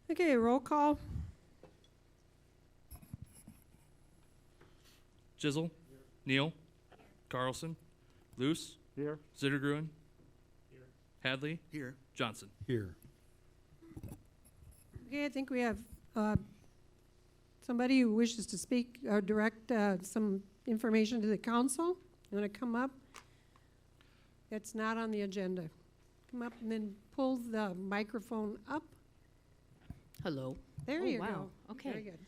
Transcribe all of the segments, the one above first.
Okay, roll call. Chisel, Neal, Carlson, Luce, Here. Zittergruen, Hadley, Here. Johnson. Here. Okay, I think we have somebody who wishes to speak or direct some information to the council. You want to come up? It's not on the agenda. Come up and then pull the microphone up. Hello. There Oh, you wow. go. Okay. Very good.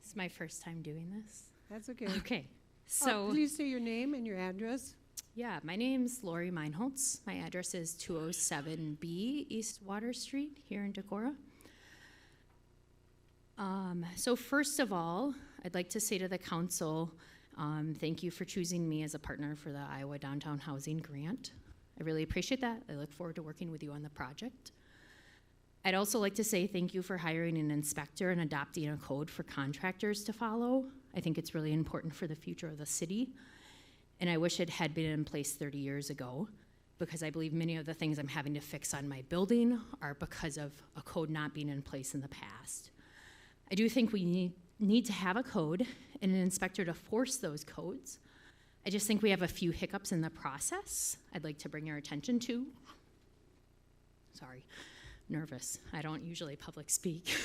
It's my first time doing this. That's okay. Okay. So So, please say your name and your address. yeah, my name's Lori Meinholtz. My address is 207B East Water Street here in Decorah. So first of all, I'd like to say to the council, thank you for choosing me as a partner for the Iowa Downtown Housing Grant. I really appreciate that. I look forward to working with you on the project. I'd also like to say thank you for hiring an inspector and adopting a code for contractors to follow. I think it's really important for the future of the city. And I wish it had been in place 30 years ago, because I believe many of the things I'm having to fix on my building are because of a code not being in place in the past. I do think we need to have a code and an inspector to force those codes. I just think we have a few hiccups in the process I'd like to bring your attention to. Sorry, nervous. I don't usually public speak.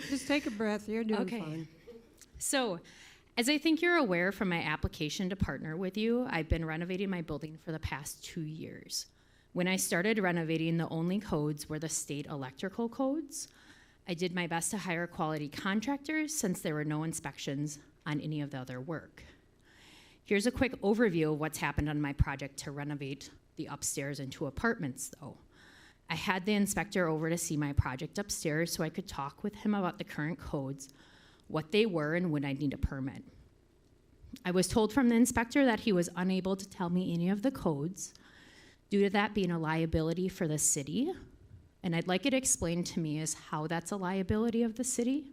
Just take a breath. You're doing Okay. fine. So, as I think you're aware from my application to partner with you, I've been renovating my building for the past 2 years. When I started renovating, the only codes were the state electrical codes. I did my best to hire quality contractors since there were no inspections on any of the other work. Here's a quick overview of what's happened on my project to renovate the upstairs into apartments, though. I had the inspector over to see my project upstairs so I could talk with him about the current codes, what they were, and when I'd need a permit. I was told from the inspector that he was unable to tell me any of the codes due to that being a liability for the city, and I'd like it explained to me as how that's a liability of the city,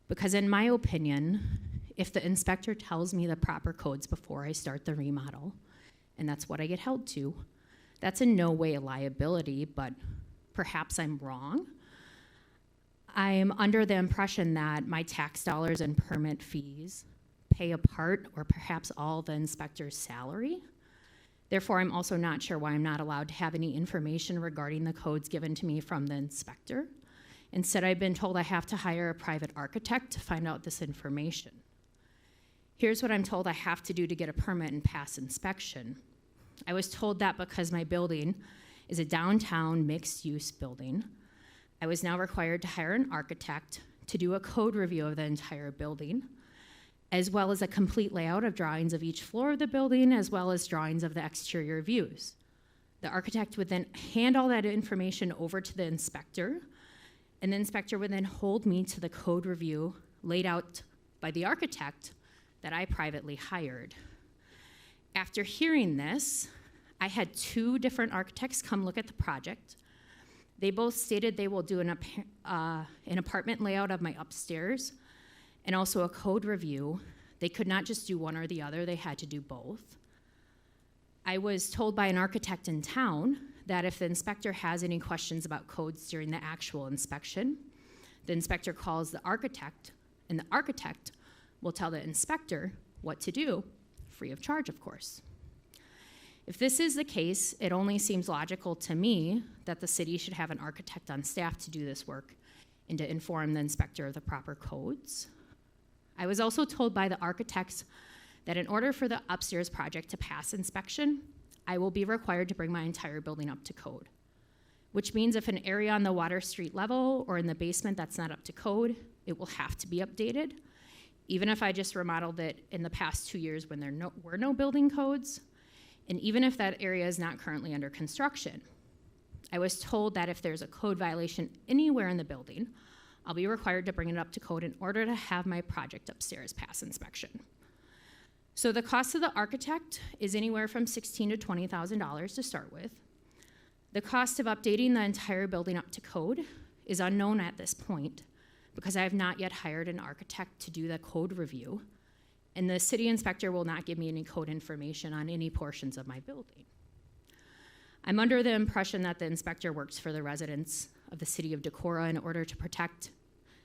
because in my opinion, if the inspector tells me the proper codes before I start the remodel, and that's what I get held to, that's in no way a liability, but perhaps I'm wrong. I'm under the impression that my tax dollars and permit fees pay a part or perhaps all the inspector's salary. Therefore, I'm also not sure why I'm not allowed to have any information regarding the codes given to me from the inspector. Instead, I've been told I have to hire a private architect to find out this information. Here's what I'm told I have to do to get a permit and pass inspection. I was told that because my building is a downtown mixed-use building, I was now required to hire an architect to do a code review of the entire building, as well as a complete layout of drawings of each floor of the building, as well as drawings of the exterior views. The architect would then hand all that information over to the inspector, and the inspector would then hold me to the code review laid out by the architect that I privately hired. After hearing this, I had 2 different architects come look at the project. They both stated they will do an apartment layout of my upstairs and also a code review. They could not just do one or the other, they had to do both. I was told by an architect in town that if the inspector has any questions about codes during the actual inspection, the inspector calls the architect, and the architect will tell the inspector what to do, free of charge, of course. If this is the case, it only seems logical to me that the city should have an architect on staff to do this work and to inform the inspector of the proper codes. I was also told by the architects that in order for the upstairs project to pass inspection, I will be required to bring my entire building up to code, which means if an area on the Water Street level or in the basement that's not up to code, it will have to be updated. Even if I just remodeled it in the past 2 years when there were no building codes, and even if that area is not currently under construction. I was told that if there's a code violation anywhere in the building, I'll be required to bring it up to code in order to have my project upstairs pass inspection. So the cost of the architect is anywhere from $16,000 to $20,000 to start with. The cost of updating the entire building up to code is unknown at this point because I have not yet hired an architect to do the code review, and the city inspector will not give me any code information on any portions of my building. I'm under the impression that the inspector works for the residents of the city of Decorah in order to protect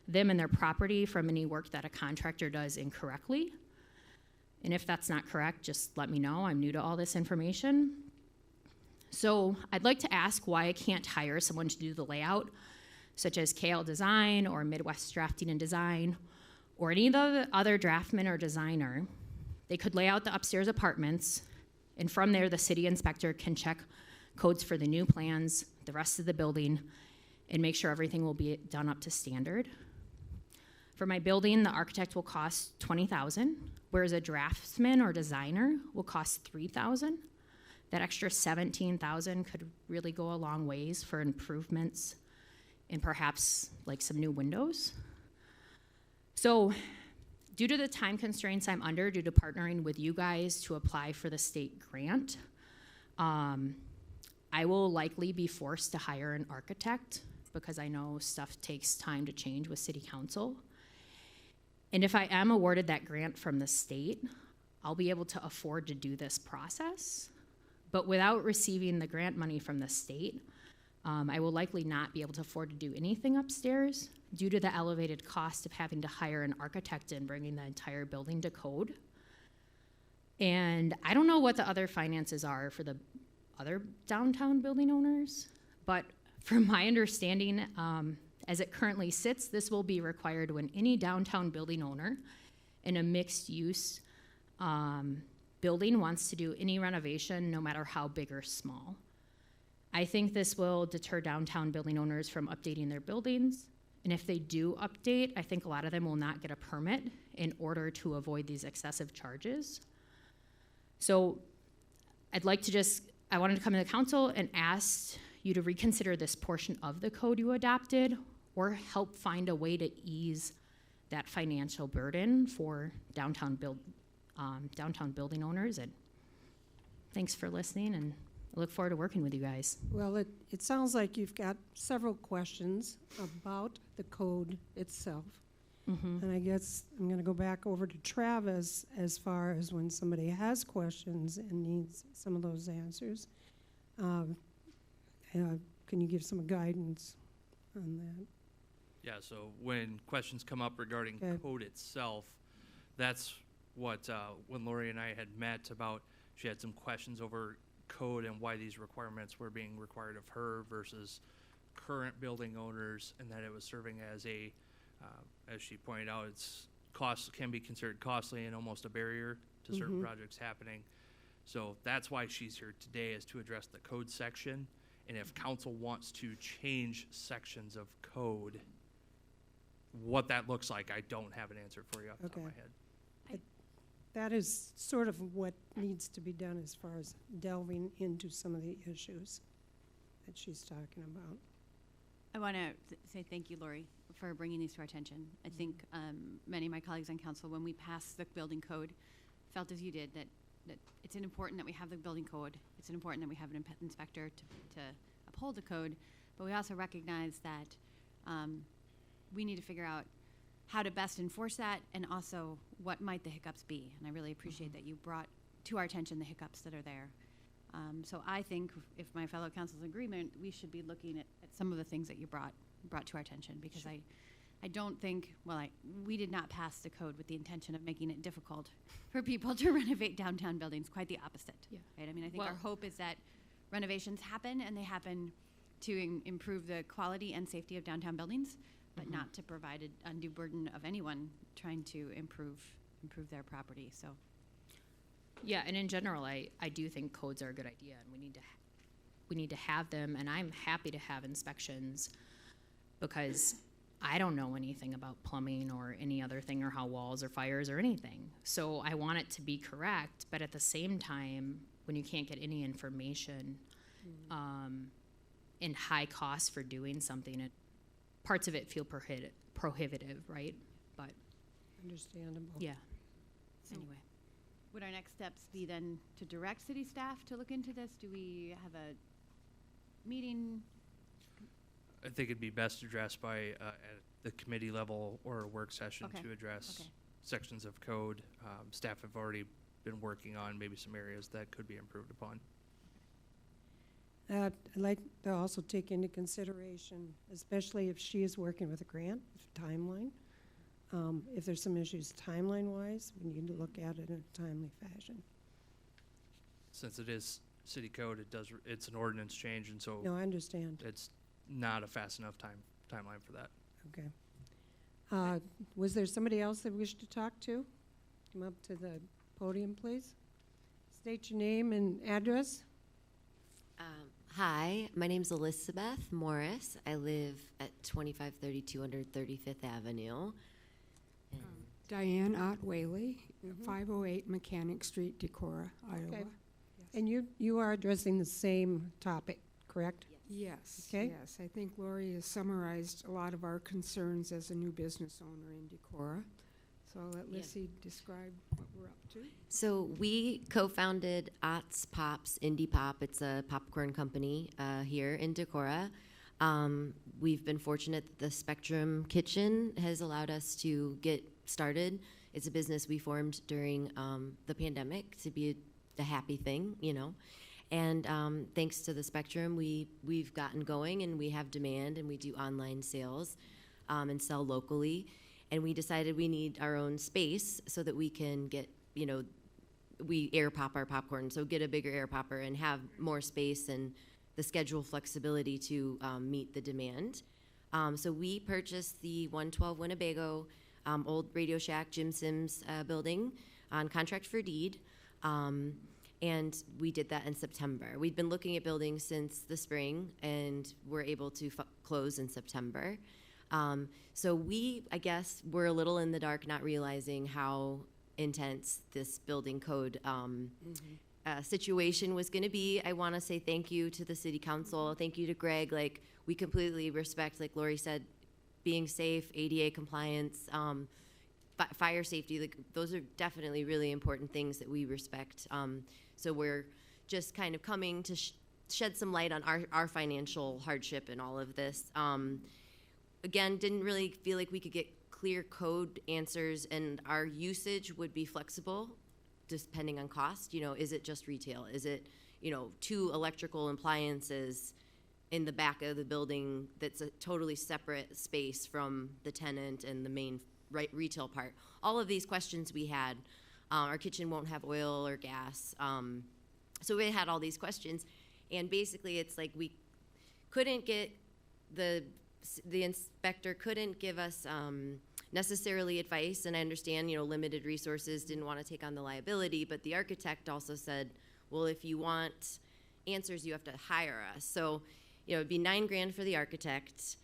them and their property from any work that a contractor does incorrectly. And if that's not correct, just let me know. I'm new to all this information. So I'd like to ask why I can't hire someone to do the layout, such as KL Design or Midwest Drafting and Design, or any of the other draftman or designer. They could lay out the upstairs apartments, and from there, the city inspector can check codes for the new plans, the rest of the building, and make sure everything will be done up to standard. For my building, the architect will cost $20,000, whereas a draftsman or designer will cost $3,000. That extra $17,000 could really go a long ways for improvements and perhaps like some new windows. So due to the time constraints I'm under due to partnering with you guys to apply for the state grant, I will likely be forced to hire an architect because I know stuff takes time to change with city council. And if I am awarded that grant from the state, I'll be able to afford to do this process. But without receiving the grant money from the state, I will likely not be able to afford to do anything upstairs due to the elevated cost of having to hire an architect and bringing the entire building to code. And I don't know what the other finances are for the other downtown building owners, but from my understanding, as it currently sits, this will be required when any downtown building owner in a mixed-use building wants to do any renovation, no matter how big or small. I think this will deter downtown building owners from updating their buildings, and if they do update, I think a lot of them will not get a permit in order to avoid these excessive charges. So I wanted to come to the council and ask you to reconsider this portion of the code you adopted or help find a way to ease that financial burden for downtown building owners. And thanks for listening, and I look forward to working with you guys. Well, it sounds like you've got several questions about the code itself. Mm-hmm. And I guess I'm going to go back over to Travis as far as when somebody has questions and needs some of those answers. Can you give some guidance on that? Yeah, so when questions come up regarding Okay. code itself, that's what, when Lori and I had met about, she had some questions over code and why these requirements were being required of her versus current building owners, and that it was serving as a, as she pointed out, can be considered costly and almost a barrier to certain projects happening. So that's why she's here today, is to address the code section. And if council wants to change sections of code, what that looks like, I don't have an answer for you off the top of my head. That is sort of what needs to be done as far as delving into some of the issues that she's talking about. I want to say thank you, Lori, for bringing these to our attention. I think many of my colleagues on council, when we passed the building code, felt as you did, that it's important that we have the building code. It's important that we have an inspector to uphold the code, but we also recognize that we need to figure out how to best enforce that, and also what might the hiccups be. And I really appreciate that you brought to our attention the hiccups that are there. So I think if my fellow council's in agreement, we should be looking at some of the things that you brought to our attention, because sure. I don't think, we did not pass the code with the intention of making it difficult for people to renovate downtown buildings. Quite the opposite. Yeah. Right? I mean, I think our hope is that renovations happen, and they happen to improve the quality and safety of downtown buildings, but not to provide an undue burden of anyone trying to improve their property. So, Yeah, and in general, I do think codes are a good idea, and we need to have them, and I'm happy to have inspections because I don't know anything about plumbing or any other thing, or how walls or fires or anything. So I want it to be correct, but at the same time, when you can't get any information and high costs for doing something, parts of it feel prohibitive, right? But Understandable. yeah. So Anyway. would our next steps be then to direct city staff to look into this? Do we have a meeting? I think it'd be best addressed by at the committee level or a work session Okay. to address Okay. sections of code. Staff have already been working on maybe some areas that could be improved upon. I'd like to also take into consideration, especially if she is working with a grant, timeline. If there's some issues timeline-wise, we need to look at it in a timely fashion. Since it is city code, it's an ordinance change, and so No, I understand. it's not a fast enough timeline for that. Okay. Was there somebody else that wished to talk to? Come up to the podium, please. State your name and address. Hi, my name's Elizabeth Morris. I live at 2530 235th Avenue. And Diane Ott Whaley, 508 Mechanic Street, Decorah, Iowa. Okay. And you are addressing the same topic, correct? Yes, Okay. yes. I think Lori has summarized a lot of our concerns as a new business owner in Decorah. So I'll let Yeah. Lissy describe what we're up to. So we co-founded Ott's Pops Indie Pop. It's a popcorn company here in Decorah. We've been fortunate that the Spectrum Kitchen has allowed us to get started. It's a business we formed during the pandemic to be a happy thing, you know. And thanks to the Spectrum, we've gotten going, and we have demand, and we do online sales and sell locally. And we decided we need our own space so that we can get, you know, we air pop our popcorn, so get a bigger air popper and have more space and the schedule flexibility to meet the demand. So we purchased the 112 Winnebago old Radio Shack Jim Sims building on contract for deed. And we did that in September. We'd been looking at buildings since the spring, and were able to close in September. So we, I guess, were a little in the dark, not realizing how intense this building code situation was going to be. I want to say thank you to the city council. Thank you to Greg. Like, we completely respect, like Lori said, being safe, ADA compliance, fire safety. Like, those are definitely really important things that we respect. So we're just kind of coming to shed some light on our financial hardship in all of this. Again, didn't really feel like we could get clear code answers, and our usage would be flexible depending on cost. You know, is it just retail? Is it, you know, 2 electrical appliances in the back of the building that's a totally separate space from the tenant and the main retail part? All of these questions we had. Our kitchen won't have oil or gas. So we had all these questions, and basically it's like we couldn't get the inspector couldn't give us necessarily advice, and I understand, you know, limited resources, didn't want to take on the liability, but the architect also said, well, if you want answers, you have to hire us. So, you know, it'd be $9 grand for the architect,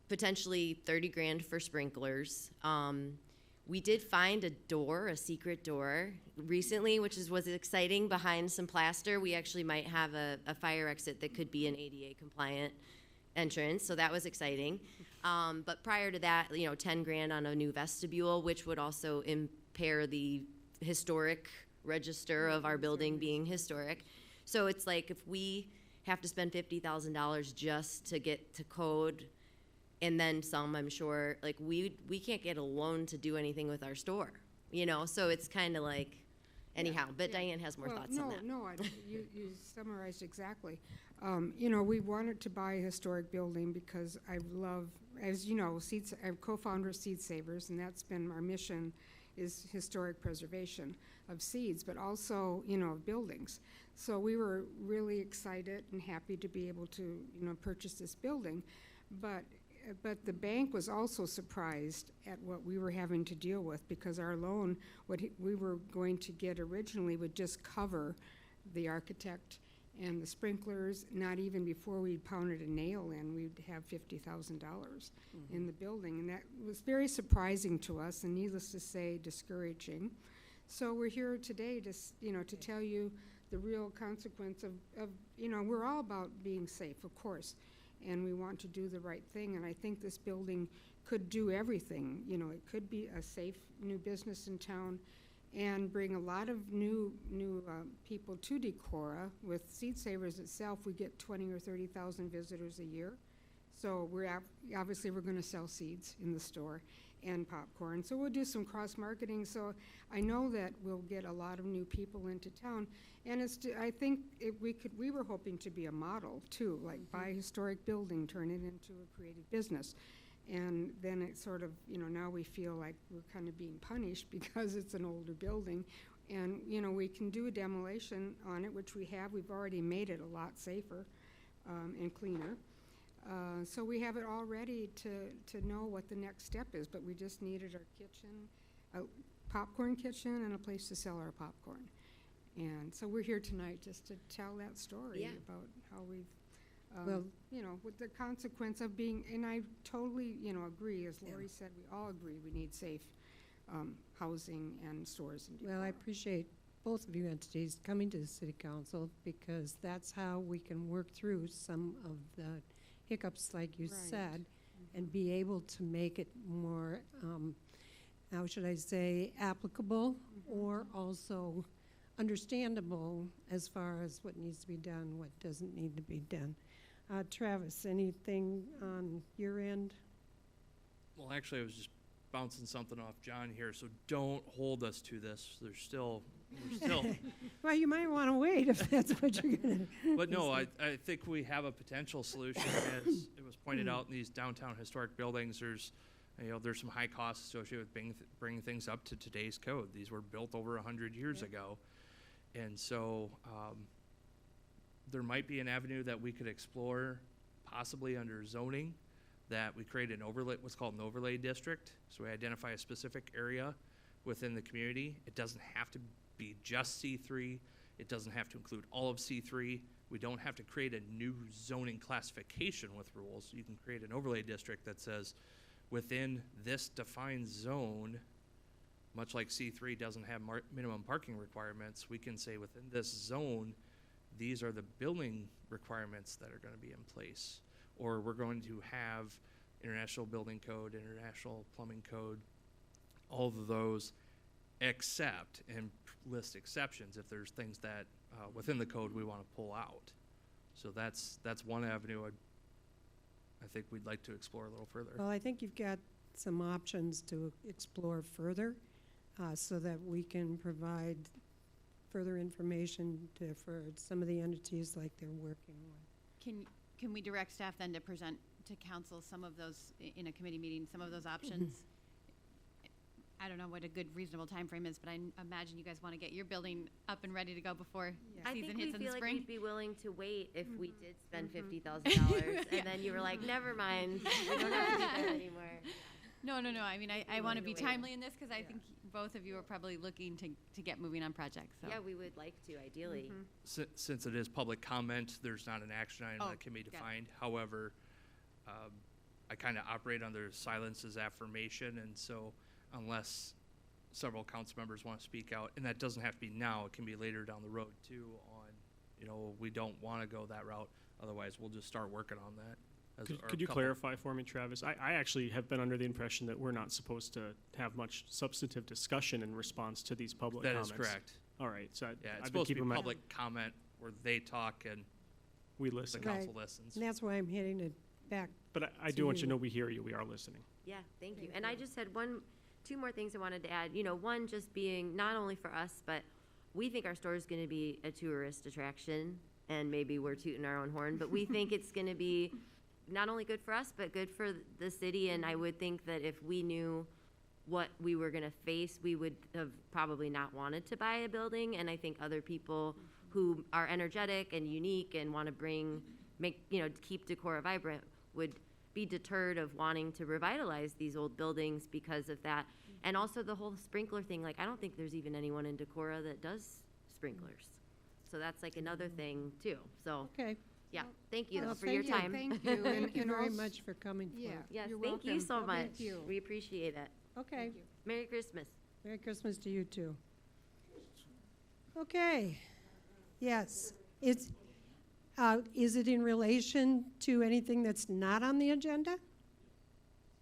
potentially 30 grand for sprinklers. We did find a secret door recently, which was exciting. Behind some plaster, we actually might have a fire exit that could be an ADA compliant entrance, so that was exciting. But prior to that, you know, 10 grand on a new vestibule, which would also impair the historic register of our building being historic. So it's like, if we have to spend $50,000 just to get to code, and then some, I'm sure, like, we can't get a loan to do anything with our store, you know. So it's kind of like, anyhow. But yeah. Diane has more thoughts on that. You summarized exactly. You know, we wanted to buy a historic building because I love, as you know, I'm co-founder of Seed Savers, and that's been our mission, is historic preservation of seeds, but also, you know, of buildings. So we were really excited and happy to be able to, you know, purchase this building. But the bank was also surprised at what we were having to deal with, because our loan, we were going to get originally, would just cover the architect and the sprinklers. Not even before we pounded a nail in, we'd have $50,000 in the building. And that was very surprising to us, and needless to say, discouraging. So we're here today to, you know, to tell you the real consequence of, you know, we're all about being safe, of course, and we want to do the right thing. And I think this building could do everything. You know, it could be a safe new business in town and bring a lot of new people to Decorah. With Seed Savers itself, we get 20 or 30,000 visitors a year. So obviously we're gonna sell seeds in the store and popcorn. So we'll do some cross-marketing. So I know that we'll get a lot of new people into town. And I think we were hoping to be a model too, like buy a historic building, turn it into a creative business. And then it sort of, now we feel like we're kind of being punished because it's an older building. And, we can do a demolition on it, which we have. We've already made it a lot safer and cleaner. So we have it all ready to know what the next step is, but we just needed our kitchen, a popcorn kitchen, and a place to sell our popcorn. And so we're here tonight just to tell that story about how we've, with the consequence of being, and I totally, agree, as Lori said, we all agree we need safe housing and stores in Decorah. Well, I appreciate both of you entities coming to the city council, because that's how we can work through some of the hiccups, like you Right. said, and be able to make it more, how should I say, applicable, or also understandable as far as what needs to be done, what doesn't need to be done. Travis, anything on your end? Well, actually, I was just bouncing something off John here, so don't hold us to this. We're still, Well, you might want to wait if that's what you're going to. but no, I think we have a potential solution. As it was pointed out in these downtown historic buildings, there's some high costs associated with bringing things up to today's code. These were built over 100 years ago. And so there might be an avenue that we could explore, possibly under zoning, that we create an overlay, what's called an overlay district. So we identify a specific area within the community. It doesn't have to be just C3. It doesn't have to include all of C3. We don't have to create a new zoning classification with rules. You can create an overlay district that says, within this defined zone, much like C3 doesn't have minimum parking requirements, we can say within this zone, these are the building requirements that are going to be in place. Or we're going to have International Building Code, International Plumbing Code, all of those, except, and list exceptions if there's things that within the code we want to pull out. So that's one avenue I think we'd like to explore a little further. Well, I think you've got some options to explore further, so that we can provide further information for some of the entities like they're working with. Can we direct staff then to present to council some of those, in a committee meeting, some of those options? I don't know what a good reasonable time frame is, but I imagine you guys want to get your building up and ready to go before Yeah. I season think we hits in the feel like spring. we'd be willing to wait if we did spend $50,000, and then you were like, never mind, we don't have to do that anymore. No. I mean, I want to be to wait. timely in this because I think both of you are probably looking to get moving on projects. So. Yeah, we would like to, ideally. Since it is public comment, there's not an action item Oh, that can be got it. defined. However, I kind of operate under silence as affirmation, and so unless several council members want to speak out, and that doesn't have to be now, it can be later down the road too on, we don't want to go that route. Otherwise, we'll just start working on that. Could you clarify for me, Travis? I actually have been under the impression that we're not supposed to have much substantive discussion in response to these public That comments. is correct. All right, so Yeah, I've it's been supposed to be keeping my, public comment where they talk and we the listen. Right. council listens. And that's why I'm hitting it back. But I do want you to know we hear you, we are listening. Yeah, thank you. And I just had two more things I wanted to add. One just being not only for us, but we think our store is going to be a tourist attraction, and maybe we're tooting our own horn, but we think it's going to be not only good for us, but good for the city. And I would think that if we knew what we were going to face, we would have probably not wanted to buy a building. And I think other people who are energetic and unique and want to keep Decorah vibrant would be deterred of wanting to revitalize these old buildings because of that. And also the whole sprinkler thing, I don't think there's even anyone in Decorah that does sprinklers. So that's another thing too. So, Okay. yeah, thank you Well, though for your thank you. time. Thank you. Thank you and very also- much for coming Yeah. forward. Yes, You're thank you welcome. so much. Thank you. We appreciate it. Okay. Thank you. Merry Christmas. Merry Christmas to you too. Okay. Yes. Is it in relation to anything that's not on the agenda?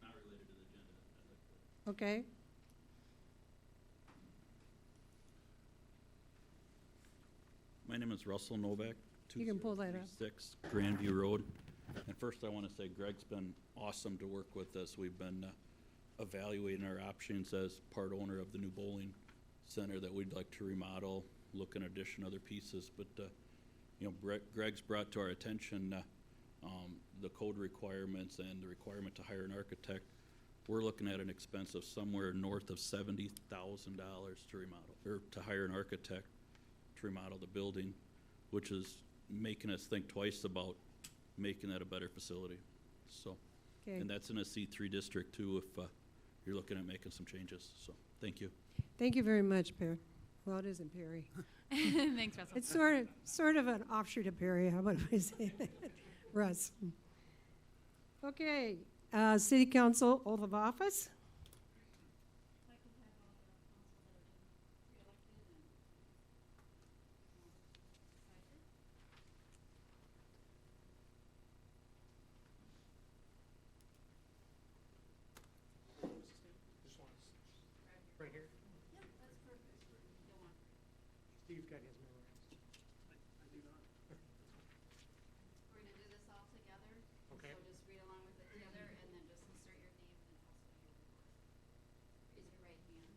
Not related to the agenda. Okay. My name is Russell Novak. You can pull that up. 236 Grandview Road. And first, I want to say Greg's been awesome to work with us. We've been evaluating our options as part owner of the new bowling center that we'd like to remodel, look in addition other pieces. But, you know, Greg's brought to our attention the code requirements and the requirement to hire an architect. We're looking at an expense of somewhere north of $70,000 to remodel, or to hire an architect to remodel the building, which is making us think twice about making that a better facility. So, Okay. and that's in a C3 district too, if you're looking at making some changes. So, thank you. Thank you very much, Perry. Well, it isn't Perry. Thanks, Russell. It's sort of an offshoot of Perry. How about if I say that? Russ. Okay, City Council oath of office. Right here? Yeah, that's perfect. Steve's got his memorized. I do not. We're gonna do this all together. Okay. So just read along with it together and then just insert your name and also your report. Raise your right hand.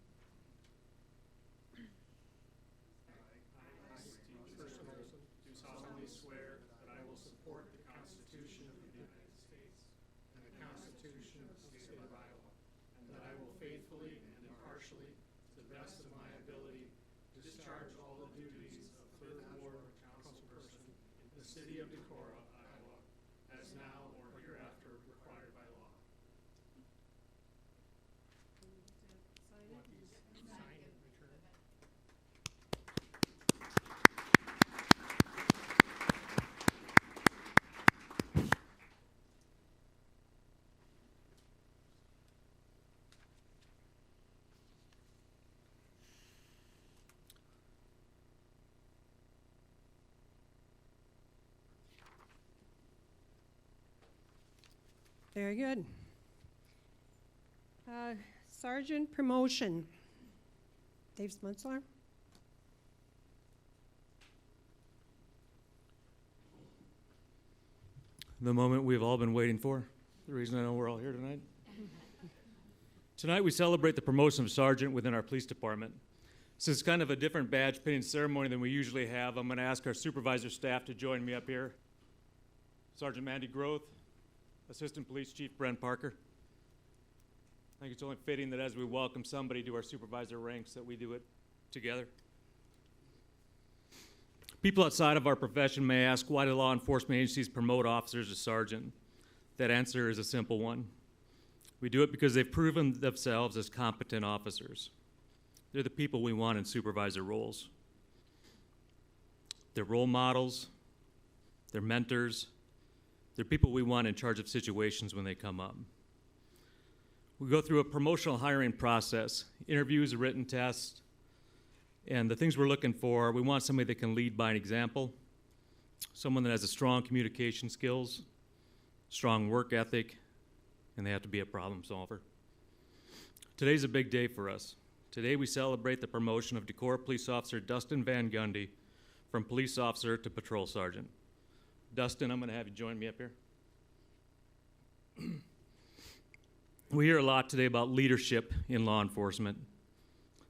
I, Steve Olson, do solemnly swear that I will support the Constitution of the United States and the Constitution of the State of Iowa, and that I will faithfully and impartially, to the best of my ability, discharge all the duties of Third Ward councilperson in the city of Decorah, Iowa, as now or hereafter required by law. Want these signed and returned? Very good. Sergeant promotion. Dave Smutzler. The moment we've all been waiting for, the reason I know we're all here tonight. Tonight we celebrate the promotion of sergeant within our police department. This is kind of a different badge pinning ceremony than we usually have. I'm going to ask our supervisor staff to join me up here. Sergeant Mandy Groth, Assistant Police Chief Brent Parker. I think it's only fitting that as we welcome somebody to our supervisor ranks that we do it together. People outside of our profession may ask, why do law enforcement agencies promote officers to sergeant? That answer is a simple one. We do it because they've proven themselves as competent officers. They're the people we want in supervisor roles. They're role models, they're mentors, they're people we want in charge of situations when they come up. We go through a promotional hiring process, interviews, a written test, and the things we're looking for, we want somebody that can lead by an example, someone that has a strong communication skills, strong work ethic, and they have to be a problem solver. Today's a big day for us. Today we celebrate the promotion of Decorah Police Officer Dustin Van Gundy from police officer to patrol sergeant. Dustin, I'm going to have you join me up here. We hear a lot today about leadership in law enforcement.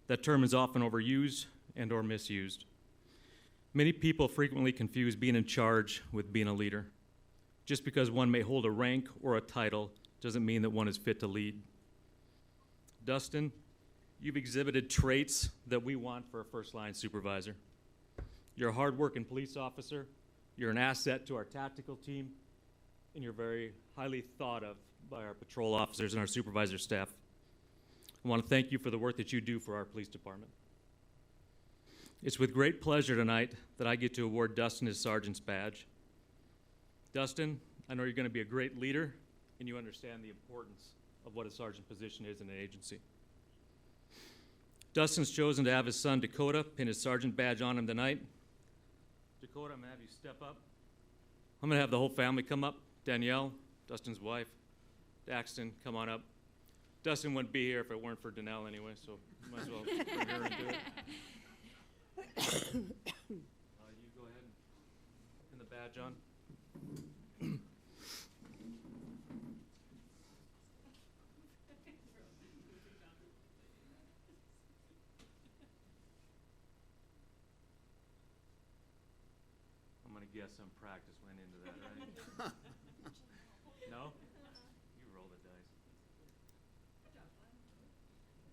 That term is often overused and or misused. Many people frequently confuse being in charge with being a leader. Just because one may hold a rank or a title doesn't mean that one is fit to lead. Dustin, you've exhibited traits that we want for a first-line supervisor. You're a hard-working police officer, you're an asset to our tactical team, and you're very highly thought of by our patrol officers and our supervisor staff. I want to thank you for the work that you do for our police department. It's with great pleasure tonight that I get to award Dustin his sergeant's badge. Dustin, I know you're going to be a great leader, and you understand the importance of what a sergeant position is in an agency. Dustin's chosen to have his son Dakota pin his sergeant badge on him tonight. Dakota, I'm going to have you step up. I'm going to have the whole family come up. Danielle, Dustin's wife, Daxton, come on up. Dustin wouldn't be here if it weren't for Danelle anyway, so you might as well bring her into it. You go ahead and pin the badge on. guess some practice went into that, right? No? You roll the dice.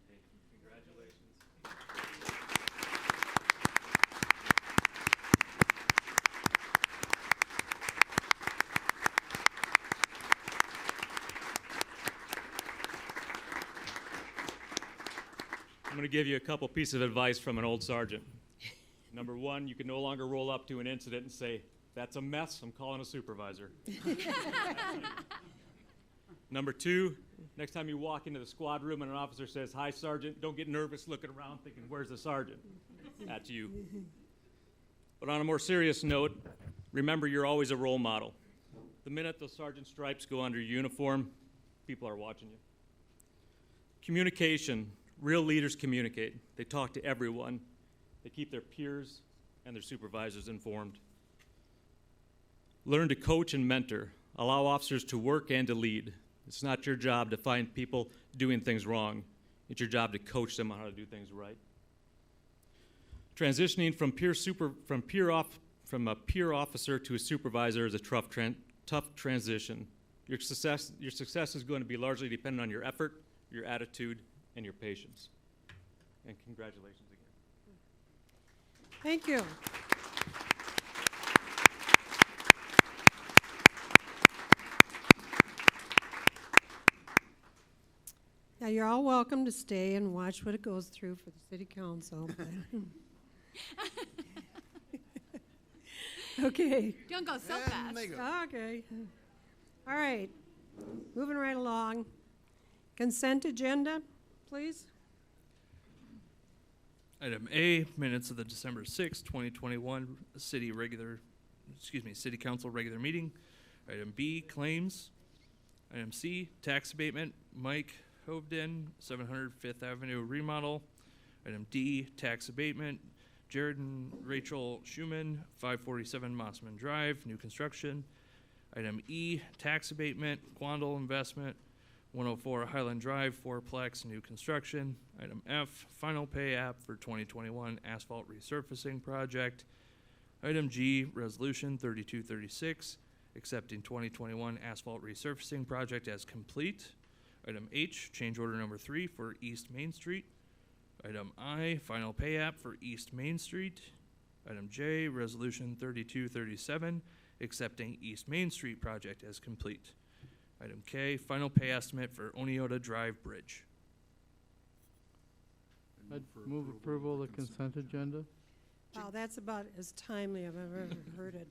Hey, congratulations. I'm going to give you a couple pieces of advice from an old sergeant. Number one, you can no longer roll up to an incident and say, "That's a mess, I'm calling a supervisor." Number two, next time you walk into the squad room and an officer says, "Hi, Sergeant," don't get nervous looking around thinking, "Where's the sergeant?" That's you. But on a more serious note, remember you're always a role model. The minute those sergeant stripes go under your uniform, people are watching you. Communication. Real leaders communicate. They talk to everyone. They keep their peers and their supervisors informed. Learn to coach and mentor. Allow officers to work and to lead. It's not your job to find people doing things wrong. It's your job to coach them on how to do things right. Transitioning from a peer officer to a supervisor is a tough transition. Your success is going to be largely dependent on your effort, your attitude, and your patience. And congratulations again. Thank you. Now, you're all welcome to stay and watch what it goes through for the city council. Okay. Don't go so fast. Okay. All right. Moving right along. Consent agenda, please. Item A, minutes of the December 6, 2021 city council regular meeting. Item B, claims. Item C, tax abatement, Mike Hovden, 700 Fifth Avenue remodel. Item D, tax abatement, Jared and Rachel Schumann, 547 Mossman Drive, new construction. Item E, tax abatement, Quandle Investment, 104 Highland Drive, fourplex, new construction. Item F, final pay app for 2021 asphalt resurfacing project. Item G, resolution 3236, accepting 2021 asphalt resurfacing project as complete. Item H, change order number 3 for East Main Street. Item I, final pay app for East Main Street. Item J, resolution 3237, accepting East Main Street project as complete. Item K, final pay estimate for Oneota Drive Bridge. I'd move approval of the consent agenda. Wow, that's about as timely I've ever heard it.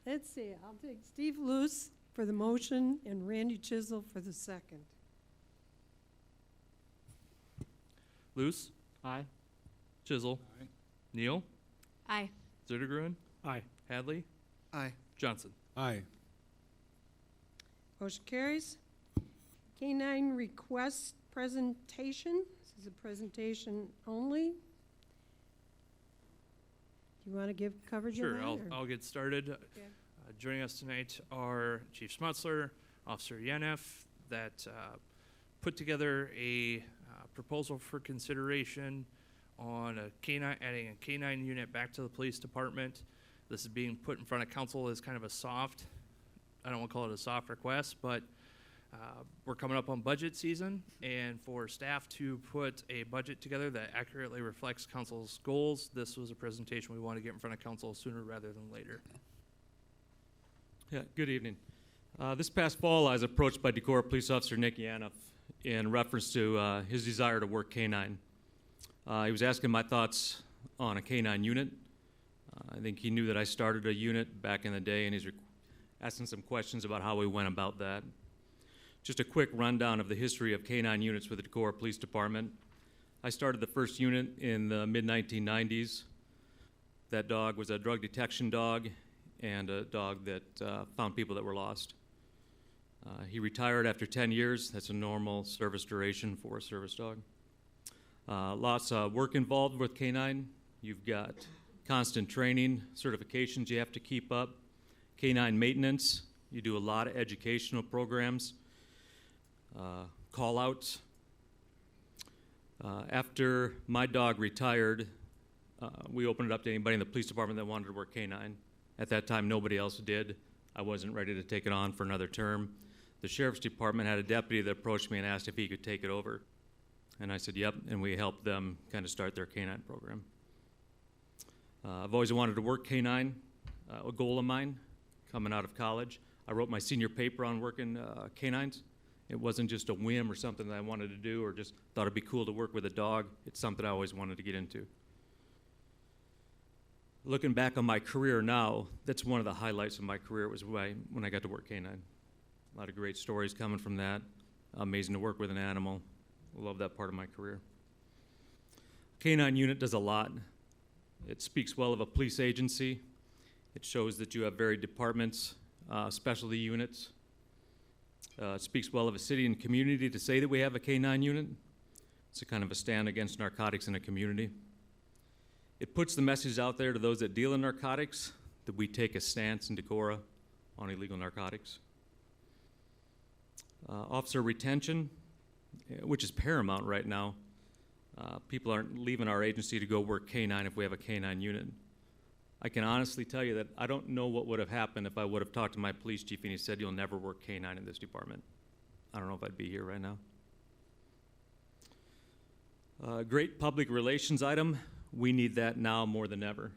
Let's see, I'll take Steve Luce for the motion and Randy Chisel for the second. Luce, Aye. Chisel, Neal, Aye. Zittergruen, Aye. Hadley, Aye. Johnson. Aye. Motion carries. Canine request presentation. This is a presentation only. Do you want to give coverage of Sure, that? I'll get started. Okay. Joining us tonight are Chief Smutzler, Officer Yanef, that put together a proposal for consideration on adding a canine unit back to the police department. This is being put in front of council as kind of a soft, I don't want to call it a soft request, but we're coming up on budget season, and for staff to put a budget together that accurately reflects council's goals, this was a presentation we want to get in front of council sooner rather than later. Yeah, good evening. This past fall, I was approached by Decorah Police Officer Nick Yanef in reference to his desire to work canine. He was asking my thoughts on a canine unit. I think he knew that I started a unit back in the day, and he's asking some questions about how we went about that. Just a quick rundown of the history of canine units with the Decorah Police Department. I started the first unit in the mid-1990s. That dog was a drug detection dog and a dog that found people that were lost. He retired after 10 years. That's a normal service duration for a service dog. Lots of work involved with canine. You've got constant training, certifications you have to keep up, canine maintenance. You do a lot of educational programs, call-outs. After my dog retired, we opened it up to anybody in the police department that wanted to work canine. At that time, nobody else did. I wasn't ready to take it on for another term. The sheriff's department had a deputy that approached me and asked if he could take it over. And I said, yep, and we helped them kind of start their canine program. I've always wanted to work canine, a goal of mine coming out of college. I wrote my senior paper on working canines. It wasn't just a whim or something that I wanted to do or just thought it'd be cool to work with a dog. It's something I always wanted to get into. Looking back on my career now, that's one of the highlights of my career was when I got to work canine. A lot of great stories coming from that. Amazing to work with an animal. I love that part of my career. Canine unit does a lot. It speaks well of a police agency. It shows that you have varied departments, specialty units. It speaks well of a city and community to say that we have a canine unit. It's a kind of a stand against narcotics in a community. It puts the message out there to those that deal in narcotics that we take a stance in Decorah on illegal narcotics. Officer retention, which is paramount right now. People aren't leaving our agency to go work canine if we have a canine unit. I can honestly tell you that I don't know what would have happened if I would have talked to my police chief and he said, you'll never work canine in this department. I don't know if I'd be here right now. Great public relations item. We need that now more than ever.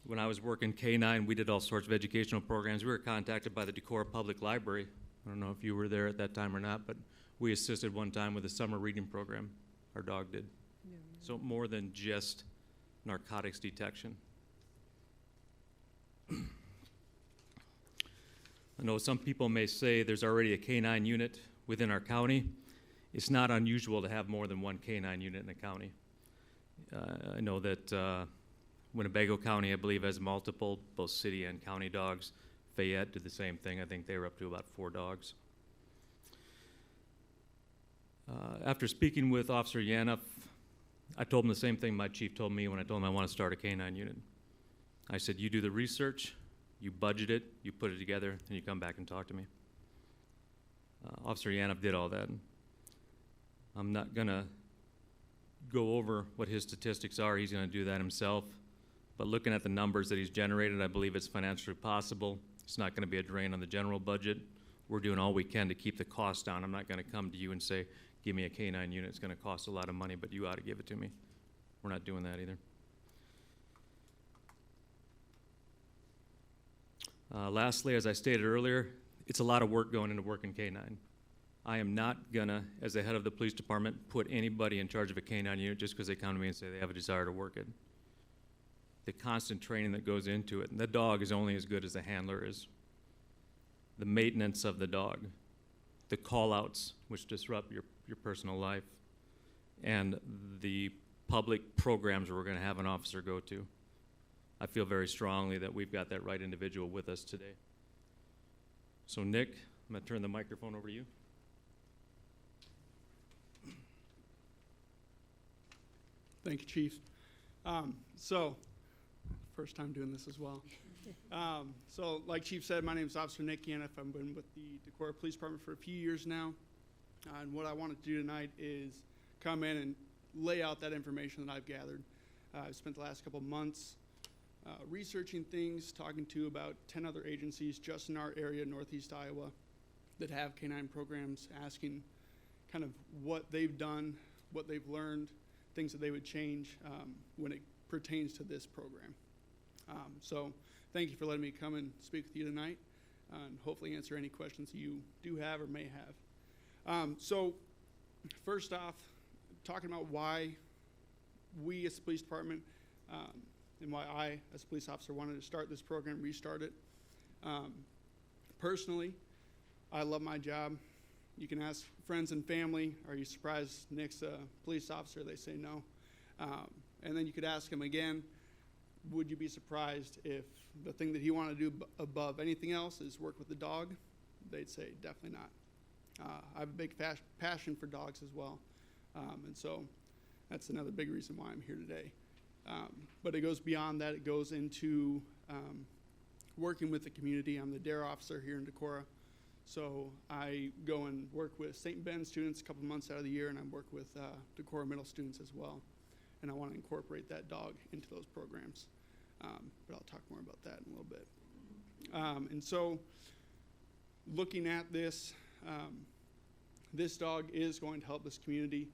When I was working canine, we did all sorts of educational programs. We were contacted by the Decorah Public Library. I don't know if you were there at that time or not, but we assisted one time with a summer reading program. Our dog did. Yeah, So more than just narcotics detection. I know some people may say there's already a canine unit within our county. It's not unusual to have more than one canine unit in a county. I know that Winnebago County, I believe, has multiple, both city and county dogs. Fayette did the same thing. I think they were up to about 4 dogs. After speaking with Officer Yanoff, I told him the same thing my chief told me when I told him I want to start a canine unit. I said, you do the research, you budget it, you put it together, and you come back and talk to me. Officer Yanoff did all that. I'm not going to go over what his statistics are. He's going to do that himself. But looking at the numbers that he's generated, I believe it's financially possible. It's not going to be a drain on the general budget. We're doing all we can to keep the cost down. I'm not going to come to you and say, give me a canine unit. It's going to cost a lot of money, but you ought to give it to me. We're not doing that either. Lastly, as I stated earlier, it's a lot of work going into working canine. I am not gonna, as the head of the police department, put anybody in charge of a canine unit just because they come to me and say they have a desire to work it. The constant training that goes into it, and the dog is only as good as the handler is. The maintenance of the dog, the call-outs, which disrupt your personal life, and the public programs we're gonna have an officer go to. I feel very strongly that we've got that right individual with us today. So Nick, I'm gonna turn the microphone over to you. Thank you, Chief. So, first time doing this as well. So, like Chief said, my name is Officer Nick Yanoff. I've been with the Decorah Police Department for a few years now. And what I wanted to do tonight is come in and lay out that information that I've gathered. I've spent the last couple months researching things, talking to about 10 other agencies just in our area, Northeast Iowa, that have canine programs, asking kind of what they've done, what they've learned, things that they would change when it pertains to this program. So thank you for letting me come and speak with you tonight and hopefully answer any questions you do have or may have. So first off, talking about why we as the police department and why I as a police officer wanted to start this program, restart it. Personally, I love my job. You can ask friends and family, are you surprised Nick's a police officer? They say no. And then you could ask him again, would you be surprised if the thing that he wanted to do above anything else is work with the dog? They'd say definitely not. I have a big passion for dogs as well. And so that's another big reason why I'm here today. But it goes beyond that. It goes into working with the community. I'm the DARE officer here in Decorah. So I go and work with St. Ben students a couple months out of the year, and I work with Decorah middle students as well. And I want to incorporate that dog into those programs. but I'll talk more about that in a little bit. And so looking at this, this dog is going to help this community.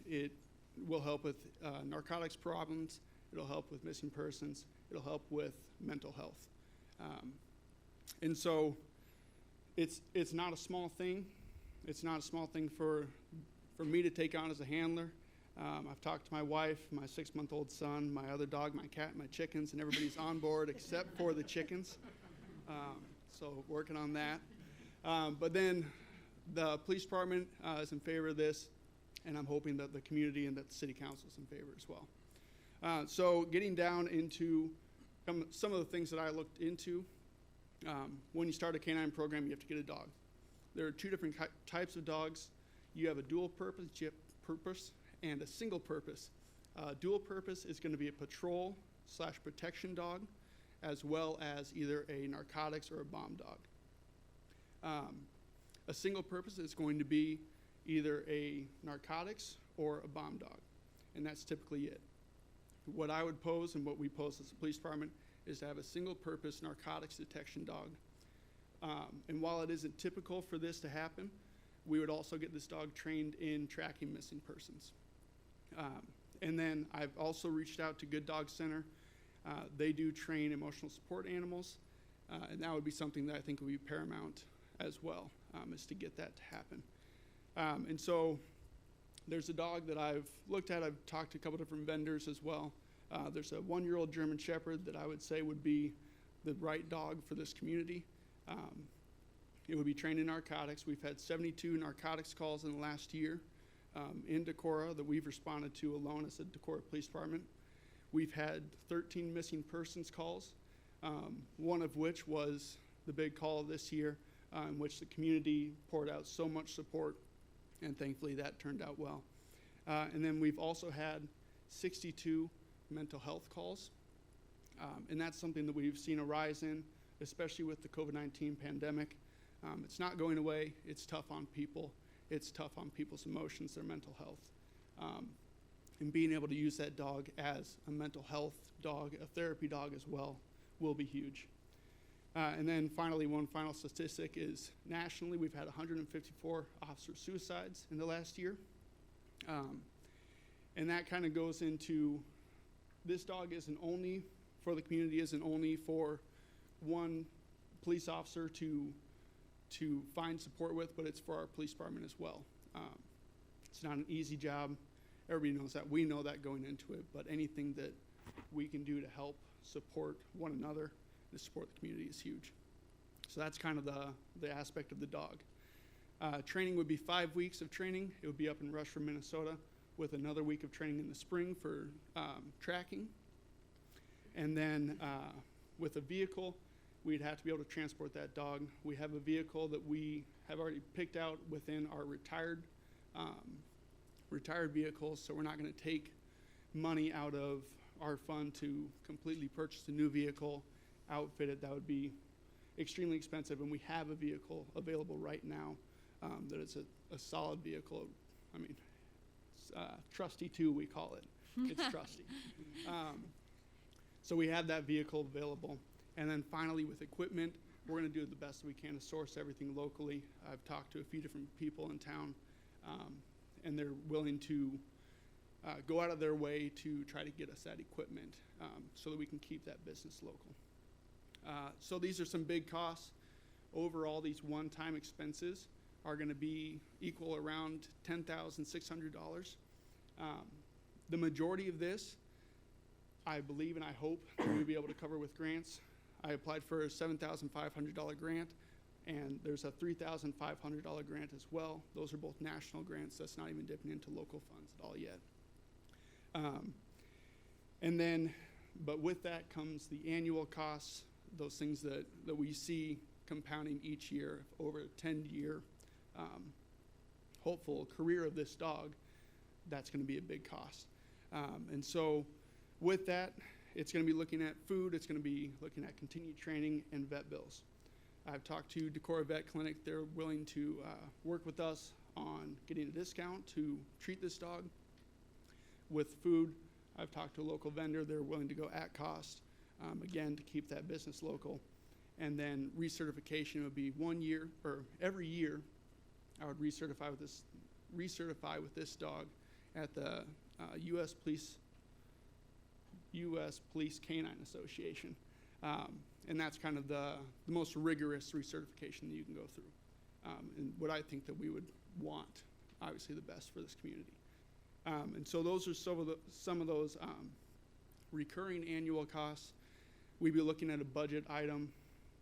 It will help with narcotics problems. It'll help with missing persons. It'll help with mental health. And so it's not a small thing. It's not a small thing for me to take on as a handler. I've talked to my wife, my 6-month-old son, my other dog, my cat, my chickens, and everybody's on board except for the chickens. So working on that. But then the police department is in favor of this, and I'm hoping that the community and that the city council is in favor as well. So getting down into some of the things that I looked into, when you start a canine program, you have to get a dog. There are 2 different types of dogs. You have a dual purpose and a single purpose. Dual purpose is going to be a patrol/protection dog, as well as either a narcotics or a bomb dog. A single purpose is going to be either a narcotics or a bomb dog, and that's typically it. What I would pose and what we pose as a police department is to have a single purpose narcotics detection dog. And while it isn't typical for this to happen, we would also get this dog trained in tracking missing persons. And then I've also reached out to Good Dog Center. They do train emotional support animals, and that would be something that I think would be paramount as well, is to get that to happen. And so there's a dog that I've looked at. I've talked to a couple different vendors as well. There's a 1-year-old German Shepherd that I would say would be the right dog for this community. It would be trained in narcotics. We've had 72 narcotics calls in the last year in Decorah that we've responded to alone as a Decorah Police Department. We've had 13 missing persons calls, one of which was the big call this year, in which the community poured out so much support, and thankfully that turned out well. And then we've also had 62 mental health calls, and that's something that we've seen a rise in, especially with the COVID-19 pandemic. It's not going away. It's tough on people. It's tough on people's emotions, their mental health. And being able to use that dog as a mental health dog, a therapy dog as well, will be huge. And then finally, one final statistic is nationally, we've had 154 officer suicides in the last year. And that kind of goes into, this dog isn't only for the community, isn't only for one police officer to find support with, but it's for our police department as well. It's not an easy job. Everybody knows that. We know that going into it, but anything that we can do to help support one another, to support the community, is huge. So that's kind of the aspect of the dog. Training would be 5 weeks of training. It would be up in Rushford, Minnesota, with another week of training in the spring for tracking. And then with a vehicle, we'd have to be able to transport that dog. We have a vehicle that we have already picked out within our retired vehicles, so we're not going to take money out of our fund to completely purchase a new vehicle, outfit it. That would be extremely expensive, and we have a vehicle available right now that is a solid vehicle. I mean, Trusty 2, we call it. It's trusty. So we have that vehicle available. And then finally, with equipment, we're going to do the best we can to source everything locally. I've talked to a few different people in town, and they're willing to go out of their way to try to get us that equipment so that we can keep that business local. So these are some big costs. Overall, these one-time expenses are going to be equal around $10,600. The majority of this, I believe and I hope that we'll be able to cover with grants. I applied for a $7,500 grant, and there's a $3,500 grant as well. Those are both national grants. That's not even dipping into local funds at all yet. And then, but with that comes the annual costs, those things that we see compounding each year over a 10-year hopeful career of this dog. That's going to be a big cost. And so with that, it's going to be looking at food, it's going to be looking at continued training and vet bills. I've talked to Decorah Vet Clinic. They're willing to work with us on getting a discount to treat this dog. With food, I've talked to a local vendor. They're willing to go at cost, again, to keep that business local. And then recertification would be 1 year, or every year, I would recertify with this dog at the U.S. Police Canine Association. And that's kind of the most rigorous recertification that you can go through. And what I think that we would want, obviously the best for this community. And so those are some of those recurring annual costs. We'd be looking at a budget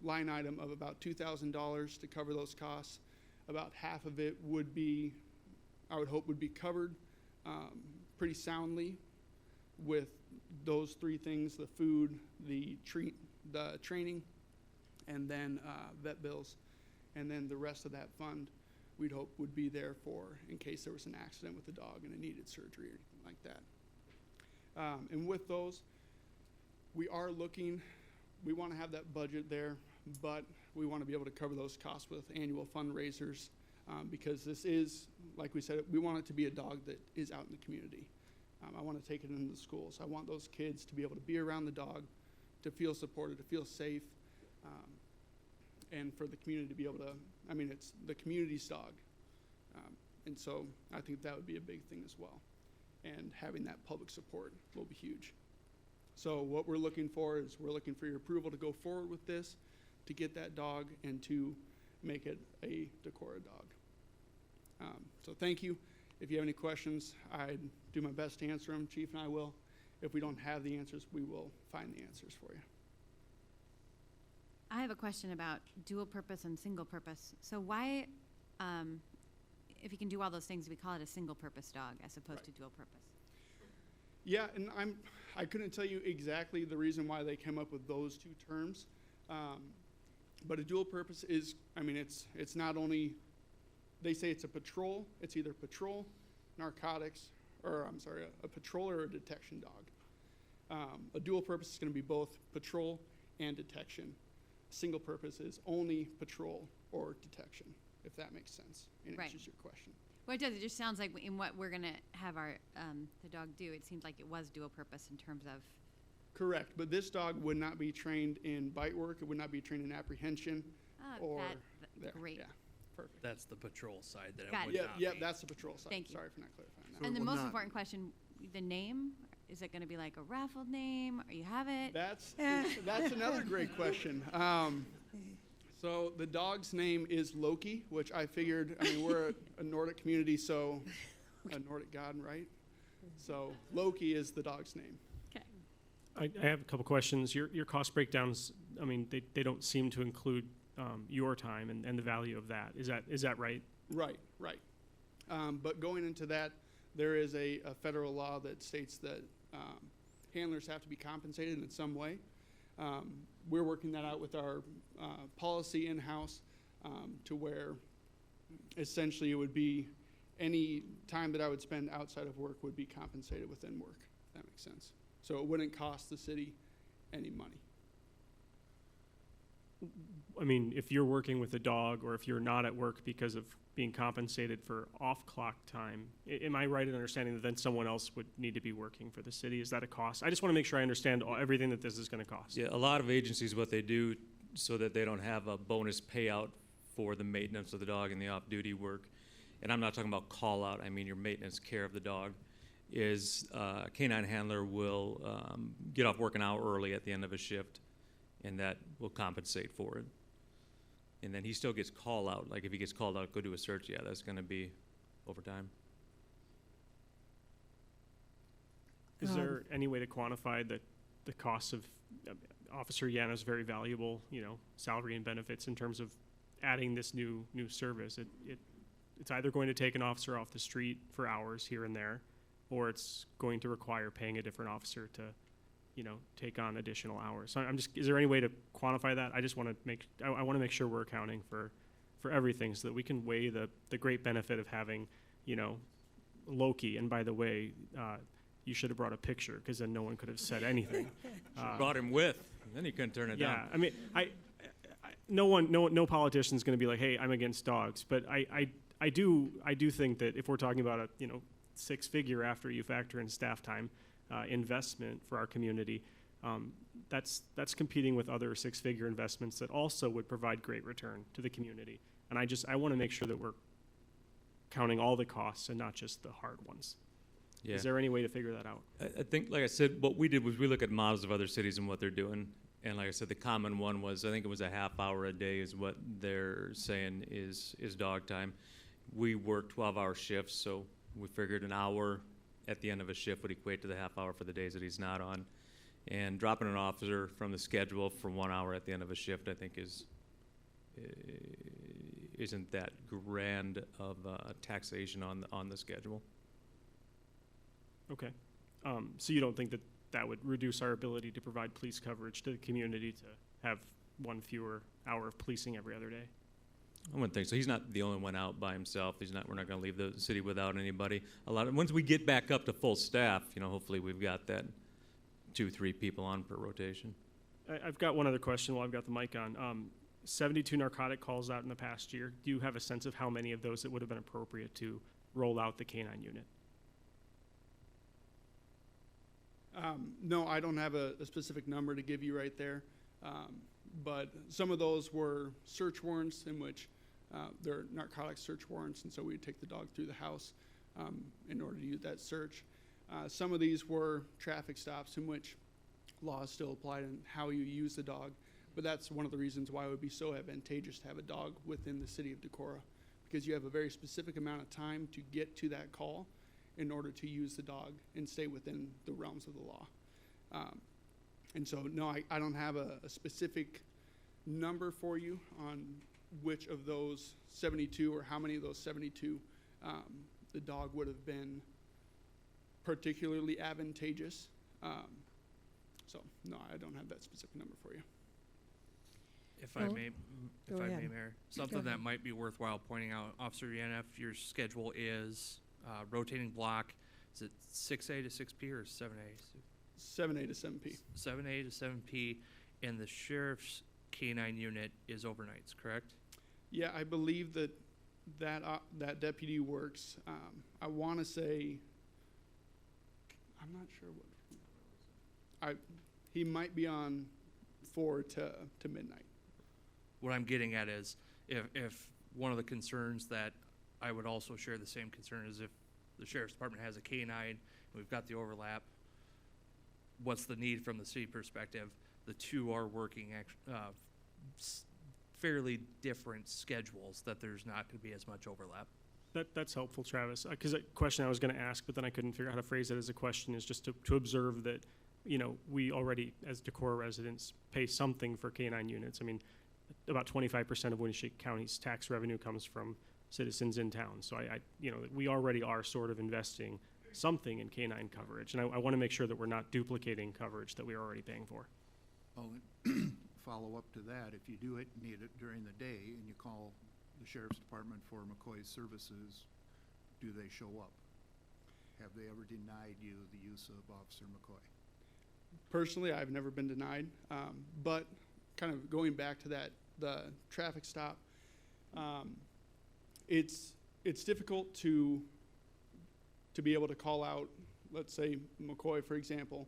line item of about $2,000 to cover those costs. About half of it would be, I would hope, would be covered pretty soundly with those three things: the food, the training, and then vet bills. And then the rest of that fund, we'd hope, would be there for in case there was an accident with the dog and it needed surgery or anything like that. And with those, we want to have that budget there, but we want to be able to cover those costs with annual fundraisers, because this is, like we said, we want it to be a dog that is out in the community. I want to take it into the schools. I want those kids to be able to be around the dog, to feel supported, to feel safe, and for the community to be able to, it's the community's dog. And so I think that would be a big thing as well. And having that public support will be huge. So what we're looking for is we're looking for your approval to go forward with this, to get that dog, and to make it a Decorah dog. So thank you. If you have any questions, I'd do my best to answer them. Chief and I will. If we don't have the answers, we will find the answers for you. I have a question about dual purpose and single purpose. So why, if you can do all those things, we call it a single purpose dog as opposed to dual purpose? Yeah, and I couldn't tell you exactly the reason why they came up with those two terms. But a dual purpose is, it's not only, they say it's a patrol, it's either patrol, narcotics, or a patrol or a detection dog. A dual purpose is going to be both patrol and detection. Single purpose is only patrol or detection, if that makes sense and answers your question. Well, it does. It just sounds like in what we're going to have our the dog do, it seems like it was dual purpose in terms of. Correct, but this dog would not be trained in bite work. It would not be trained in apprehension. Great. Yeah, perfect. That's the patrol side that Got it would it. not Yeah, be. that's the patrol side. Thank you. Sorry for not clarifying that. And the most important question, the name, is it going to be like a raffled name, or you have it? That's another great question. So the dog's name is Loki, which I figured, we're a Nordic community, so a Nordic god, right? So Loki is the dog's name. Okay. I have a couple questions. Your cost breakdowns, they don't seem to include your time and the value of that. Is that right? Right. But going into that, there is a federal law that states that handlers have to be compensated in some way. We're working that out with our policy in-house to where essentially it would be any time that I would spend outside of work would be compensated within work, if that makes sense. So it wouldn't cost the city any money. If you're working with a dog or if you're not at work because of being compensated for off-clock time, am I right in understanding that then someone else would need to be working for the city? Is that a cost? I just want to make sure I understand everything that this is going to cost. Yeah, a lot of agencies, what they do so that they don't have a bonus payout for the maintenance of the dog and the off-duty work, and I'm not talking about call-out, your maintenance care of the dog, is a canine handler will get off work an hour early at the end of a shift, and that will compensate for it. And then he still gets call out. Like if he gets called out, go do a search, yeah, that's going to be overtime. Is there any way to quantify the cost of Officer Yano's very valuable, salary and benefits in terms of adding this new service? It's either going to take an officer off the street for hours here and there, or it's going to require paying a different officer to take on additional hours. So is there any way to quantify that? I just want to I want to make sure we're accounting for everything so that we can weigh the great benefit of having, Loki. And by the way, you should have brought a picture because then no one could have said anything. Brought him with, and then he couldn't turn it down. No politician's going to be like, hey, I'm against dogs. But I do think that if we're talking about a, 6-figure after you factor in staff time, investment for our community, that's competing with other six-figure investments that also would provide great return to the community. And I want to make sure that we're counting all the costs and not just the hard ones. Yeah. Is there any way to figure that out? I think, like I said, what we did was we look at models of other cities and what they're doing. And like I said, the common one was, I think it was a half hour a day is what they're saying is dog time. We work 12-hour shifts, so we figured an hour at the end of a shift would equate to the half hour for the days that he's not on. And dropping an officer from the schedule for 1 hour at the end of a shift, I think isn't that grand of taxation on the schedule. Okay. So you don't think that would reduce our ability to provide police coverage to the community to have one fewer hour of policing every other day? I wouldn't think so. He's not the only one out by himself. We're not going to leave the city without anybody. Once we get back up to full staff, hopefully we've got that 2-3 people on per rotation. I've got one other question while I've got the mic on. 72 narcotic calls out in the past year. Do you have a sense of how many of those it would have been appropriate to roll out the Canine unit? No, I don't have a specific number to give you right there. But some of those were search warrants in which they're narcotic search warrants, and so we would take the dog through the house in order to use that search. Some of these were traffic stops in which laws still applied in how you use the dog, but that's one of the reasons why it would be so advantageous to have a dog within the city of Decorah, because you have a very specific amount of time to get to that call in order to use the dog and stay within the realms of the law. And so, no, I don't have a specific number for you on which of those 72 or how many of those 72 the dog would have been particularly advantageous. So, no, I don't have that specific number for you. If I may, go ahead. Mayor, something ahead. that might be worthwhile pointing out, Officer Yanef, your schedule is rotating block. Is it 6A to 6P or 7A? 7A to 7P. 7A to 7P, and the sheriff's Canine unit is overnights, correct? Yeah, I believe that deputy works. I want to say, I'm not sure what. He might be on 4 to midnight. What I'm getting at is if one of the concerns that I would also share the same concern is if the sheriff's department has a Canine and we've got the overlap, what's the need from the city perspective? The two are working fairly different schedules, that there's not going to be as much overlap. That's helpful, Travis, because a question I was going to ask, but then I couldn't figure out how to phrase it as a question, is just to observe that, we already, as Decorah residents, pay something for Canine units. I mean, about 25% of Winnebago County's tax revenue comes from citizens in town. So we already are sort of investing something in Canine coverage, and I want to make sure that we're not duplicating coverage that we are already paying for. Oh, follow up to that, if you do need it during the day and you call the Sheriff's Department for McCoy's services, do they show up? Have they ever denied you the use of Officer McCoy? Personally, I've never been denied, but kind of going back to the traffic stop, it's difficult to be able to call out, let's say McCoy, for example,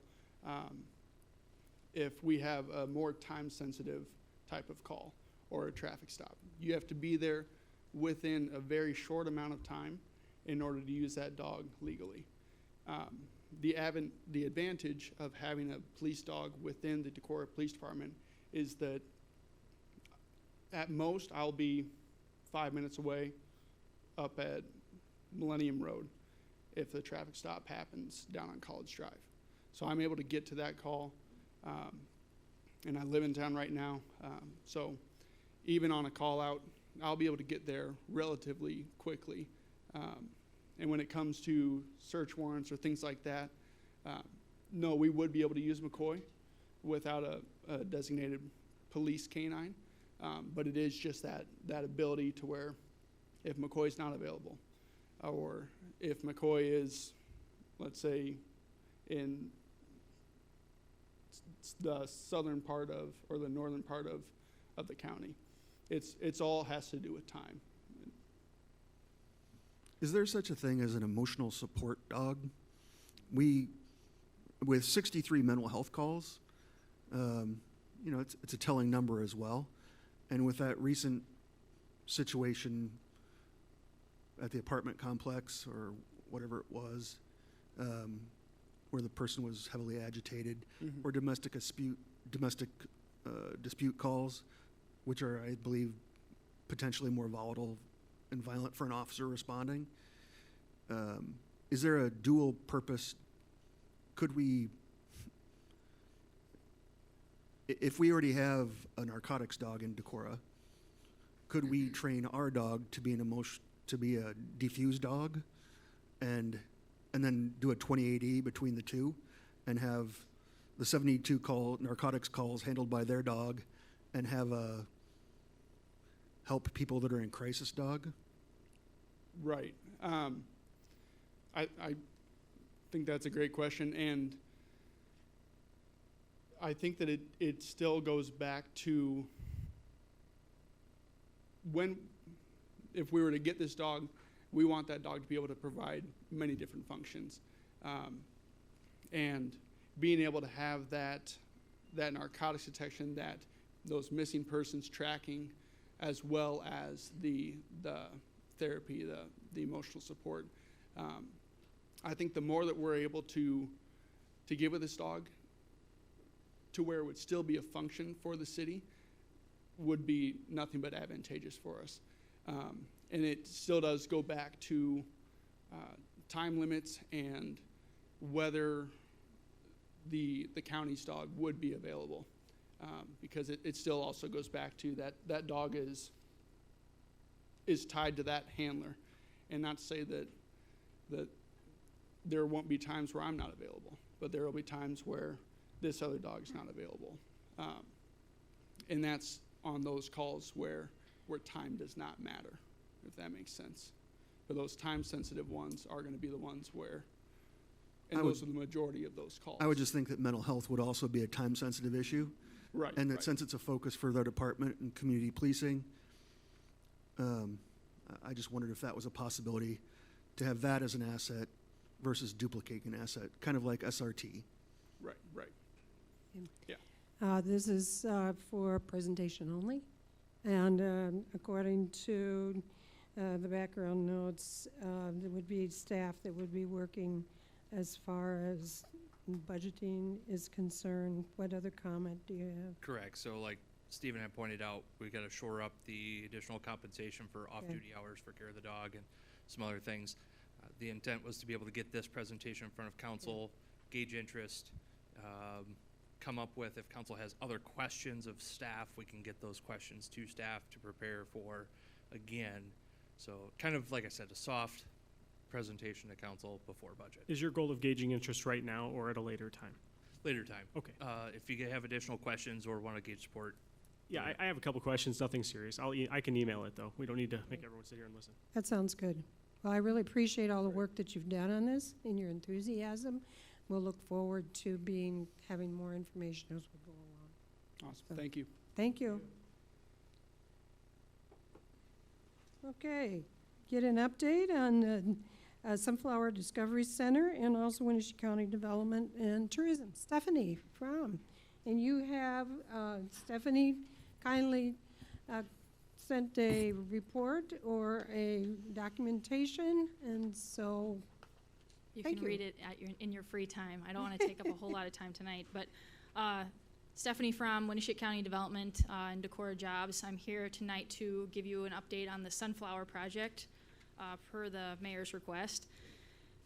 if we have a more time-sensitive type of call or a traffic stop. You have to be there within a very short amount of time in order to use that dog legally. The advantage of having a police dog within the Decorah Police Department is that at most I'll be 5 minutes away up at Millennium Road if the traffic stop happens down on College Drive. So I'm able to get to that call, and I live in town right now, so even on a call out, I'll be able to get there relatively quickly. And when it comes to search warrants or things like that, no, we would be able to use McCoy without a designated police canine, but it is just that ability to where if McCoy's not available, or if McCoy is, let's say, in the southern part of, or the northern part of the county, it's all has to do with time. Is there such a thing as an emotional support dog? We with 63 mental health calls, you know, it's a telling number as well. And with that recent situation at the apartment complex or whatever it was, where the person was heavily agitated, or domestic dispute calls, which are, I believe, potentially more volatile and violent for an officer responding. Is there a dual purpose? Could we, if we already have a narcotics dog in Decorah, could we train our dog to be a diffused dog, and then do a 2080 between the two, and have the 72 narcotics calls handled by their dog, and have a help people that are in crisis dog? Right. I think that's a great question, and I think that it still goes back to if we were to get this dog, we want that dog to be able to provide many different functions. And being able to have that narcotics detection, those missing persons tracking, as well as the therapy, the emotional support. I think the more that we're able to give with this dog to where it would still be a function for the city would be nothing but advantageous for us. And it still does go back to time limits and whether the county's dog would be available. Because it still also goes back to that dog is tied to that handler. And not to say that there won't be times where I'm not available, but there will be times where this other dog's not available. And that's on those calls where time does not matter, if that makes sense. But those time-sensitive ones are going to be the ones where, and those are the majority of those calls. I would just think that mental health would also be a time-sensitive issue. Right. And that right. since it's a focus for their department and community policing, I just wondered if that was a possibility to have that as an asset versus duplicating an asset, kind of like SRT. Right, right. Yeah. This is for presentation only, and according to the background notes, there would be staff that would be working as far as budgeting is concerned. What other comment do you have? Correct. So like Stephen had pointed out, we got to shore up the additional compensation for off-duty hours for care of the dog and some other things. The intent was to be able to get this presentation in front of council, gauge interest, come up with, if council has other questions of staff, we can get those questions to staff to prepare for again. So kind of, like I said, a soft presentation to council before budget. Is your goal of gauging interest right now or at a later time? Later time. Okay. If you have additional questions or want to gauge support. Yeah, I have a couple questions, nothing serious. I can email it though. We don't need to make everyone sit here and listen. That sounds good. Well, I really appreciate all the work that you've done on this and your enthusiasm. We'll look forward to having more information as we go along. Awesome. So, Thank you. Thank you. Okay, get an update on the Sunflower Discovery Center and also Wenatchee County Development and Tourism. Stephanie Fromm. And you have, Stephanie kindly sent a report or a documentation, and so you thank can read it in your free time. I don't want to take up a whole lot of time tonight, but Stephanie from Wenatchee County Development and Decorah Jobs. I'm here tonight to give you an update on the Sunflower Project per the mayor's request.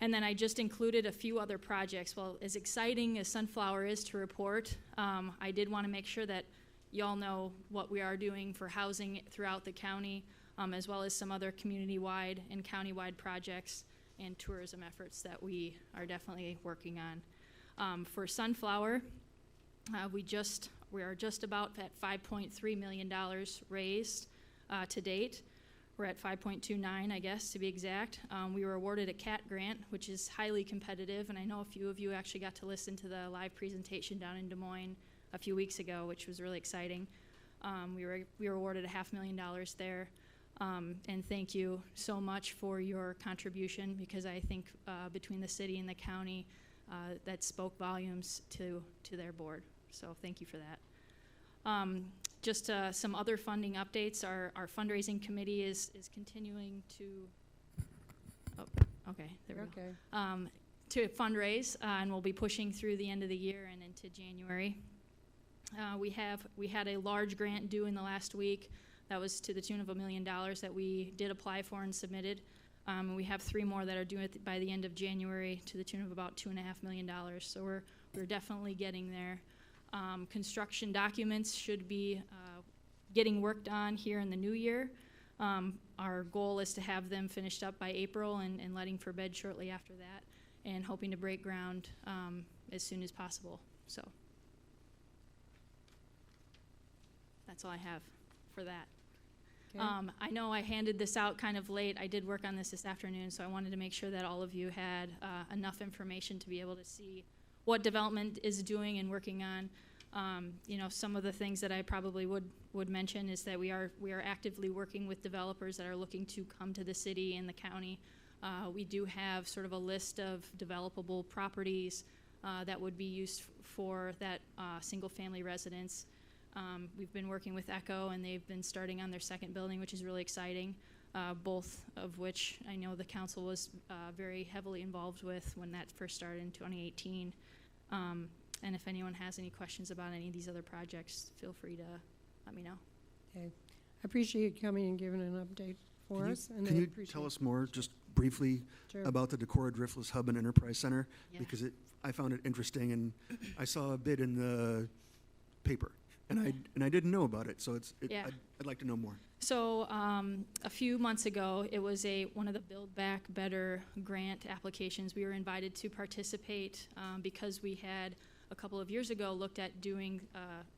And then I just included a few other projects. Well, as exciting as Sunflower is to report, I did want to make sure that y'all know what we are doing for housing throughout the county, as well as some other community-wide and county-wide projects and tourism efforts that we are definitely working on. For Sunflower, we are just about at $5.3 million raised to date. We're at 5.29, I guess, to be exact. We were awarded a CAT grant, which is highly competitive, and I know a few of you actually got to listen to the live presentation down in Des Moines a few weeks ago, which was really exciting. We were awarded $500,000 there, and thank you so much for your contribution, because I think between the city and the county, that spoke volumes to their board. So thank you for that. Just some other funding updates. Our fundraising committee is continuing to, okay, there we go. To fundraise, and we'll be pushing through the end of the year and into January. We had a large grant due in the last week that was to the tune of $1 million that we did apply for and submitted. We have 3 more that are due by the end of January to the tune of about $2.5 million. So we're definitely getting there. Construction documents should be getting worked on here in the new year. Our goal is to have them finished up by April and letting for bed shortly after that, and hoping to break ground as soon as possible. So that's all I have for that. I know I handed this out kind of late. I did work on this afternoon, so I wanted to make sure that all of you had enough information to be able to see what development is doing and working on. You know, some of the things that I probably would mention is that we are actively working with developers that are looking to come to the city and the county. We do have sort of a list of developable properties that would be used for that single-family residence. We've been working with Echo, and they've been starting on their second building, which is really exciting, both of which I know the council was very heavily involved with when that first started in 2018. And if anyone has any questions about any of these other projects, feel free to let me know. Okay. I appreciate you coming and giving an update for us. And Can I you appreciate tell us more, just briefly, Sure. about the Decorah Driftless Hub and Enterprise Center? Yeah. Because I found it interesting, and I saw a bit in the paper, and I didn't know about it, so Yeah. I'd like to know more. So a few months ago, it was one of the Build Back Better grant applications. We were invited to participate because we had a couple of years ago looked at doing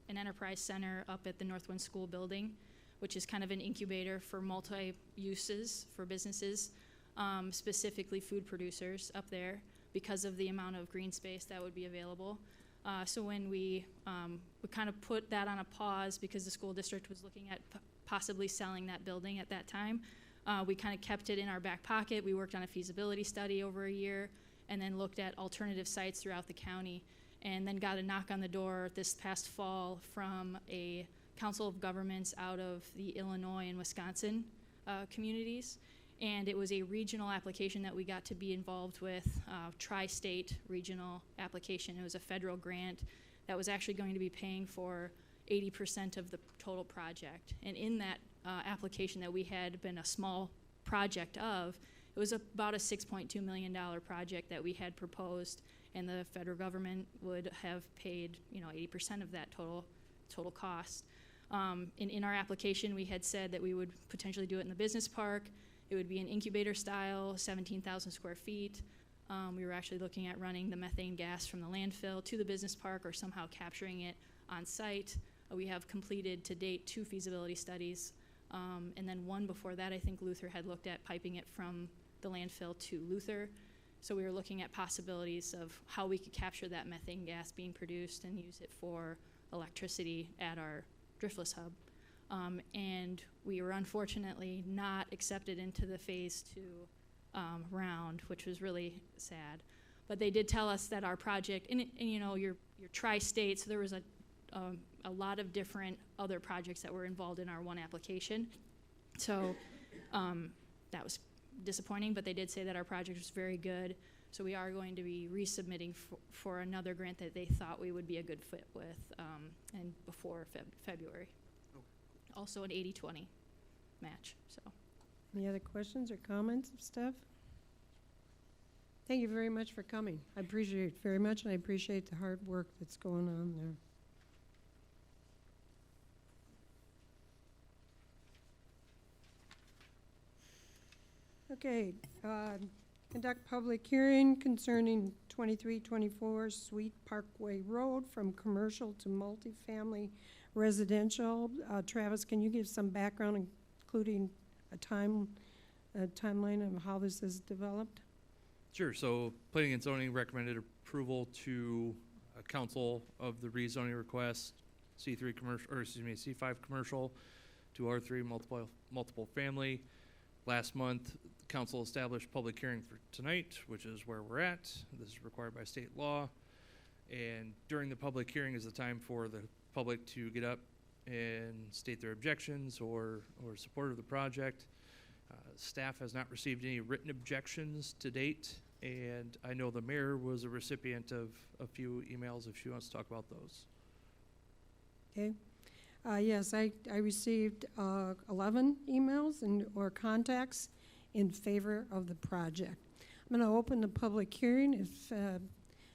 an enterprise center up at the Northwind School building, which is kind of an incubator for multi-uses for businesses, specifically food producers up there, because of the amount of green space that would be available. So when we kind of put that on a pause because the school district was looking at possibly selling that building at that time, we kind of kept it in our back pocket. We worked on a feasibility study over a year and then looked at alternative sites throughout the county, and then got a knock on the door this past fall from a council of governments out of the Illinois and Wisconsin communities. And it was a regional application that we got to be involved with, tri-state regional application. It was a federal grant that was actually going to be paying for 80% of the total project. And in that application that we had been a small project of, it was about a $6.2 million project that we had proposed, and the federal government would have paid, 80% of that total cost. In our application, we had said that we would potentially do it in the business park. It would be an incubator style, 17,000 square feet. We were actually looking at running the methane gas from the landfill to the business park or somehow capturing it on site. We have completed to date 2 feasibility studies. And then one before that, I think Luther had looked at piping it from the landfill to Luther. So we were looking at possibilities of how we could capture that methane gas being produced and use it for electricity at our Driftless hub. And we were unfortunately not accepted into the phase 2 round, which was really sad. But they did tell us that our project, and you're tri-state, so there was a lot of different other projects that were involved in our one application. So that was disappointing, but they did say that our project was very good. So we are going to be resubmitting for another grant that they thought we would be a good fit with, and before February. Also an 80-20 match. So. Any other questions or comments of Steph? Thank you very much for coming. I appreciate it very much, and I appreciate the hard work that's going on there. Okay, conduct public hearing concerning 2324 Sweet Parkway Road from commercial to multifamily residential. Travis, can you give some background, including a timeline of how this is developed? Sure. So Planning and Zoning recommended approval to council of the rezoning request, C3 commercial, or excuse me, C5 commercial to R3 multiple family. Last month, council establish public hearing for tonight, which is where we're at. This is required by state law. And during the public hearing is the time for the public to get up and state their objections or support of the project. Staff has not received any written objections to date, and I know the mayor was a recipient of a few emails if she wants to talk about those. Okay. Yes, I received 11 emails or contacts in favor of the project. I'm going to open the public hearing. If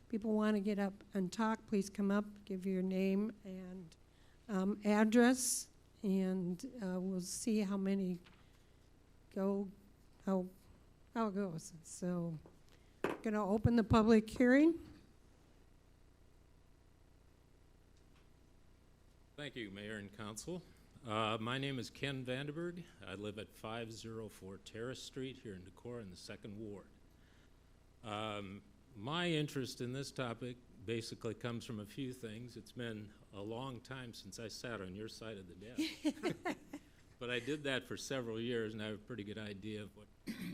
people want to get up and talk, please come up, give your name and address, and we'll see how many go, how it goes. So, going to open the public hearing. Thank you, Mayor and Council. My name is Ken Vandenberg. I live at 504 Terrace Street here in Decorah in the 2nd Ward. My interest in this topic basically comes from a few things. It's been a long time since I sat on your side of the desk. But I did that for several years, and I have a pretty good idea of what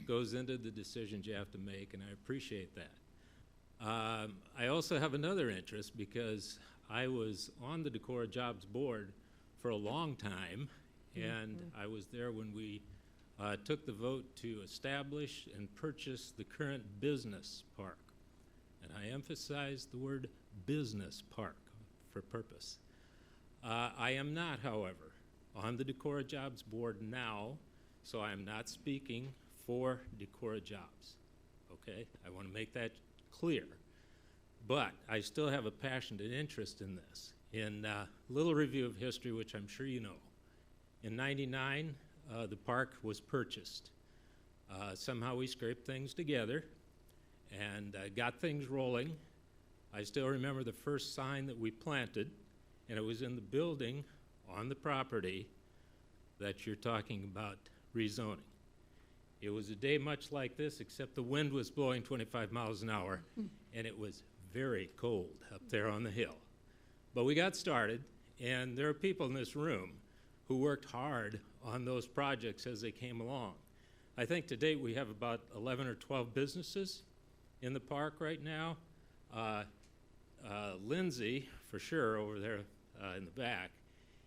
goes into the decisions you have to make, and I appreciate that. I also have another interest because I was on the Decorah Jobs Board for a long time, and I was there when we took the vote to establish and purchase the current business park. And I emphasize the word business park for purpose. I am not, however, on the Decorah Jobs Board now, so I am not speaking for Decorah Jobs, okay? I want to make that clear. But I still have a passionate interest in this. In a little review of history, which I'm sure you know, in '99, the park was purchased. Somehow we scraped things together and got things rolling. I still remember the first sign that we planted, and it was in the building on the property that you're talking about rezoning. It was a day much like this, except the wind was blowing 25 miles an hour, and it was very cold up there on the hill. But we got started, and there are people in this room who worked hard on those projects as they came along. I think to date we have about 11 or 12 businesses in the park right now. Lindsay, for sure, over there in the back,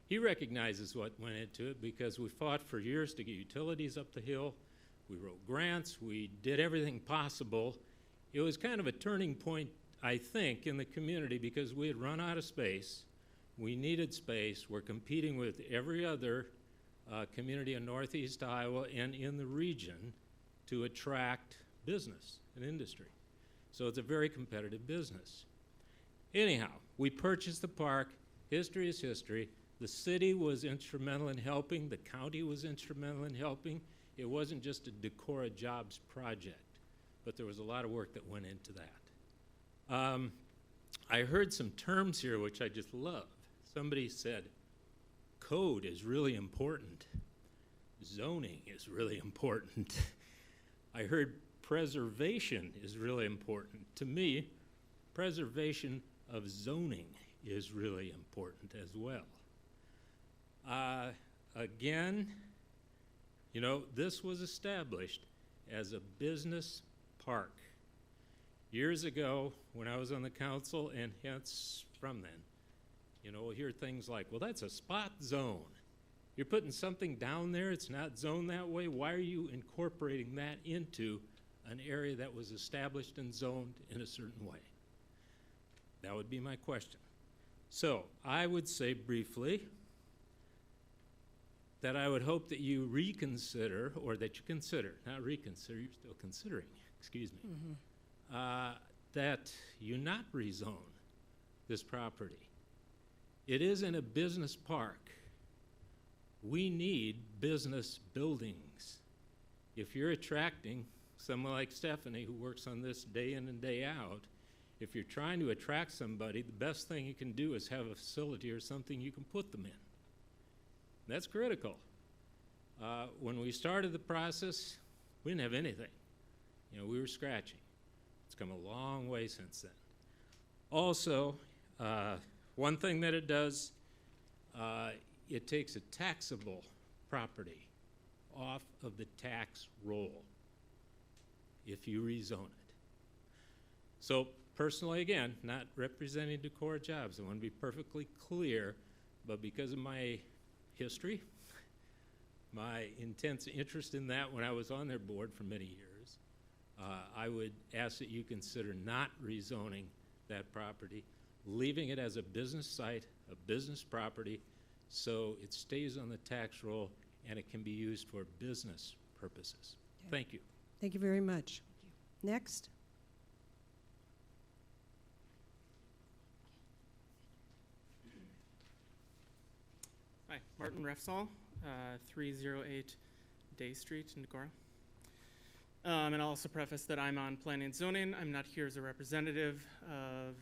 he recognizes what went into it because we fought for years to get utilities up the hill. We wrote grants. We did everything possible. It was kind of a turning point, I think, in the community because we had run out of space. We needed space. We're competing with every other community in Northeast Iowa and in the region to attract business and industry. So it's a very competitive business. Anyhow, we purchased the park. History is history. The city was instrumental in helping. The county was instrumental in helping. It wasn't just a Decorah Jobs project, but there was a lot of work that went into that. I heard some terms here which I just love. Somebody said, code is really important. Zoning is really important. I heard preservation is really important. To me, preservation of zoning is really important as well. Again, you know, this was established as a business park. Years ago, when I was on the council, and hence from then, you know, we'll hear things like, well, that's a spot zone. You're putting something down there, it's not zoned that way. Why are you incorporating that into an area that was established and zoned in a certain way? That would be my question. So I would say briefly that I would hope that you reconsider, or that you consider, not reconsider, you're still considering, excuse me, that you not rezone this property. It is in a business park. We need business buildings. If you're attracting someone like Stephanie who works on this day in and day out, if you're trying to attract somebody, the best thing you can do is have a facility or something you can put them in. That's critical. When we started the process, we didn't have anything. You know, we were scratching. It's come a long way since then. Also, one thing that it does, it takes a taxable property off of the tax roll. if you rezone it. So personally, again, not representing Decorah Jobs, I want to be perfectly clear, but because of my history, my intense interest in that when I was on their board for many years, I would ask that you consider not rezoning that property, leaving it as a business site, a business property, so it stays on the tax roll and it can be used for business purposes. Okay. Thank you. Thank you very much. Next. Hi, Martin Refsall, 308 Day Street in Decorah. And I'll also preface that I'm on Planning and Zoning. I'm not here as a representative of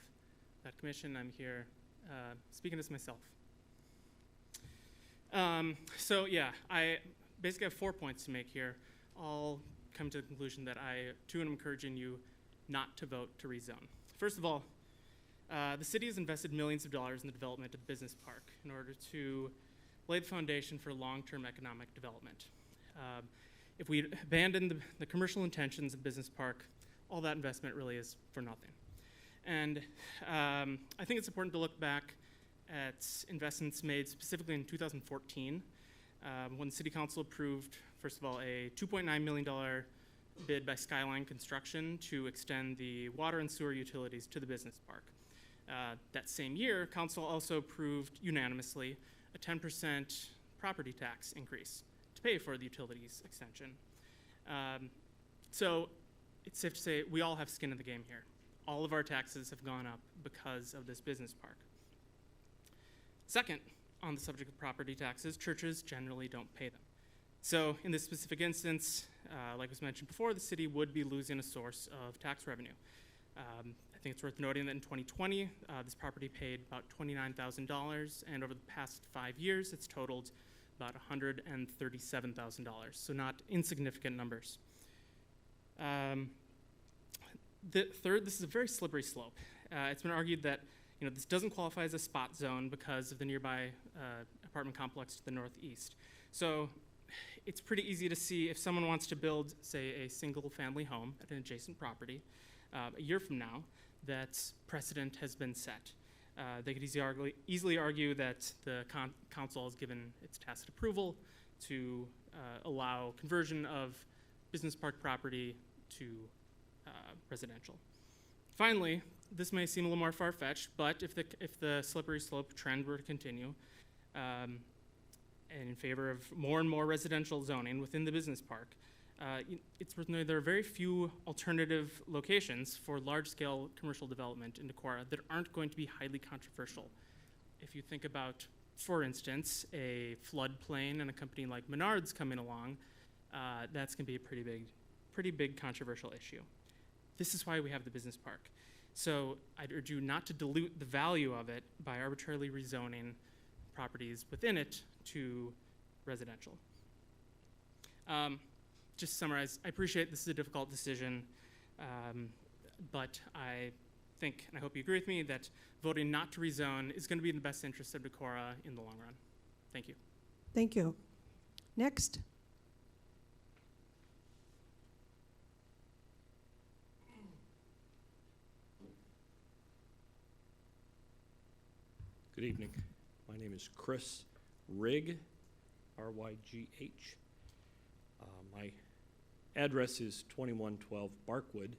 that commission. I'm here speaking as myself. So yeah, I basically have 4 points to make here. I'll come to the conclusion that I, too, am encouraging you not to vote to rezone. First of all, the city has invested millions of dollars in the development of the business park in order to lay the foundation for long-term economic development. If we abandon the commercial intentions of business park, all that investment really is for nothing. And I think it's important to look back at investments made specifically in 2014 when the City Council approved, first of all, a $2.9 million bid by Skyline Construction to extend the water and sewer utilities to the business park. That same year, Council also approved unanimously a 10% property tax increase to pay for the utilities extension. So it's safe to say we all have skin in the game here. All of our taxes have gone up because of this business park. Second, on the subject of property taxes, churches generally don't pay them. So in this specific instance, like was mentioned before, the city would be losing a source of tax revenue. I think it's worth noting that in 2020, this property paid about $29,000, and over the past 5 years, it's totaled about $137,000, so not insignificant numbers. The third, this is a very slippery slope. It's been argued that this doesn't qualify as a spot zone because of the nearby apartment complex to the northeast. So it's pretty easy to see if someone wants to build, say, a single-family home at an adjacent property a year from now, that precedent has been set. They could easily argue that the council has given its tacit approval to allow conversion of business park property to residential. Finally, this may seem a little more far-fetched, but if the slippery slope trend were to continue, and in favor of more and more residential zoning within the business park, it's worth noting there are very few alternative locations for large-scale commercial development in Decorah that aren't going to be highly controversial. If you think about, for instance, a floodplain and a company like Menards coming along, that's going to be a pretty big controversial issue. This is why we have the business park. So I'd urge you not to dilute the value of it by arbitrarily rezoning properties within it to residential. Just to summarize, I appreciate this is a difficult decision, but I think, and I hope you agree with me, that voting not to rezone is going to be in the best interest of Decorah in the long run. Thank you. Thank you. Next. Good evening. My name is Chris Rigg, R-Y-G-H. My address is 2112 Barkwood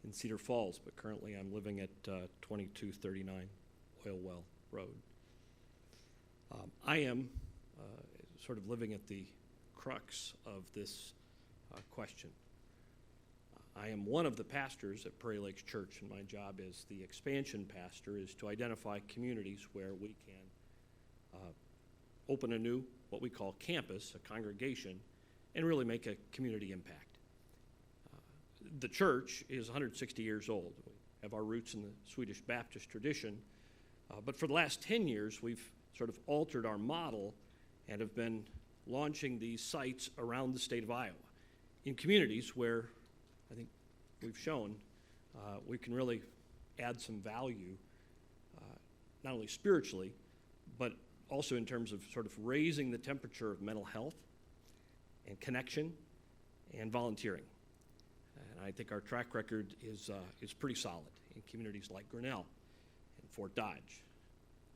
in Cedar Falls, but currently I'm living at 2239 Oil Well Road. I am sort of living at the crux of this question. I am one of the pastors at Prairie Lakes Church, and my job as the expansion pastor is to identify communities where we can open a new, what we call campus, a congregation, and really make a community impact. The church is 160 years old. We have our roots in the Swedish Baptist tradition, but for the last 10 years, we've sort of altered our model and have been launching these sites around the state of Iowa in communities where I think we've shown we can really add some value, not only spiritually, but also in terms of sort of raising the temperature of mental health and connection and volunteering. And I think our track record is pretty solid in communities like Grinnell and Fort Dodge,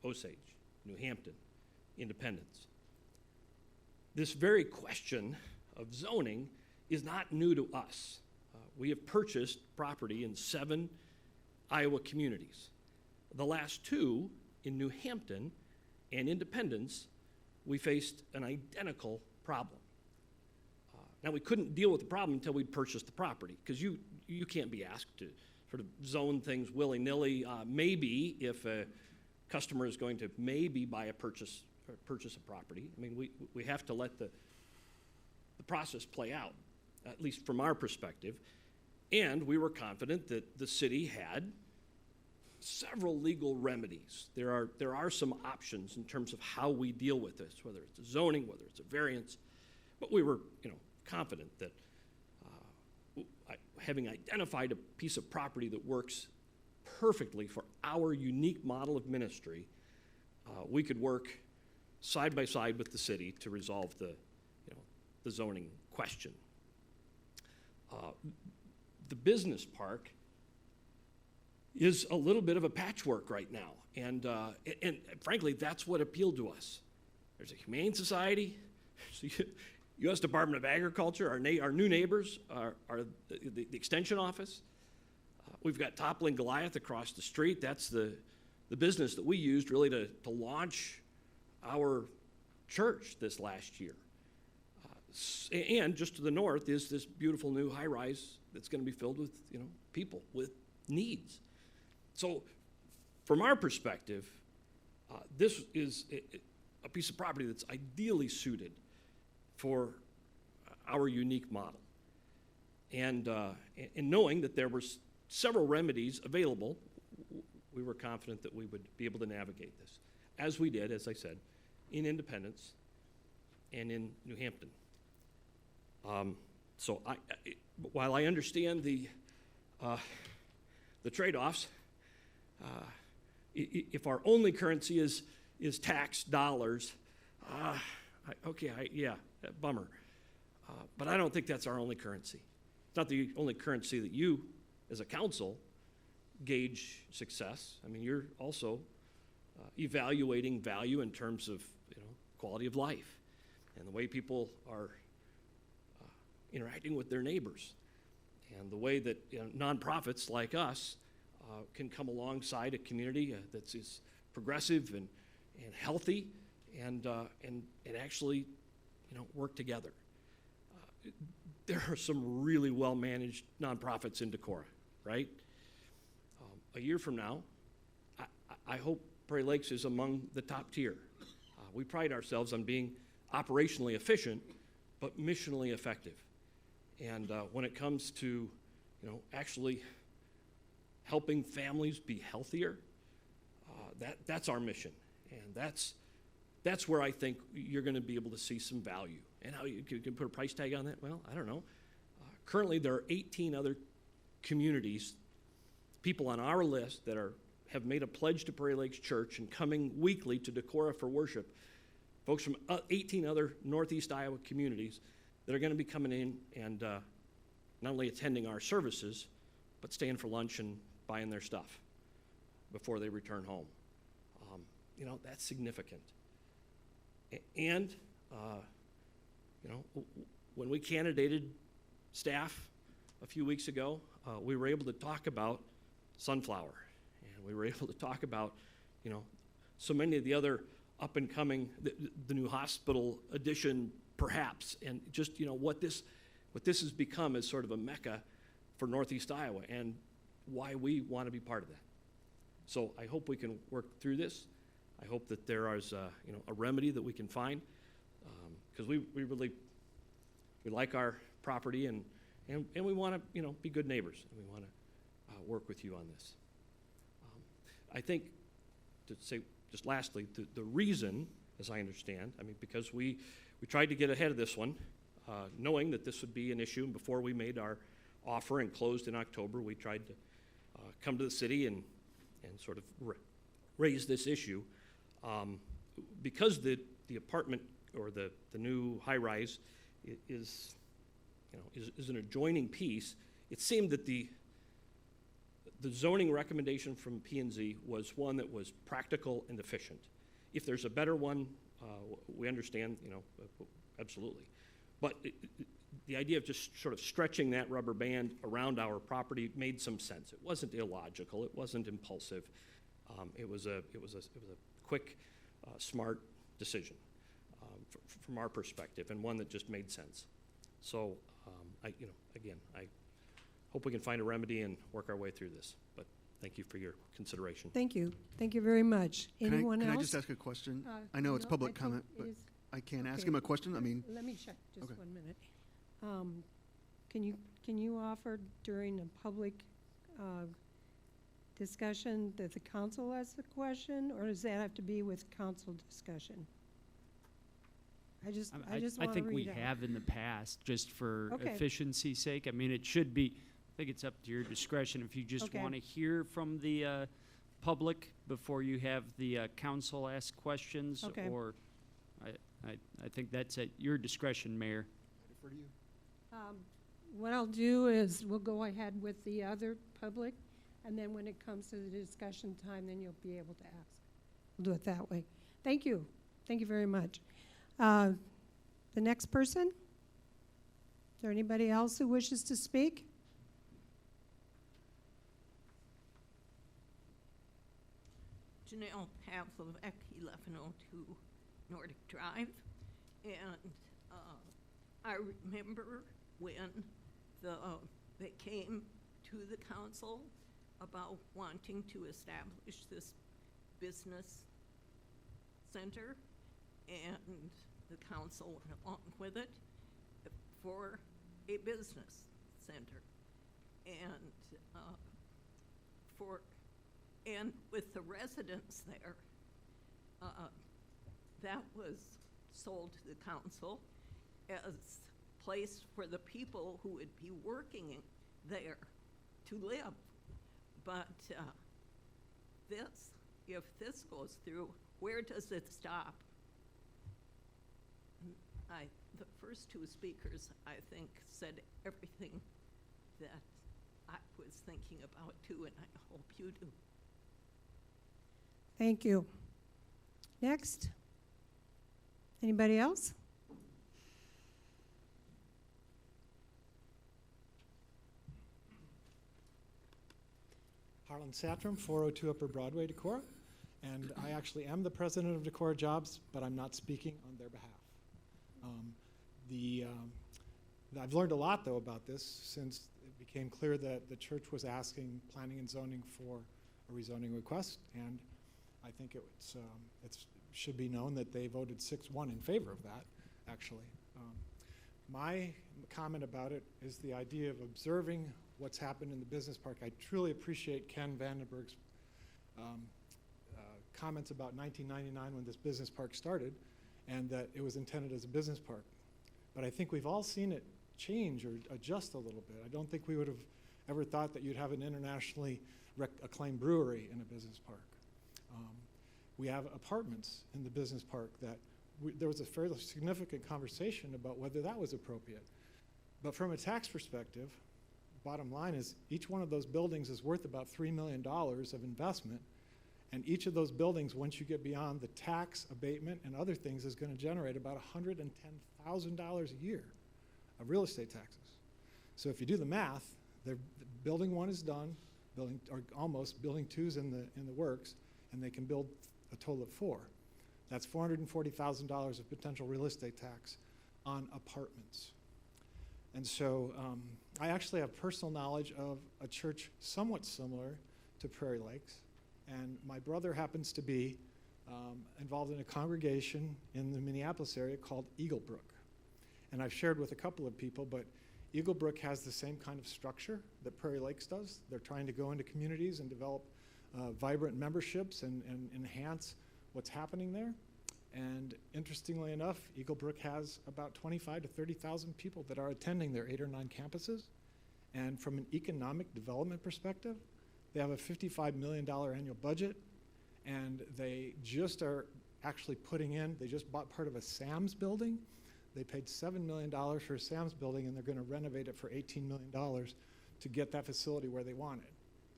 Osage, New Hampton, Independence. This very question of zoning is not new to us. We have purchased property in 7 Iowa communities. The last 2 in New Hampton and Independence, we faced an identical problem. Now, we couldn't deal with the problem until we'd purchased the property, because you can't be asked to sort of zone things willy-nilly. Maybe if a customer is going to maybe buy a purchase a property. I mean, we have to let the process play out, at least from our perspective. And we were confident that the city had several legal remedies. There are some options in terms of how we deal with this, whether it's a zoning, whether it's a variance. But we were, confident that having identified a piece of property that works perfectly for our unique model of ministry, we could work side by side with the city to resolve the zoning question. The business park is a little bit of a patchwork right now, and frankly, that's what appealed to us. There's a humane society, U.S. Department of Agriculture, our new neighbors are the extension office. We've got Toppling Goliath across the street. That's the business that we used really to launch our church this last year. And just to the north is this beautiful new high-rise that's going to be filled with people with needs. So from our perspective, this is a piece of property that's ideally suited for our unique model. And knowing that there were several remedies available, we were confident that we would be able to navigate this, as we did, as I said, in Independence and in New Hampton. So while I understand the trade-offs, if our only currency is tax dollars, bummer. But I don't think that's our only currency. It's not the only currency that you, as a council, gauge success. I mean, you're also evaluating value in terms of quality of life and the way people are interacting with their neighbors, and the way that nonprofits like us can come alongside a community that is progressive and healthy and actually work together. There are some really well-managed nonprofits in Decorah, right? A year from now, I hope Prairie Lakes is among the top tier. We pride ourselves on being operationally efficient, but missionally effective. And when it comes to, actually helping families be healthier, that's our mission. And that's where I think you're going to be able to see some value. And how you can put a price tag on that? Well, I don't know. Currently, there are 18 other communities, people on our list that have made a pledge to Prairie Lakes Church and coming weekly to Decorah for worship. Folks from 18 other Northeast Iowa communities that are going to be coming in and not only attending our services, but staying for lunch and buying their stuff before they return home. That's significant. And, when we candidated staff a few weeks ago, we were able to talk about Sunflower. And we were able to talk about, so many of the other up-and-coming, the new hospital addition, perhaps, and just, what this has become as sort of a mecca for Northeast Iowa and why we want to be part of that. So I hope we can work through this. I hope that there is, a remedy that we can find, because we like our property and we want to, be good neighbors, and we want to work with you on this. I think, to say just lastly, the reason, as I understand, because we tried to get ahead of this one, knowing that this would be an issue, and before we made our offer and closed in October, we tried to come to the city and sort of raise this issue. Because the apartment or the new high-rise is an adjoining piece, it seemed that the zoning recommendation from P&Z was one that was practical and efficient. If there's a better one, we understand, absolutely. But the idea of just sort of stretching that rubber band around our property made some sense. It wasn't illogical. It wasn't impulsive. It was a quick, smart decision from our perspective, and one that just made sense. So, I hope we can find a remedy and work our way through this. But thank you for your consideration. Thank you. Thank you very much. Anyone else? Can I just ask a question? I know it's public comment, but I can't ask him a question. I mean, let me check just okay. 1 minute. Can you offer during a public discussion that the council asks the question, or does that have to be with council discussion? I just want to read I think we out. have in the past, just for Okay. efficiency's sake. I mean, it should be, I think it's up to your discretion if you just Okay. want to hear from the public before you have the council ask questions. Okay. Or I think that's at your discretion, Mayor. Defer to you. What I'll do is we'll go ahead with the other public, and then when it comes to the discussion time, then you'll be able to ask. We'll do it that way. Thank you. Thank you very much. The next person? Is there anybody else who wishes to speak? Janelle Pavlovek, 1102 Nordic Drive. And I remember when they came to the council about wanting to establish this business center, and the council went along with it for a business center. And and with the residents there, that was sold to the council as a place for the people who would be working there to live. But if this goes through, where does it stop? The first two speakers, I think, said everything that I was thinking about too, and I hope you do. Thank you. Next. Anybody else? Harlan Satram, 402 Upper Broadway, Decorah. And I actually am the president of Decorah Jobs, but I'm not speaking on their behalf. I've learned a lot, though, about this since it became clear that the church was asking planning and zoning for a rezoning request, and I think it should be known that they voted 6-1 in favor of that, actually. My comment about it is the idea of observing what's happened in the business park. I truly appreciate Ken Vandenberg's comments about 1999 when this business park started, and that it was intended as a business park. But I think we've all seen it change or adjust a little bit. I don't think we would have ever thought that you'd have an internationally acclaimed brewery in a business park. We have apartments in the business park that there was a fairly significant conversation about whether that was appropriate. But from a tax perspective, bottom line is each one of those buildings is worth about $3 million of investment. And each of those buildings, once you get beyond the tax abatement and other things, is going to generate about $110,000 a year of real estate taxes. So if you do the math, building one is done, building two's in the works, and they can build a total of 4. That's $440,000 of potential real estate tax on apartments. And so I actually have personal knowledge of a church somewhat similar to Prairie Lakes. And my brother happens to be involved in a congregation in the Minneapolis area called Eagle Brook. And I've shared with a couple of people, but Eagle Brook has the same kind of structure that Prairie Lakes does. They're trying to go into communities and develop vibrant memberships and enhance what's happening there. And interestingly enough, Eagle Brook has about 25 to 30,000 people that are attending their 8 or 9 campuses. And from an economic development perspective, they have a $55 million annual budget, and they just are actually they just bought part of a Sam's building. They paid $7 million for a Sam's building, and they're going to renovate it for $18 million to get that facility where they want it.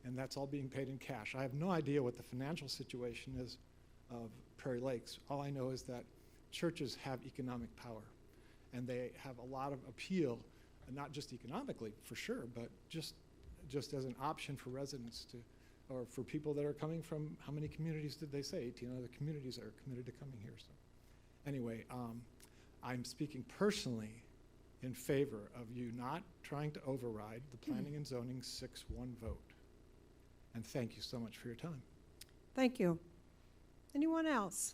And that's all being paid in cash. I have no idea what the financial situation is of Prairie Lakes. All I know is that churches have economic power, and they have a lot of appeal, and not just economically, for sure, but just as an option for residents to, or for people that are coming from, how many communities did they say? 18 other communities are committed to coming here. So anyway, I'm speaking personally in favor of you not trying to override the Planning and Zoning 6-1 vote. And thank you so much for your time. Thank you. Anyone else?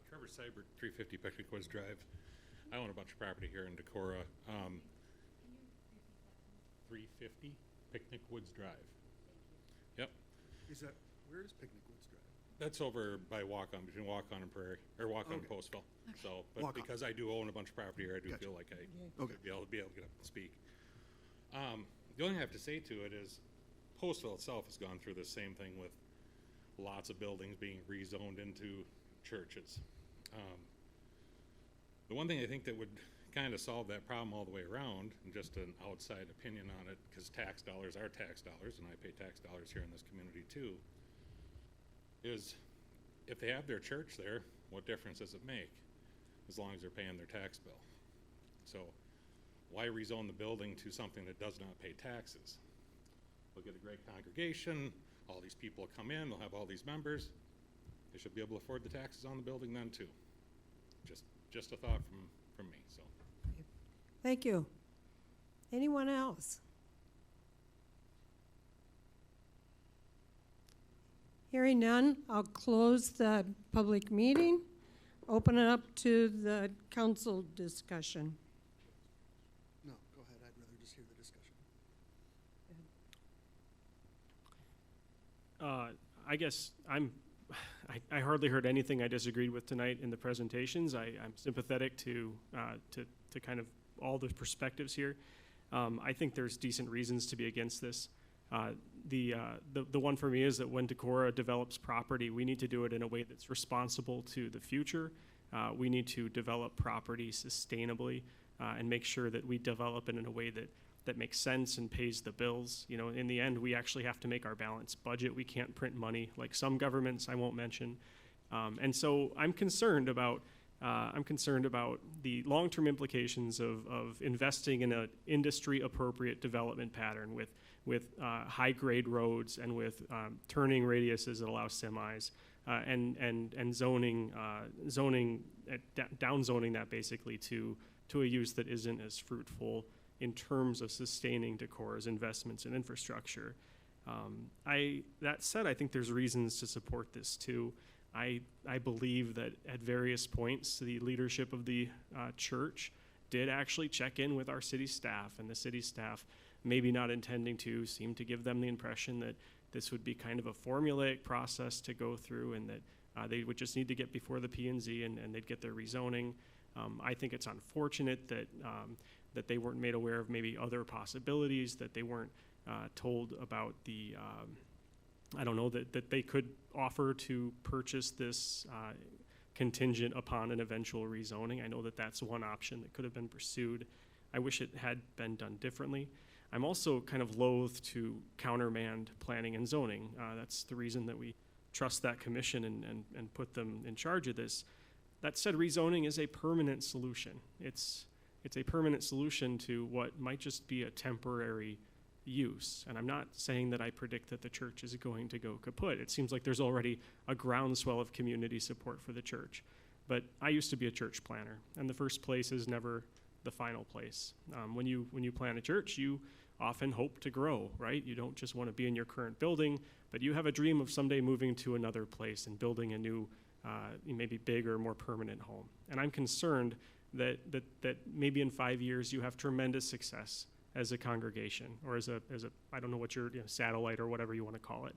Trevor Seibert, 350 Picnic Woods Drive. I own a bunch of property here in Decorah. 350 Picnic Woods Drive. Yep. Where is Picnic Woods Drive? That's over by Walk-On, between Walk-On and Prairie, or Walk-On and Postville. So, but Walk-On. because I do own a bunch of property here, I do Gotcha. feel like I Okay. should be able to get up and speak. The only thing I have to say to it is Postville itself has gone through the same thing with lots of buildings being rezoned into churches. The one thing I think that would kind of solve that problem all the way around, and just an outside opinion on it, because tax dollars are tax dollars, and I pay tax dollars here in this community too, is if they have their church there, what difference does it make as long as they're paying their tax bill? So why rezone the building to something that does not pay taxes? We'll get a great congregation, all these people come in, they'll have all these members, they should be able to afford the taxes on the building then too. Just a thought from me, so. Thank you. Anyone else? Hearing none, I'll close the public meeting, open it up to the council discussion. No, go ahead. I'd rather just hear the discussion. I guess I hardly heard anything I disagreed with tonight in the presentations. I'm sympathetic to kind of all the perspectives here. I think there's decent reasons to be against this. The one for me is that when Decorah develops property, we need to do it in a way that's responsible to the future. We need to develop property sustainably and make sure that we develop it in a way that makes sense and pays the bills. You know, in the end, we actually have to make our balanced budget. We can't print money like some governments I won't mention. And so I'm concerned about the long-term implications of investing in an industry-appropriate development pattern with high-grade roads and with turning radiuses that allow semis and zoning downzoning that basically to a use that isn't as fruitful in terms of sustaining Decorah's investments in infrastructure. That said, I think there's reasons to support this too. I believe that at various points, the leadership of the church did actually check in with our city staff, and the city staff, maybe not intending to, seemed to give them the impression that this would be kind of a formulaic process to go through, and that they would just need to get before the P&Z and they'd get their rezoning. I think it's unfortunate that they weren't made aware of maybe other possibilities, that they weren't told about the, I don't know, that they could offer to purchase this contingent upon an eventual rezoning. I know that that's one option that could have been pursued. I wish it had been done differently. I'm also kind of loath to countermand planning and zoning. That's the reason that we trust that commission and put them in charge of this. That said, rezoning is a permanent solution. It's a permanent solution to what might just be a temporary use. And I'm not saying that I predict that the church is going to go kaput. It seems like there's already a groundswell of community support for the church. But I used to be a church planner, and the first place is never the final place. When you plan a church, you often hope to grow, right? You don't just want to be in your current building, but you have a dream of someday moving to another place and building a new, maybe bigger, more permanent home. And I'm concerned that maybe in 5 years you have tremendous success as a congregation, or as a I don't know what your satellite or whatever you want to call it,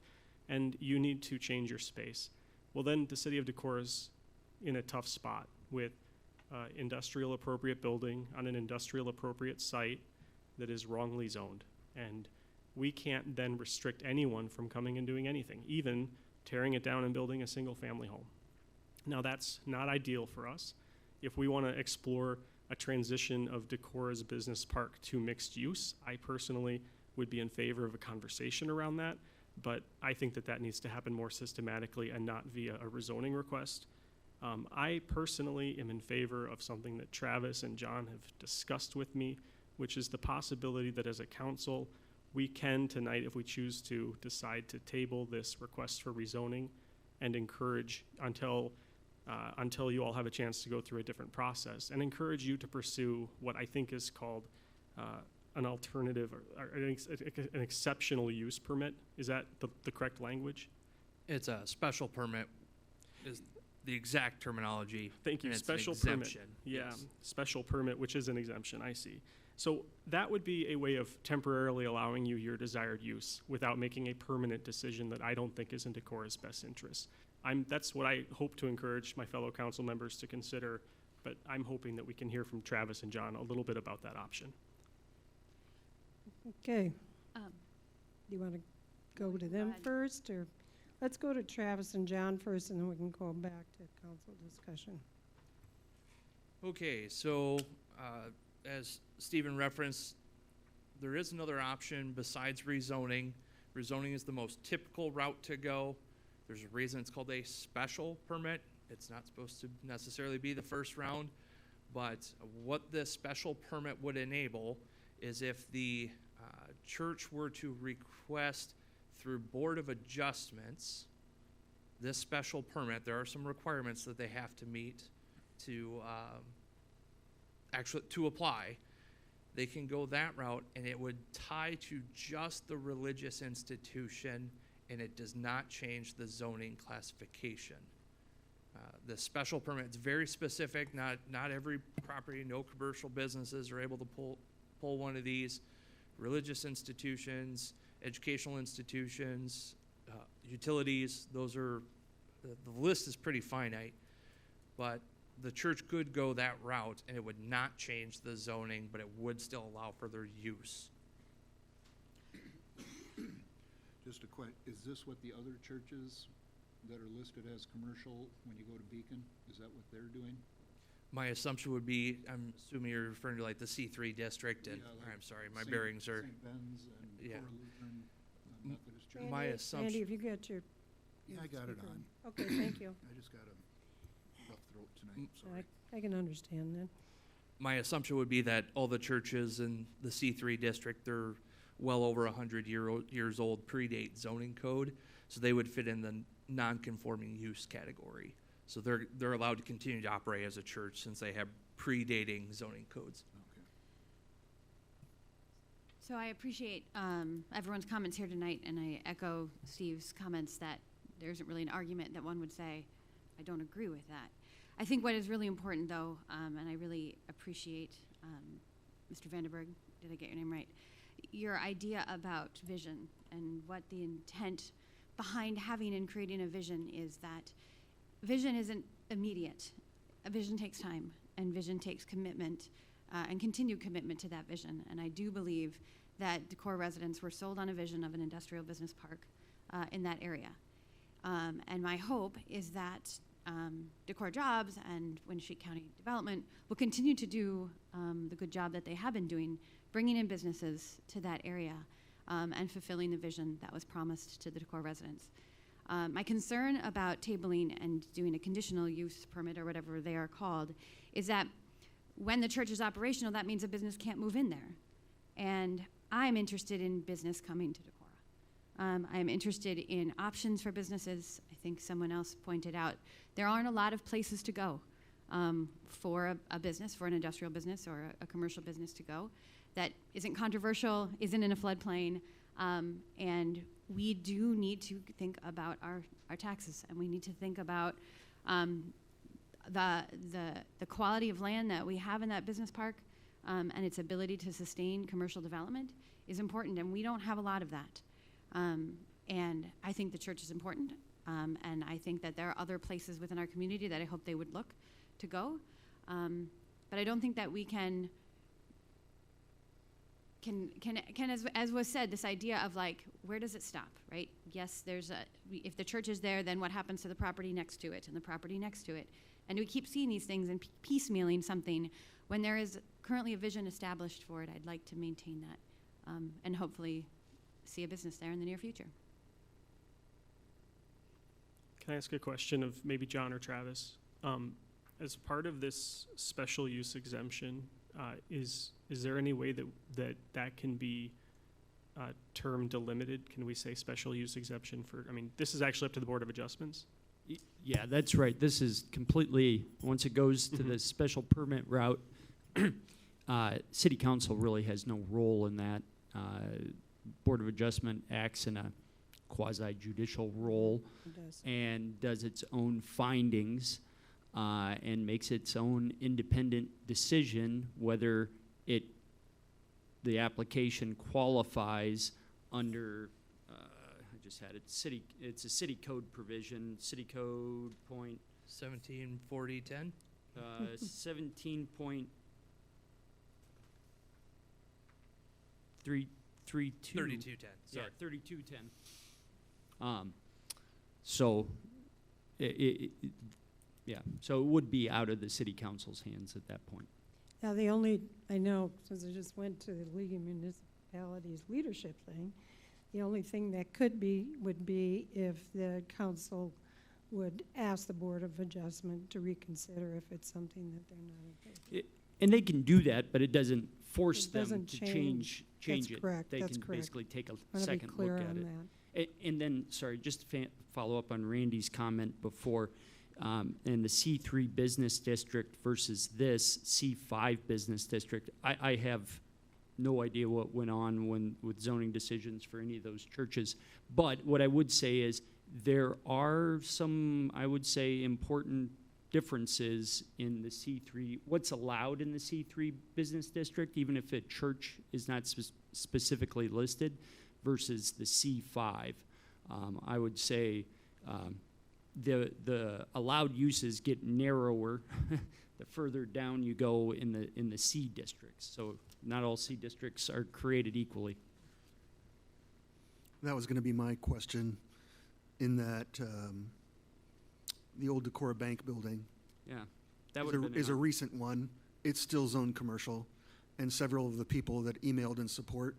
and you need to change your space. Well, then the city of Decorah is in a tough spot with industrial appropriate building on an industrial appropriate site that is wrongly zoned. And we can't then restrict anyone from coming and doing anything, even tearing it down and building a single family home. Now that's not ideal for us. if we want to explore a transition of Decorah's business park to mixed use, I personally would be in favor of a conversation around that, but I think that that needs to happen more systematically and not via a rezoning request. I personally am in favor of something that Travis and John have discussed with me, which is the possibility that as a council, we can tonight, if we choose to, decide to table this request for rezoning and encourage until you all have a chance to go through a different process, and encourage you to pursue what I think is called an alternative or an exceptional use permit. Is that the correct language? It's a special permit is the exact terminology. Thank you. And it's an Special permit. exemption. Yeah, Yes. special permit, which is an exemption, I see. So that would be a way of temporarily allowing you your desired use without making a permanent decision that I don't think is in Decorah's best interest. That's what I hope to encourage my fellow council members to consider, but I'm hoping that we can hear from Travis and John a little bit about that option. Okay. Um, Do you want to go to them ahead. first, or let's go to Travis and John first, and then we can go back to council discussion. Okay, so as Stephen referenced, there is another option besides rezoning. Rezoning is the most typical route to go. There's a reason it's called a special permit. It's not supposed to necessarily be the first round, but what this special permit would enable is if the church were to request through Board of Adjustments this special permit, there are some requirements that they have to meet to actually to apply. They can go that route, and it would tie to just the religious institution, and it does not change the zoning classification. The special permit is very specific. Not every property, no commercial businesses are able to pull one of these. Religious institutions, educational institutions, utilities, those are, the list is pretty finite, but the church could go that route and it would not change the zoning, but it would still allow for their use. Just a question, is this what the other churches that are listed as commercial, when you go to Beacon, is that what they're doing? My assumption would be, I'm assuming you're referring to like the C3 district, and Yeah, like I'm sorry, my bearings are. St. Ben's and Yeah. Decorah Lutheran Methodist Church. My assumption. Andy, have you got your? Yeah, I got it on. Okay, thank you. I just got a rough throat tonight, sorry. I can understand that. My assumption would be that all the churches in the C3 district, they're well over 100 years old, predate zoning code, so they would fit in the non-conforming use category. So they're allowed to continue to operate as a church since they have predating zoning codes. Okay. So I appreciate everyone's comments here tonight, and I echo Steve's comments that there isn't really an argument that one would say, I don't agree with that. I think what is really important, though, and I really appreciate Mr. Vandenberg, did I get your name right? Your idea about vision and what the intent behind having and creating a vision is that vision isn't immediate. A vision takes time, and vision takes commitment and continued commitment to that vision. And I do believe that Decorah residents were sold on a vision of an industrial business park in that area. And my hope is that Decorah Jobs and Winneshiek County Development will continue to do the good job that they have been doing, bringing in businesses to that area and fulfilling the vision that was promised to the Decorah residents. My concern about tabling and doing a conditional use permit or whatever they are called is that when the church is operational, that means a business can't move in there. And I'm interested in business coming to Decorah. I'm interested in options for businesses. I think someone else pointed out there aren't a lot of places to go for a business, for an industrial business or a commercial business to go that isn't controversial, isn't in a floodplain, and we do need to think about our taxes, and we need to think about the quality of land that we have in that business park and its ability to sustain commercial development is important, and we don't have a lot of that. And I think the church is important, and I think that there are other places within our community that I hope they would look to go. But I don't think that we can as was said, this idea of like, where does it stop, right? Yes, if the church is there, then what happens to the property next to it and the property next to it? And we keep seeing these things and piecemealing something when there is currently a vision established for it. I'd like to maintain that and hopefully see a business there in the near future. Can I ask a question of maybe John or Travis? As part of this special use exemption, is there any way that can be term delimited? Can we say special use exemption for, I mean, this is actually up to the Board of Adjustments? Yeah, that's right. This is completely, once it goes to the special permit route, City Council really has no role in that. Board of Adjustment acts in a quasi-judicial role and does its own findings and makes its own independent decision whether the application qualifies under, I just had it, it's a city code provision, city code point 174010. 17.332. 3210. Yeah, Sorry. 3210. So, yeah, so it would be out of the city council's hands at that point. Now, the only, I know, since I just went to the League of Municipalities leadership thing, the only thing that would be if the council would ask the Board of Adjustment to reconsider if it's something that they're not okay with. And they can do that, but it doesn't force It them doesn't to change. change That's it. correct, They that's can correct. basically take a Wanna be second clear look at on it. that. And then, sorry, just to follow up on Randy's comment before, in the C3 business district versus this C5 business district, I have no idea what went on with zoning decisions for any of those churches. But what I would say is there are some, I would say, important differences in the C3, what's allowed in the C3 business district, even if a church is not specifically listed, versus the C5. I would say the allowed uses get narrower the further down you go in the C districts. So not all C districts are created equally. That was going to be my question, in that the old Decorah Bank building Yeah, that would have been is a recent one. It's still zoned commercial, and several of the people that emailed in support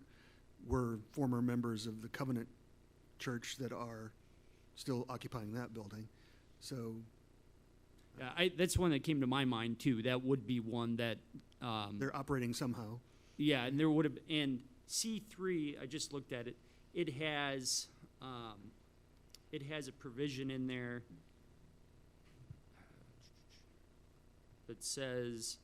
were former members of the Covenant Church that are still occupying that building. So Yeah, that's one that came to my mind too. That would be one that they're operating somehow. Yeah, and there would have, and C3, I just looked at it. It has a provision in there that says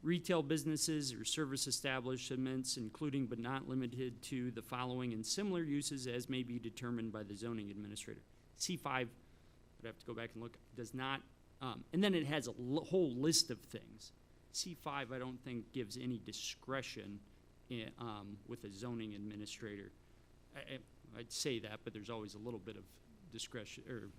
retail businesses or service establishments, including but not limited to the following and similar uses as may be determined by the zoning administrator. C5, I'd have to go back and look, does not, and then it has a whole list of things. C5, I don't think gives any discretion with a zoning administrator. I'd say that, but there's always a little bit of discretion or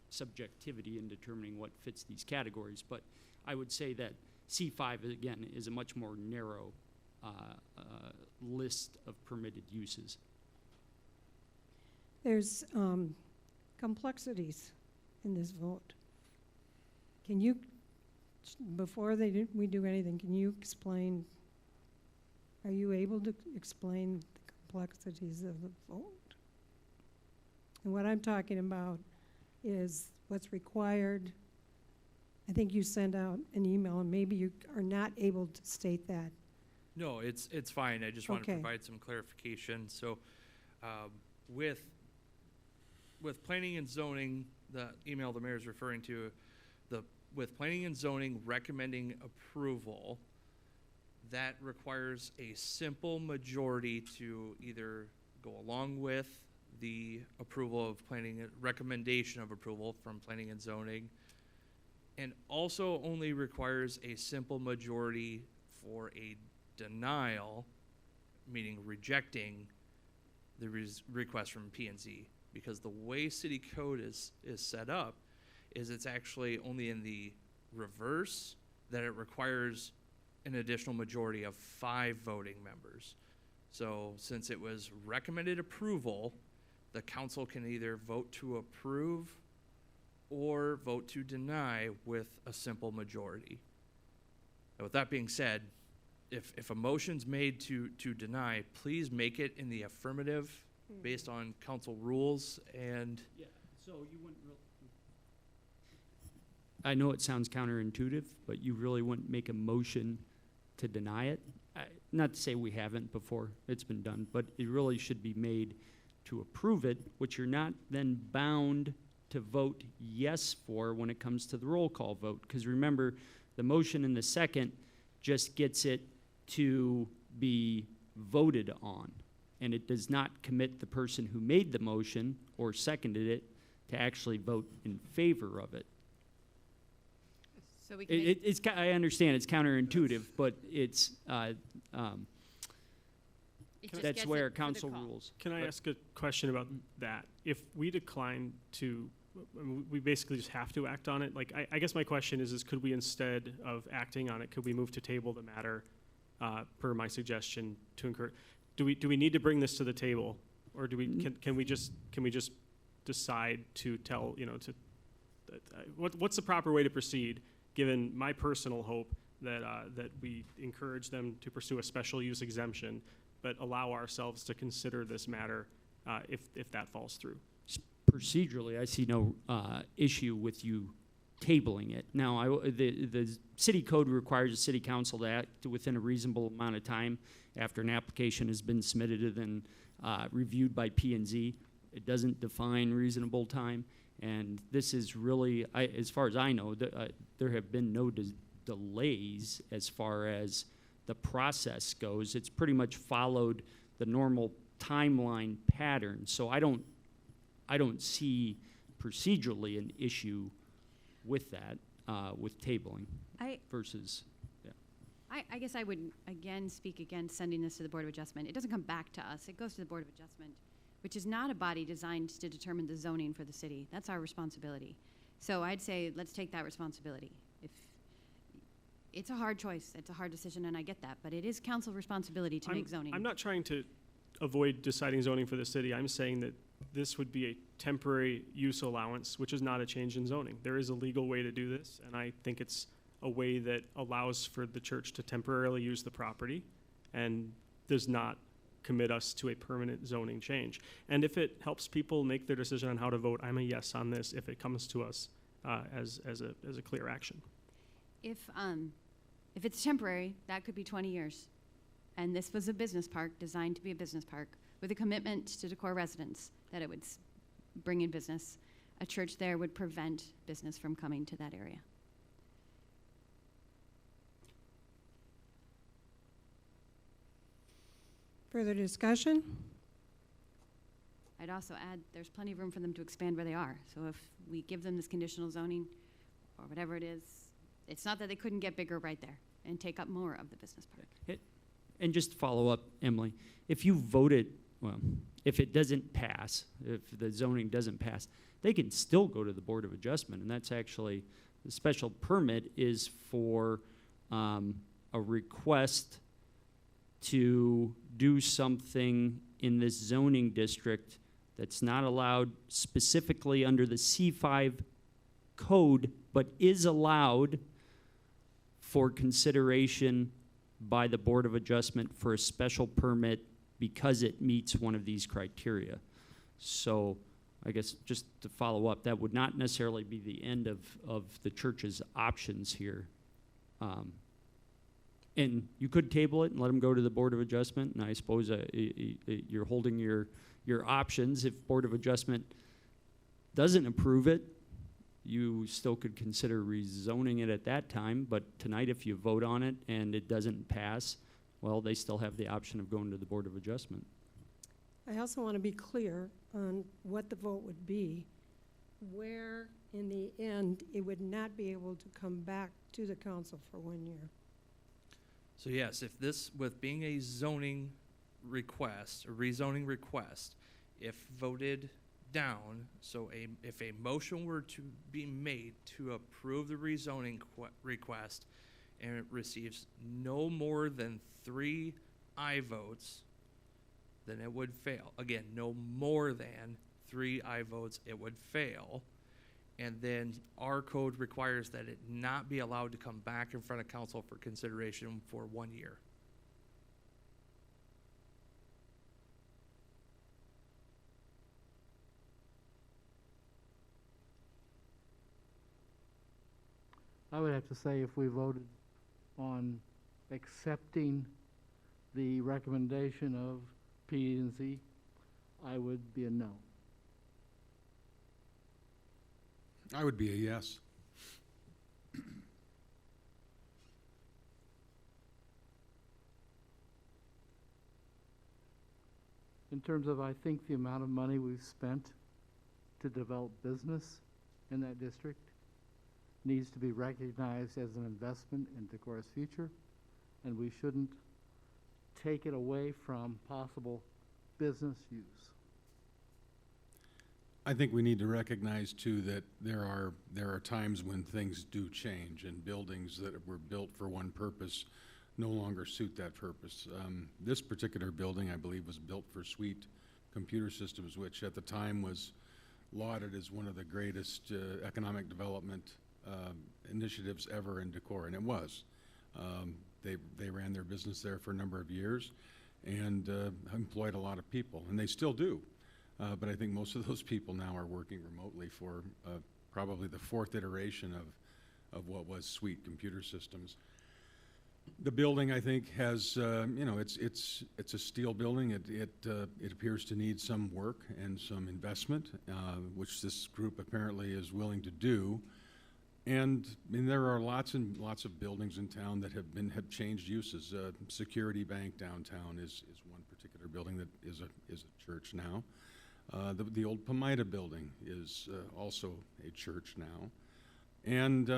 subjectivity in determining what fits these categories. But I would say that C5, again, is a much more narrow list of permitted uses. There's complexities in this vote. Can you, before we do anything, can you explain, are you able to explain the complexities of the vote? And what I'm talking about is what's required. I think you sent out an email, and maybe you are not able to state that. No, it's fine. I just want to Okay. provide some clarification. So, with planning and zoning, the email the mayor is referring to, with planning and zoning recommending approval, that requires a simple majority to either go along with the approval of recommendation of approval from planning and zoning, and also only requires a simple majority for a denial, meaning rejecting the request from P&Z. Because the way city code is set up is it's actually only in the reverse that it requires an additional majority of 5 voting members. So since it was recommended approval, the council can either vote to approve or vote to deny with a simple majority. And with that being said, if a motion's made to deny, please make it in the affirmative based on council rules and. Yeah, so you wouldn't really. I know it sounds counterintuitive, but you really wouldn't make a motion to deny it. Not to say we haven't before, it's been done, but it really should be made to approve it, which you're not then bound to vote yes for when it comes to the roll call vote. Because remember, the motion in the second just gets it to be voted on. And it does not commit the person who made the motion or seconded it to actually vote in favor of it. So we can I understand it's counterintuitive, but it's that's where council rules. Can I ask a question about that? If we decline to, we basically just have to act on it. Like, I guess my question is could we, instead of acting on it, could we move to table the matter per my suggestion to encourage? Do we need to bring this to the table, or do we can we just decide to tell what's the proper way to proceed? Given my personal hope that that we encourage them to pursue a special use exemption, but allow ourselves to consider this matter if that falls through. Procedurally, I see no issue with you tabling it. Now, the city code requires the city council to act within a reasonable amount of time after an application has been submitted and then reviewed by P&Z. It doesn't define reasonable time. And this is really, as far as I know, there have been no delays as far as the process goes. It's pretty much followed the normal timeline pattern. So I don't see procedurally an issue with that, with tabling versus, yeah. I guess I would again speak against sending this to the Board of Adjustment. It doesn't come back to us. It goes to the Board of Adjustment, which is not a body designed to determine the zoning for the city. That's our responsibility. So I'd say let's take that responsibility. If it's a hard choice, it's a hard decision, and I get that, but it is council responsibility to make zoning. I'm not trying to avoid deciding zoning for the city. I'm saying that this would be a temporary use allowance, which is not a change in zoning. There is a legal way to do this, and I think it's a way that allows for the church to temporarily use the property and does not commit us to a permanent zoning change. And if it helps people make their decision on how to vote, I'm a yes on this if it comes to us as a clear action. If it's temporary, that could be 20 years. And this was a business park designed to be a business park with a commitment to Decorah residents that it would bring in business. A church there would prevent business from coming to that area. Further discussion? I'd also add there's plenty of room for them to expand where they are. So if we give them this conditional zoning or whatever it is, it's not that they couldn't get bigger right there and take up more of the business park. And just to follow up, Emily, if you voted, well, if it doesn't pass, if the zoning doesn't pass, they can still go to the Board of Adjustment, and that's actually, the special permit is for a request to do something in this zoning district that's not allowed specifically under the C5 code, but is allowed for consideration by the Board of Adjustment for a special permit because it meets one of these criteria. So I guess just to follow up, that would not necessarily be the end of the church's options here. And you could table it and let them go to the Board of Adjustment, and I suppose you're holding your options. If Board of Adjustment doesn't approve it, you still could consider rezoning it at that time, but tonight if you vote on it and it doesn't pass, well, they still have the option of going to the Board of Adjustment. I also want to be clear on what the vote would be, where in the end it would not be able to come back to the council for 1 year. So yes, if this, with being a zoning request, a rezoning request, if voted down, so if a motion were to be made to approve the rezoning request and it receives no more than 3 aye votes, then it would fail. Again, no more than 3 aye votes, it would fail. and then our code requires that it not be allowed to come back in front of council for consideration for 1 year. I would have to say if we voted on accepting the recommendation of P&Z, I would be a no. I would be a yes. In terms of, I think, the amount of money we've spent to develop business in that district needs to be recognized as an investment in Decorah's future, and we shouldn't take it away from possible business use. I think we need to recognize too that there are times when things do change and buildings that were built for one purpose no longer suit that purpose. This particular building, I believe, was built for Suite Computer Systems, which at the time was lauded as one of the greatest economic development initiatives ever in Decorah, and it was. They ran their business there for a number of years and employed a lot of people, and they still do. But I think most of those people now are working remotely for probably the fourth iteration of what was Suite Computer Systems. The building, I think, has it's a steel building. It appears to need some work and some investment, which this group apparently is willing to do. And I mean, there are lots and lots of buildings in town that have changed uses. Security Bank downtown is one particular building that is a church now. The old Pomida building is also a church now. And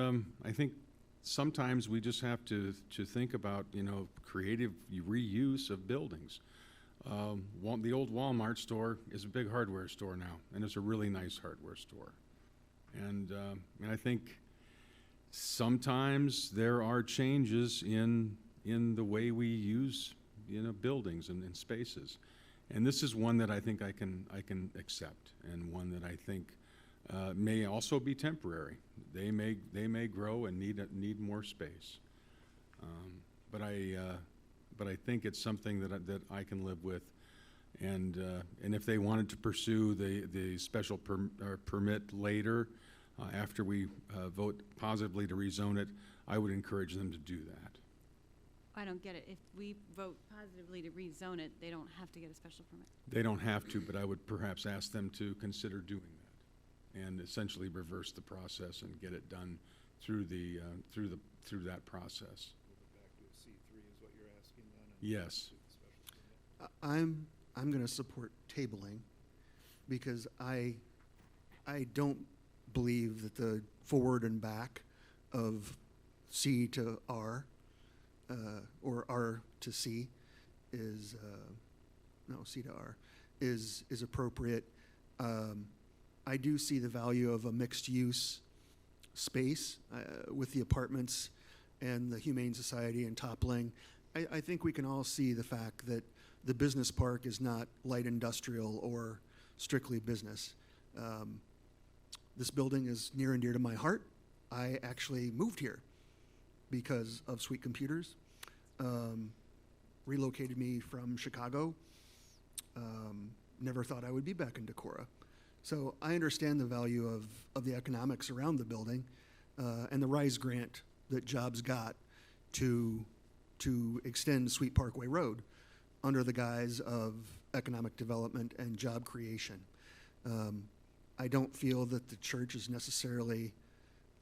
I think sometimes we just have to think about, creative reuse of buildings. The old Walmart store is a big hardware store now, and it's a really nice hardware store. And I think sometimes there are changes in the way we use, buildings and spaces. And this is one that I think I can accept, and one that I think may also be temporary. They may grow and need more space. But I think it's something that I can live with. And if they wanted to pursue the special permit later, after we vote positively to rezone it, I would encourage them to do that. I don't get it. If we vote positively to rezone it, they don't have to get a special permit. They don't have to, but I would perhaps ask them to consider doing that and essentially reverse the process and get it done through that process. Back to a C3 is what you're asking then? Yes. I'm going to support tabling because I don't believe that the forward and back of C to R or R to C is C to R is appropriate. I do see the value of a mixed use space with the apartments and the Humane Society and toppling. I think we can all see the fact that the business park is not light industrial or strictly business. This building is near and dear to my heart. I actually moved here because of Suite Computers. Relocated me from Chicago. Never thought I would be back in Decorah. So I understand the value of the economics around the building and the RISE grant that Jobs got to extend Sweet Parkway Road under the guise of economic development and job creation. I don't feel that the church is necessarily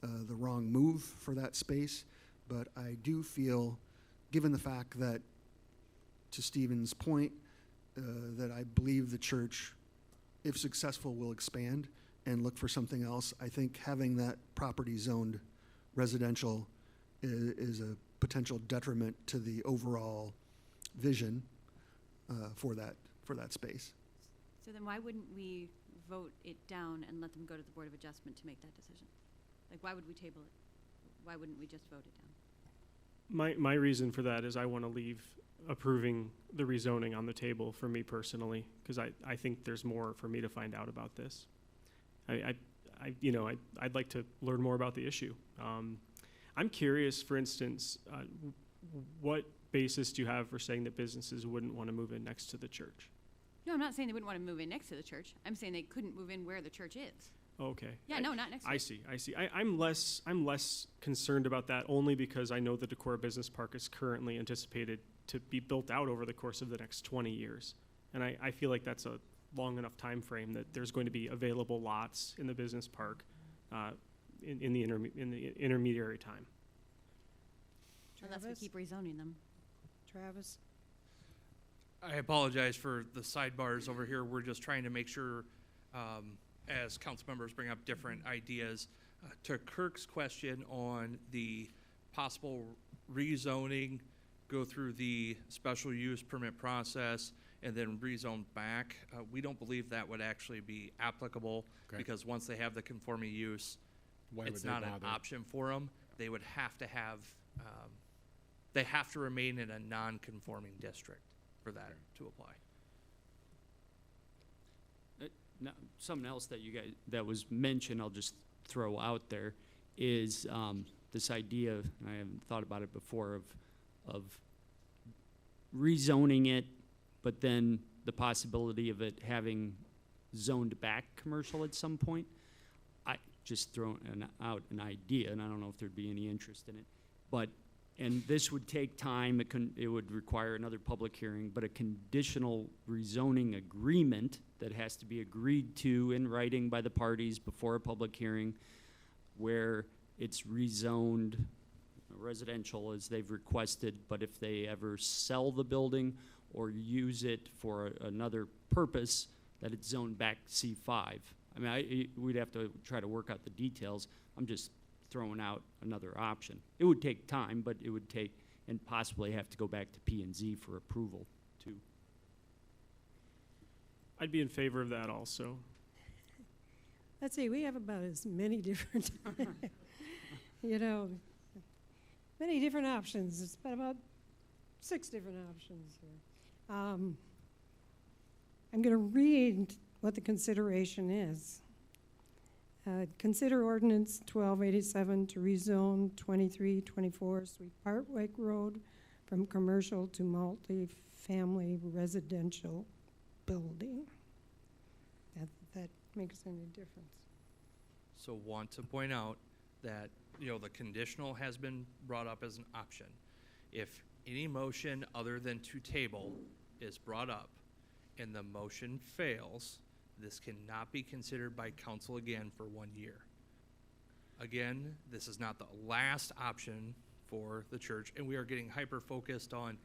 the wrong move for that space, but I do feel, given the fact that, to Stephen's point, that I believe the church, if successful, will expand and look for something else. I think having that property zoned residential is a potential detriment to the overall vision for that space. So then why wouldn't we vote it down and let them go to the Board of Adjustment to make that decision? Like, why would we table it? Why wouldn't we just vote it down? My reason for that is I want to leave approving the rezoning on the table for me personally, because I think there's more for me to find out about this. I'd like to learn more about the issue. I'm curious, for instance, what basis do you have for saying that businesses wouldn't want to move in next to the church? No, I'm not saying they wouldn't want to move in next to the church. I'm saying they couldn't move in where the church is. Okay. Yeah, no, not next to I it. see. I'm less concerned about that only because I know the Decorah Business Park is currently anticipated to be built out over the course of the next 20 years. And I feel like that's a long enough time frame that there's going to be available lots in the business park in the intermediary time. Unless we keep rezoning them. Travis? I apologize for the sidebars over here. We're just trying to make sure, as council members bring up different ideas, to Kirk's question on the possible rezoning, go through the special use permit process, and then rezone back. We don't believe that would actually be applicable because once they have the conforming use, it's not an option for them. They would have to have, they have to remain in a non-conforming district for that to apply. Now, something else that you guys, that was mentioned, I'll just throw out there, is this idea, and I haven't thought about it before, of rezoning it, but then the possibility of it having zoned back commercial at some point. I just throw out an idea, and I don't know if there'd be any interest in it, but, and this would take time, it would require another public hearing, but a conditional rezoning agreement that has to be agreed to in writing by the parties before a public hearing, where it's rezoned residential as they've requested, but if they ever sell the building or use it for another purpose, that it's zoned back C5. I mean, we'd have to try to work out the details. I'm just throwing out another option. It would take time, but it would take, and possibly have to go back to P&Z for approval too. I'd be in favor of that also. Let's see, we have about as many different, many different options. It's been about 6 different options here. I'm going to read what the consideration is. Consider ordinance 1287 to rezone 2324 Sweet Parkway Road from commercial to multi-family residential building. That makes any difference. So want to point out that, the conditional has been brought up as an option. If any motion other than to table is brought up and the motion fails, this cannot be considered by council again for 1 year. Again, this is not the last option for the church, and we are getting hyper-focused on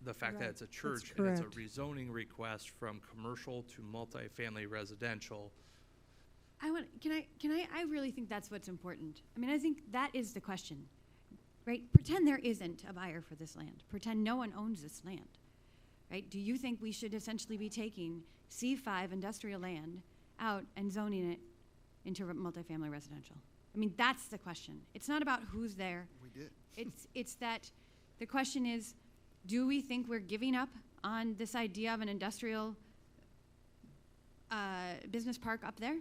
the fact that it's a church and it's a rezoning request from commercial to multifamily residential. I really think that's what's important. I mean, I think that is the question, right? Pretend there isn't a buyer for this land. Pretend no one owns this land, right? Do you think we should essentially be taking C5 industrial land out and zoning it into multifamily residential? I mean, that's the question. It's not about who's there. We did. It's that the question is, do we think we're giving up on this idea of an industrial business park up there?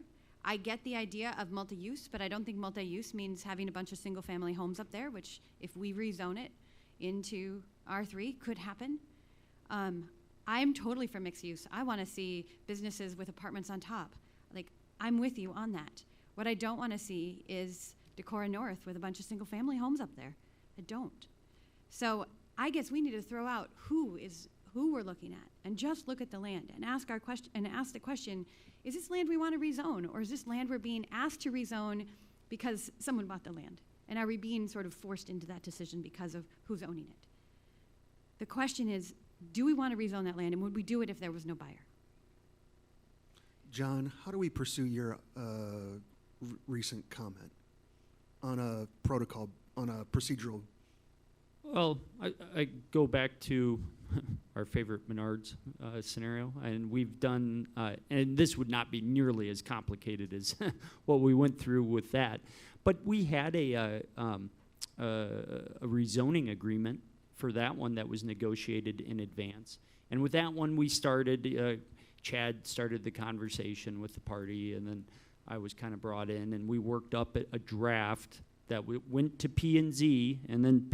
I get the idea of multi-use, but I don't think multi-use means having a bunch of single-family homes up there, which if we rezone it into R3 could happen. I'm totally for mixed use. I want to see businesses with apartments on top. Like, I'm with you on that. What I don't want to see is Decorah North with a bunch of single-family homes up there. I don't. So I guess we need to throw out who we're looking at and just look at the land and ask the question, is this land we want to rezone, or is this land we're being asked to rezone because someone bought the land? And are we being sort of forced into that decision because of who's owning it? The question is, do we want to rezone that land, and would we do it if there was no buyer? John, how do we pursue your recent comment on a protocol, on a procedural? Well, I go back to our favorite Menards scenario, and we've done, and this would not be nearly as complicated as what we went through with that, but we had a rezoning agreement for that one that was negotiated in advance. And with that one, we started, Chad started the conversation with the party, and then I was kind of brought in, and we worked up a draft that went to P&Z, and then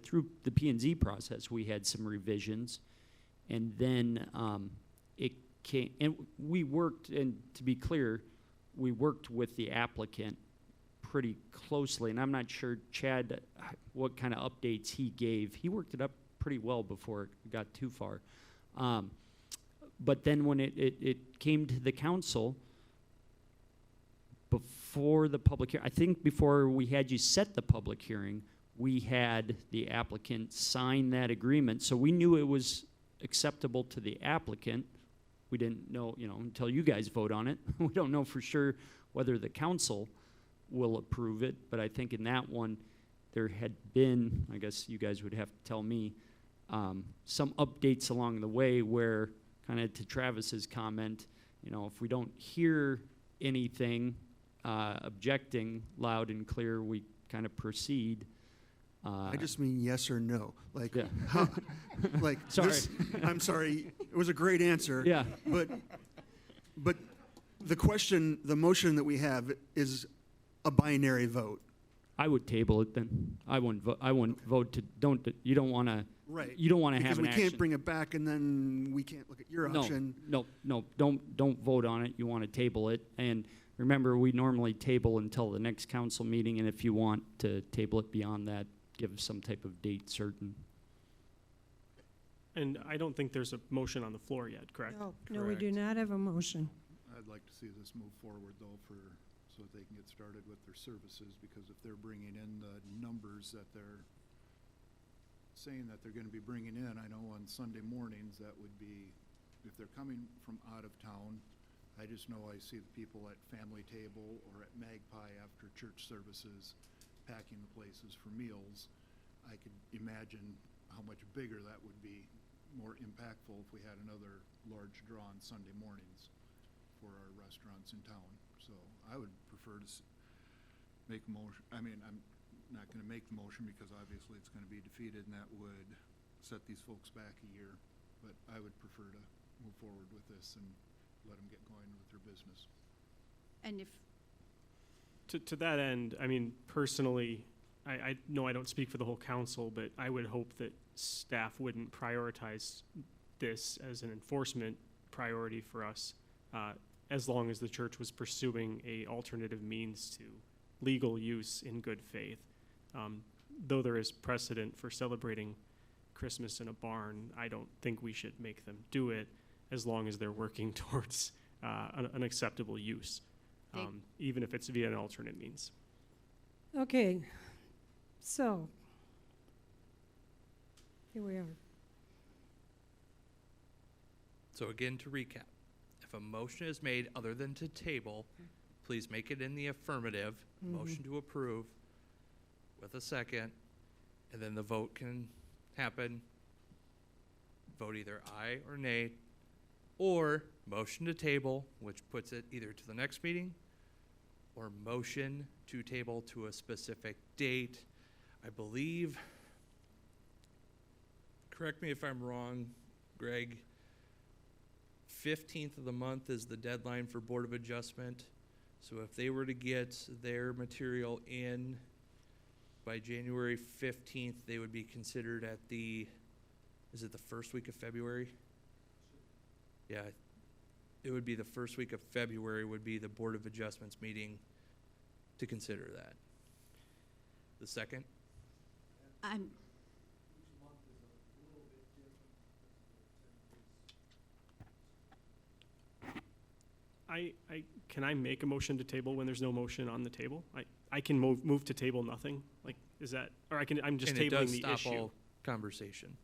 through the P&Z process, we had some revisions. And then it came, and we worked, and to be clear, we worked with the applicant pretty closely, and I'm not sure, Chad, what kind of updates he gave. He worked it up pretty well before it got too far. But then when it came to the council, before the public hearing, I think before we had you set the public hearing, we had the applicant sign that agreement, so we knew it was acceptable to the applicant. We didn't know, until you guys vote on it. We don't know for sure whether the council will approve it, but I think in that one, there had been, I guess you guys would have to tell me, some updates along the way where, kind of to Travis's comment, if we don't hear anything objecting loud and clear, we kind of proceed. I just mean yes or no. Like, yeah. Like sorry. I'm sorry. It was a great answer. Yeah. But the motion that we have is a binary vote. I would table it then. I wouldn't vote to, you don't want to. Right. You don't want to have an action. Because we can't action. bring it back and then we can't look at your option. No, don't vote on it. You want to table it. And remember, we normally table until the next council meeting, and if you want to table it beyond that, give some type of date certain. And I don't think there's a motion on the floor yet, correct? No, we do not have a motion. I'd like to see this move forward, though, so that they can get started with their services, because if they're bringing in the numbers that they're saying that they're going to be bringing in, I know on Sunday mornings that would be, if they're coming from out of town, I just know I see the people at Family Table or at Magpie after church services packing the places for meals. I could imagine how much bigger that would be, more impactful if we had another large draw on Sunday mornings for our restaurants in town. So I would prefer to make a motion. I mean, I'm not going to make the motion because obviously it's going to be defeated, and that would set these folks back a year. But I would prefer to move forward with this and let them get going with their business. And if To that end, I mean, personally, I know I don't speak for the whole council, but I would hope that staff wouldn't prioritize this as an enforcement priority for us, as long as the church was pursuing a alternative means to legal use in good faith. Though there is precedent for celebrating Christmas in a barn, I don't think we should make them do it as long as they're working towards an acceptable use, even if it's via an alternate means. Okay, so here we are. So again, to recap, if a motion is made other than to table, please make it in the affirmative, motion to approve with a second, and then the vote can happen. Vote either aye or nay, or motion to table, which puts it either to the next meeting, or motion to table to a specific date. I believe, correct me if I'm wrong, Greg, 15th of the month is the deadline for Board of Adjustment. So if they were to get their material in by January 15th, they would be considered at is it the first week of February? Yeah, it would be the first week of February would be the Board of Adjustments meeting to consider that. The second? Can I make a motion to table when there's no motion on the table? I can move to table nothing. Like, is that, or I'm just And it tabling does the stop issue. all conversation.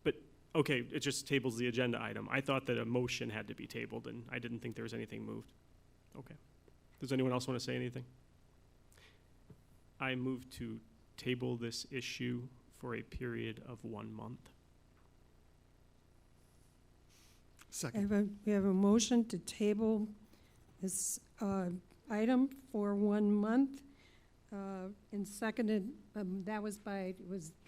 But okay, it just tables the agenda item. I thought that a motion had to be tabled, and I didn't think there was anything moved. Okay. Does anyone else want to say anything? I move to table this issue for a period of 1 month. Second. We have a motion to table this item for 1 month, and seconded,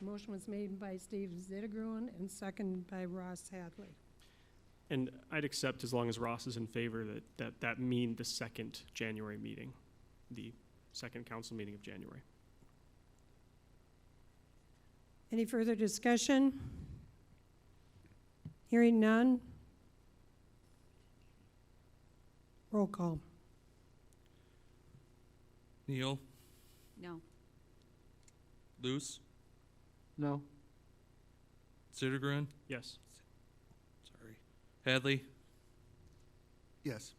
motion was made by Steve Zittergruen and seconded by Ross Hadley. And I'd accept as long as Ross is in favor that mean the second January meeting, the second council meeting of January. Any further discussion? Hearing none. Roll call. Neal, No. Luce, No. Sittergren, Yes. sorry, Hadley, Yes.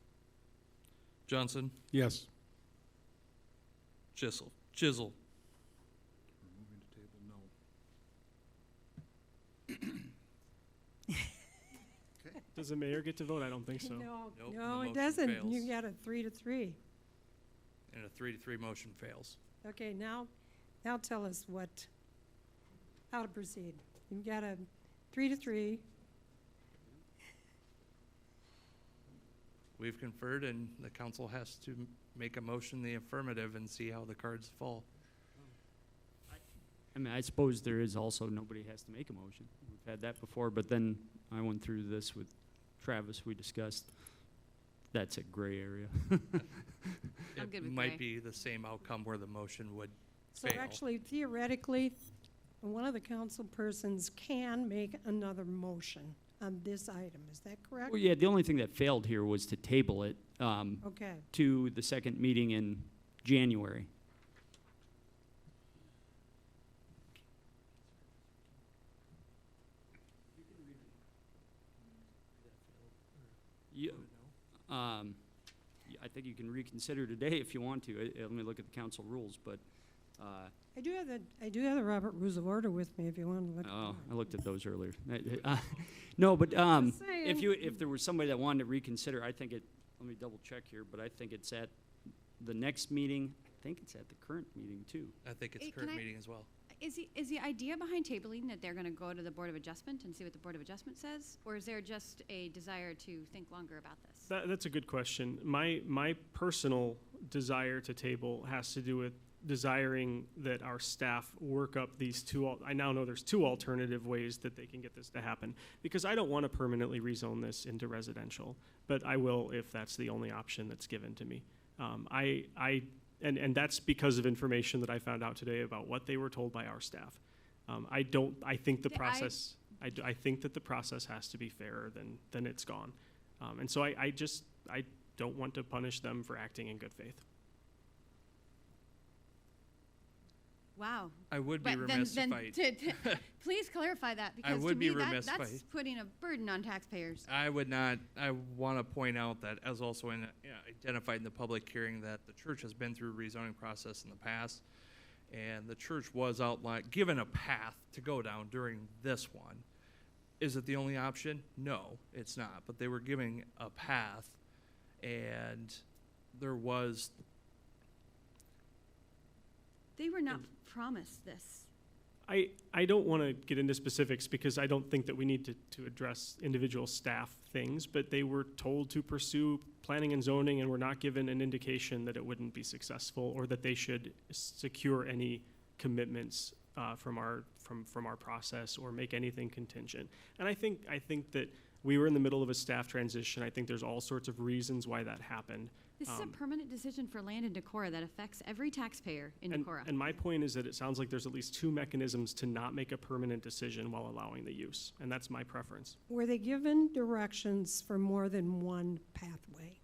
Johnson, Yes. Chisel. We're moving to table, no. Does the mayor get to vote? I don't think so. No, Nope, the no, motion it doesn't. fails. You got a 3-3. And a 3-3 motion fails. Okay, now tell us how to proceed. You've got a 3-3. We've conferred, and the council has to make a motion in the affirmative and see how the cards fall. I mean, I suppose there is also, nobody has to make a motion. We've had that before, but then I went through this with Travis, we discussed. That's a gray area. I'm good It with might gray. be the same outcome where the motion would So fail. actually, theoretically, one of the council persons can make another motion on this item. Is that correct? Well, yeah, the only thing that failed here was to table it Okay. to the second meeting in January. Yeah, I think you can reconsider today if you want to. Let me look at the council rules, but, I do have the Robert Rules of Order with me if you want to look. oh, I looked at those earlier. No, but Just saying. if there was somebody that wanted to reconsider, I think let me double check here, but I think it's at the next meeting. I think it's at the current meeting too. I think it's Hey, current can I- meeting as well. Is the idea behind tabling that they're going to go to the Board of Adjustment and see what the Board of Adjustment says? Or is there just a desire to think longer about this? That's a good question. My personal desire to table has to do with desiring that our staff work up these I now know there's two alternative ways that they can get this to happen. Because I don't want to permanently rezone this into residential, but I will if that's the only option that's given to me. And that's because of information that I found out today about what they were told by our staff. I think the process, I think that the process has to be fairer than it's gone. And so I don't want to punish them for acting in good faith. Wow. I would be But remiss if please clarify that, I because to would be me, remiss if that's putting a burden on taxpayers. I would not, I want to point out that as also identified in the public hearing that the church has been through rezoning process in the past, and the church was given a path to go down during this one. Is it the only option? No, it's not, but they were giving a path, and there was. They were not promised this. I don't want to get into specifics because I don't think that we need to address individual staff things, but they were told to pursue planning and zoning and were not given an indication that it wouldn't be successful or that they should secure any commitments from our process or make anything contingent. And I think that we were in the middle of a staff transition. I think there's all sorts of reasons why that happened. This is a permanent decision for land in Decorah that affects every taxpayer in Decorah. And my point is that it sounds like there's at least two mechanisms to not make a permanent decision while allowing the use, and that's my preference. Were they given directions for more than one pathway?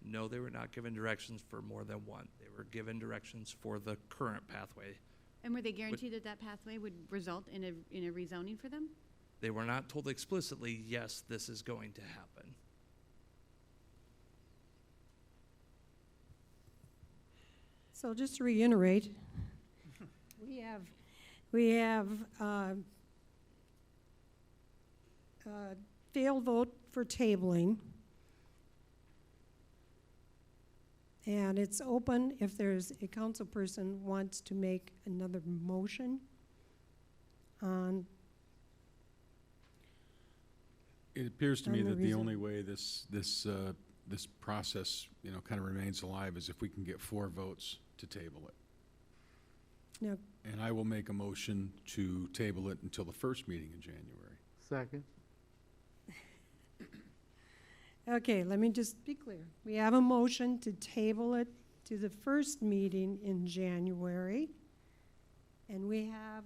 No, they were not given directions for more than one. They were given directions for the current pathway. And were they guaranteed that that pathway would result in a rezoning for them? They were not told explicitly, yes, this is going to happen. So just to reiterate, we have failed vote for tabling. And it's open if there's a council person wants to make another motion on. It appears to me On the that the reason. only way this process, kind of remains alive is if we can get 4 votes to table it. Now, And I will make a motion to table it until the first meeting in January. Second. Okay, let me just be clear. We have a motion to table it to the first meeting in January. And we have,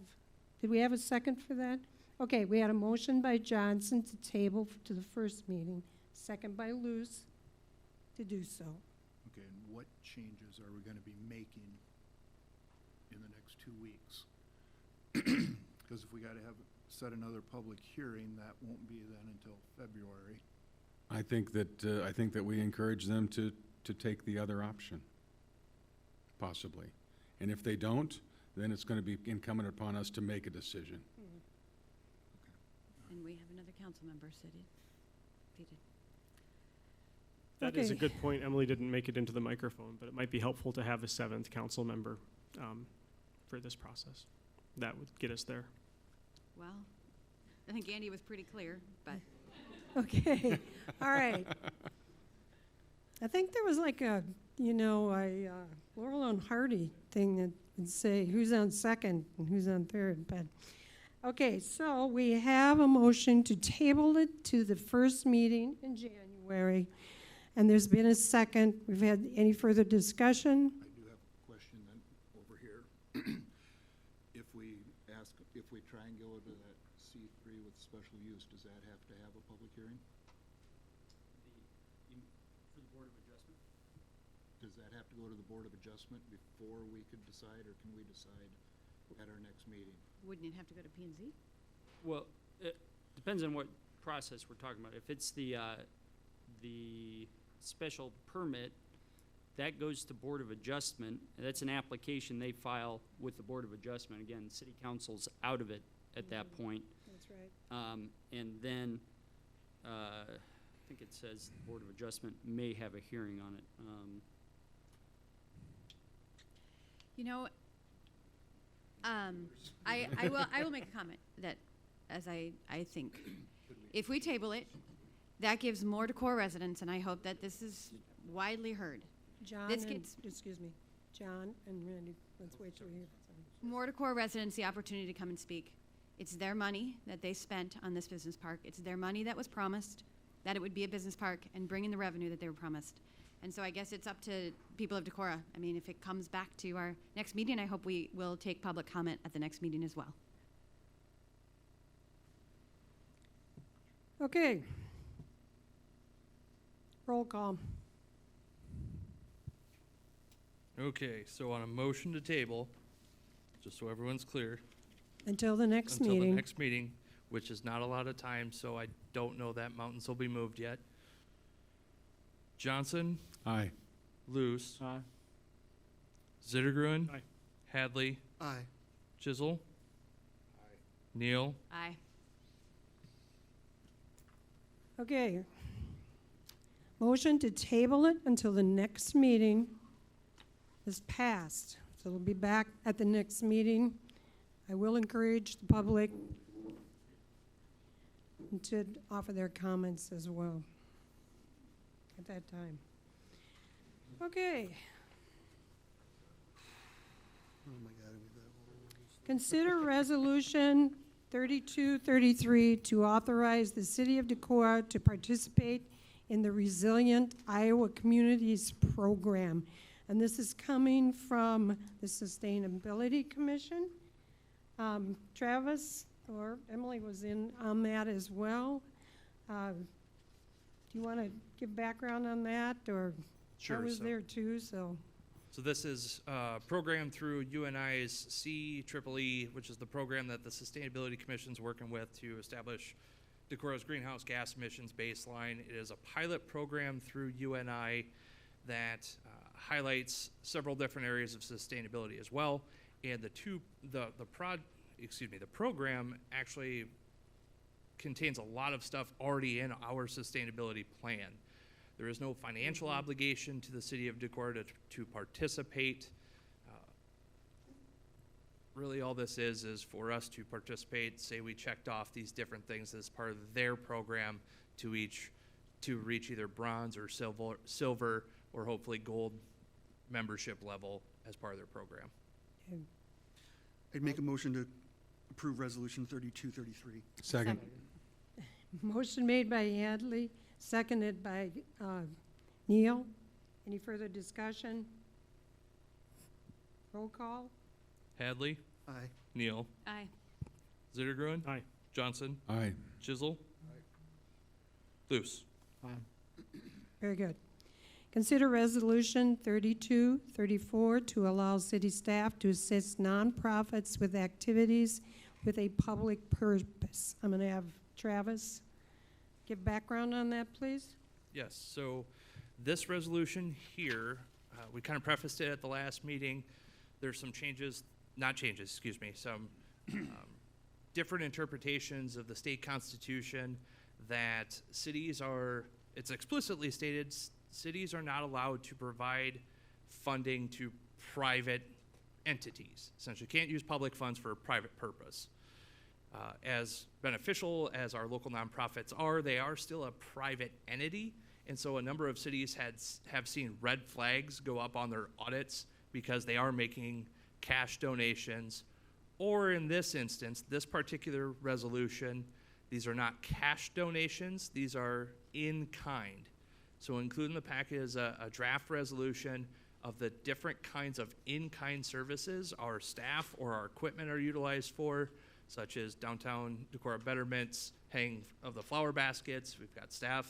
did we have a second for that? Okay, we had a motion by Johnson to table to the first meeting, second by Luce to do so. Okay, and what changes are we gonna be making in the next 2 weeks? Because if we gotta set another public hearing, that won't be then until February. I think that we encourage them to take the other option, possibly. And if they don't, then it's going to be incumbent upon us to make a decision. And we have another council member seated. That is a Okay. good point. Emily didn't make it into the microphone, but it might be helpful to have a 7th council member for this process. That would get us there. Well, I think Andy was pretty clear, but Okay, all right. I think there was like a, Laurel and Hardy thing that would say who's on second and who's on third, but, okay, so we have a motion to table it to the first meeting in January, and there's been a second. We've had any further discussion? I do have a question then over here. If we try and go to that C3 with special use, does that have to have a public hearing? For the Board of Adjustment? Does that have to go to the Board of Adjustment before we could decide, or can we decide at our next meeting? wouldn't it have to go to P and Z? Well, it depends on what process we're talking about. If it's the special permit, that goes to Board of Adjustment. That's an application they file with the Board of Adjustment. Again, City Council's out of it at that point. That's right. And then, I think it says the Board of Adjustment may have a hearing on it. You know, I will make a comment that, as I think, if we table it, that gives more Decorah residents, and I hope that this is widely heard. John This and, gets excuse me, John and Randy, let's wait till we hear. more Decorah residents the opportunity to come and speak. It's their money that they spent on this business park. It's their money that was promised, that it would be a business park, and bring in the revenue that they were promised. And so I guess it's up to people of Decorah. I mean, if it comes back to our next meeting, I hope we will take public comment at the next meeting as well. Okay. Roll call. Okay, so on a motion to table, just so everyone's clear, Until the next until the meeting. next meeting, which is not a lot of time, so I don't know that mountains will be moved yet. Johnson, Aye. Luce, Aye. Zittergruen, Aye. Hadley, Aye. Chisel, Neal, Aye. Okay. Motion to table it until the next meeting is passed. So it'll be back at the next meeting. I will encourage the public to offer their comments as well at that time. Okay. Oh my God. Consider Resolution 3233 to authorize the City of Decorah to participate in the Resilient Iowa Communities Program. And this is coming from the Sustainability Commission. Travis or Emily was in on that as well. Do you want to give background on that, or Sure, I was so- there too, so. So this is a program through UNI's CEEE, which is the program that the Sustainability Commission's working with to establish Decorah's greenhouse gas emissions baseline. It is a pilot program through UNI that highlights several different areas of sustainability as well. And the program actually contains a lot of stuff already in our sustainability plan. There is no financial obligation to the city of Decorah to participate. Really all this is for us to participate, say we checked off these different things as part of their program to reach either bronze or silver or hopefully gold membership level as part of their program. I'd make a motion to approve Resolution 3233. Second. Motion made by Hadley, seconded by Neil. Any further discussion? Roll call? Hadley, Aye. Neal, Aye. Zittergruen, Aye. Johnson, Aye. Chisel, Luce. Very good. Consider Resolution 3234 to allow city staff to assist nonprofits with activities with a public purpose. I'm going to have Travis give background on that, please. Yes, so this resolution here, we kind of prefaced it at the last meeting. There's some changes, not changes, excuse me, some different interpretations of the state constitution that cities are, it's explicitly stated, cities are not allowed to provide funding to private entities. Essentially, can't use public funds for a private purpose. As beneficial as our local nonprofits are, they are still a private entity, and so a number of cities have seen red flags go up on their audits because they are making cash donations, or in this instance, this particular resolution, these are not cash donations, these are in kind. So included in the packet is a draft resolution of the different kinds of in-kind services our staff or our equipment are utilized for, such as downtown Decorah betterments, hanging of the flower baskets. We've got staff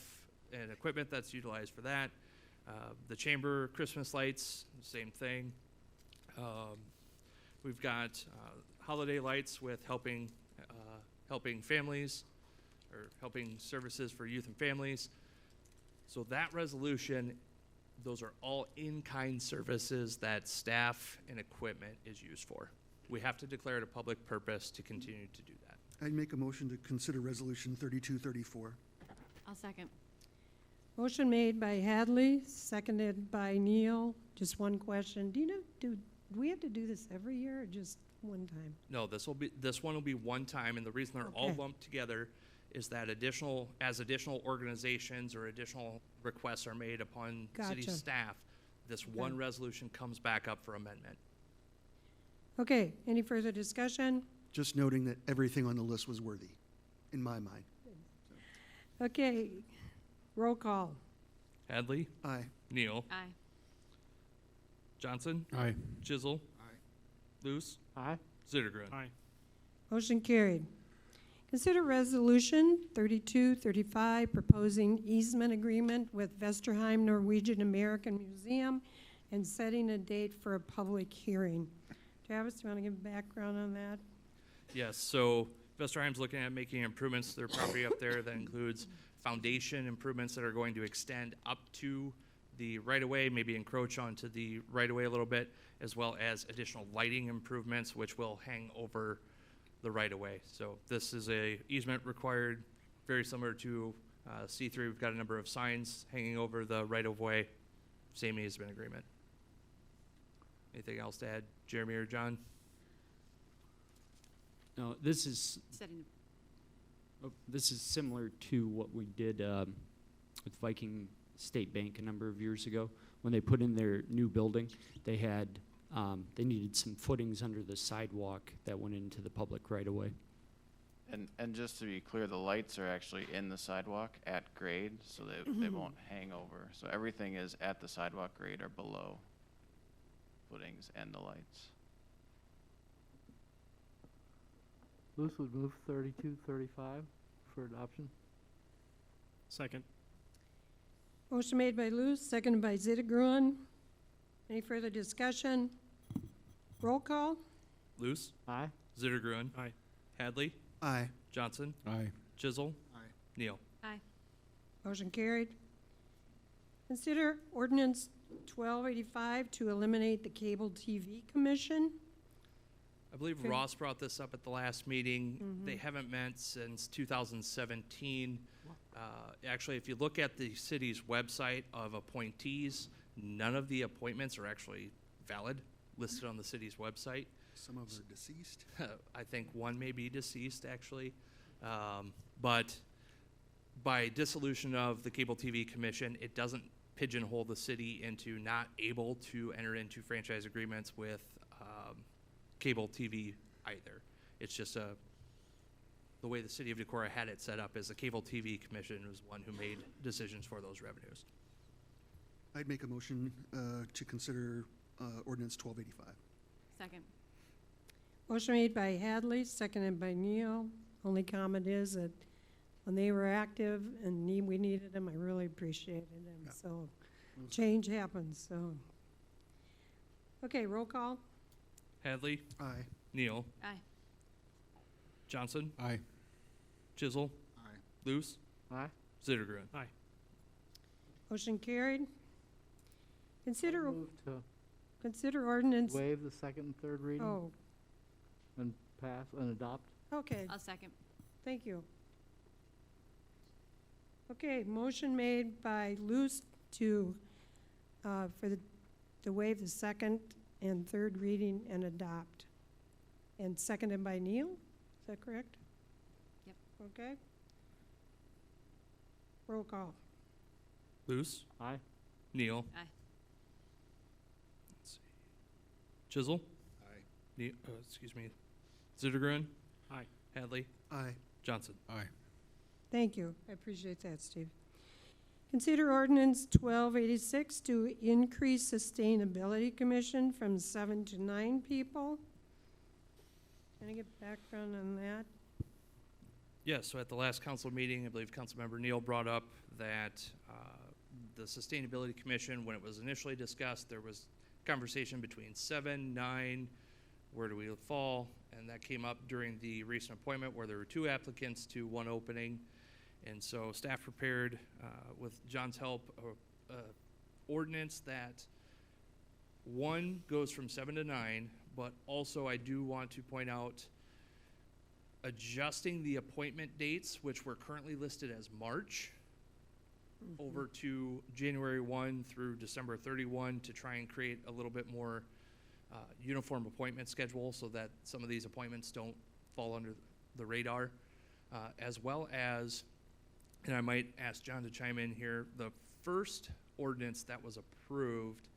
and equipment that's utilized for that. The chamber Christmas lights, same thing. We've got holiday lights with helping families, or helping services for youth and families. So that resolution, those are all in-kind services that staff and equipment is used for. We have to declare it a public purpose to continue to do that. I'd make a motion to consider Resolution 3234. I'll second. Motion made by Hadley, seconded by Neal. Just one question. Do you know, do we have to do this every year or just one time? No, this one will be one time, and the reason they're all Okay. lumped together is that additional organizations or additional requests are made upon city Gotcha. staff, this one resolution comes back up for amendment. Okay, any further discussion? Just noting that everything on the list was worthy, in my mind. Okay, roll call. Hadley, Aye. Neal, Aye. Johnson, Aye. Chisel, Aye. Luce, Aye. Zittergruen. Aye. Motion carried. Consider Resolution 3235 proposing easement agreement with Vesterheim Norwegian American Museum and setting a date for a public hearing. Travis, do you want to give background on that? Yes, so Vesterheim's looking at making improvements to their property up there that includes foundation improvements that are going to extend up to the right-of-way, maybe encroach onto the right-of-way a little bit, as well as additional lighting improvements, which will hang over the right-of-way. So this is a easement required, very similar to C3. We've got a number of signs hanging over the right-of-way, same easement agreement. Anything else to add, Jeremy or John? No, this is, Setting, this is similar to what we did with Viking State Bank a number of years ago. When they put in their new building, they had, they needed some footings under the sidewalk that went into the public right-of-way. And just to be clear, the lights are actually in the sidewalk at grade, so they won't hang over. So everything is at the sidewalk grade or below footings and the lights. Luce would move 3235 for adoption. Second. Motion made by Luce, seconded by Zittergruen. Any further discussion? Roll call? Luce, Aye. Zittergruen, Aye. Hadley, Aye. Johnson, Aye. Chisel, Aye. Neal. aye. Motion carried. Consider ordinance 1285 to eliminate the Cable TV Commission. I believe Okay. Ross brought this up at the last meeting. They haven't met since 2017. Actually, if you look at the city's website of appointees, none of the appointments are actually valid, listed on the city's website. Some of them are deceased. I think one may be deceased, actually. But by dissolution of the Cable TV Commission, it doesn't pigeonhole the city into not able to enter into franchise agreements with cable TV either. It's just a the way the city of Decorah had it set up is the Cable TV Commission was one who made decisions for those revenues. I'd make a motion to consider ordinance 1285. Second. Motion made by Hadley, seconded by Neal. Only comment is that when they were active and we needed them, I really appreciated them. Yeah. So change happens, so. Okay, roll call. Hadley, Aye. Neal, Aye. Johnson, Aye. Chisel, Aye. Luce, Aye. Zittergren. Aye. Motion carried. Consider, Move to consider ordinance, waive the second and third reading oh, and pass and adopt. okay, I'll second. thank you. Okay, motion made by Luce to, to waive the second and third reading and adopt. And seconded by Neal, is that correct? Yep. Okay. Roll call. Luce, Aye. Neal, Aye. let's see, Chisel, Aye. excuse me, Zittergren, Aye. Hadley, Aye. Johnson. Aye. Thank you. I appreciate that, Steve. Consider ordinance 1286 to increase sustainability commission from 7 to 9 people. Can I get background on that? Yes, so at the last council meeting, I believe Councilmember Neal brought up that the Sustainability Commission, when it was initially discussed, there was conversation between 7, 9, where do we fall? And that came up during the recent appointment where there were 2 applicants to 1 opening. And so staff prepared, with John's help, a ordinance that 1 goes from 7 to 9, but also I do want to point out adjusting the appointment dates, which were currently listed as March, over to January 1 through December 31 to try and create a little bit more uniform appointment schedule so that some of these appointments don't fall under the radar, as well as, and I might ask John to chime in here, the first ordinance that was approved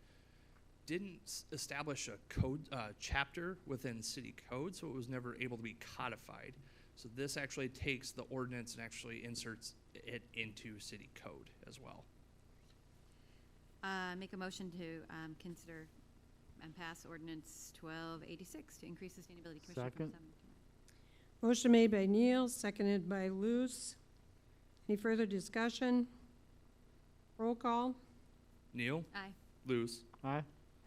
didn't establish a code chapter within city code, so it was never able to be codified. So this actually takes the ordinance and actually inserts it into city code as well. Make a motion to consider and pass ordinance 1286 to increase sustainability commission Second. from 7 to 9. Motion made by Neal, seconded by Luce. Any further discussion? Roll call. Neal, Aye. Luce, Aye.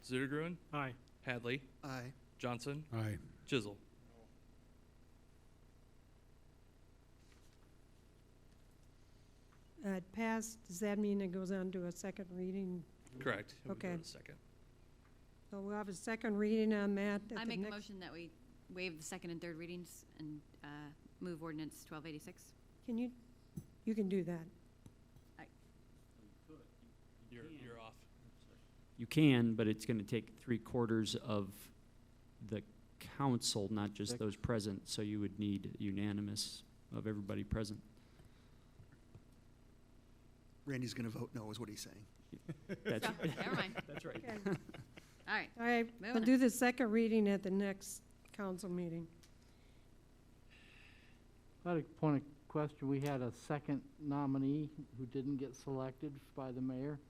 Zittergren, Aye. Hadley, Aye. Johnson, Aye. Chisel. It passed. Does that mean it goes on to a second reading? Correct. It would go Okay. to second. So we'll have a second reading on that at I the make a next. motion that we waive the second and third readings and move ordinance 1286. Can you can do that. You're off. You can, but it's gonna take 3/4 of the council, not just those present, so you would need unanimous of everybody present. Randy's going to vote no, is what he's saying. That's, So, never mind. that's right. Okay. All right. All right, Moving we'll on. do the second reading at the next council meeting. I had a point of question. We had a second nominee who didn't get selected by the mayor.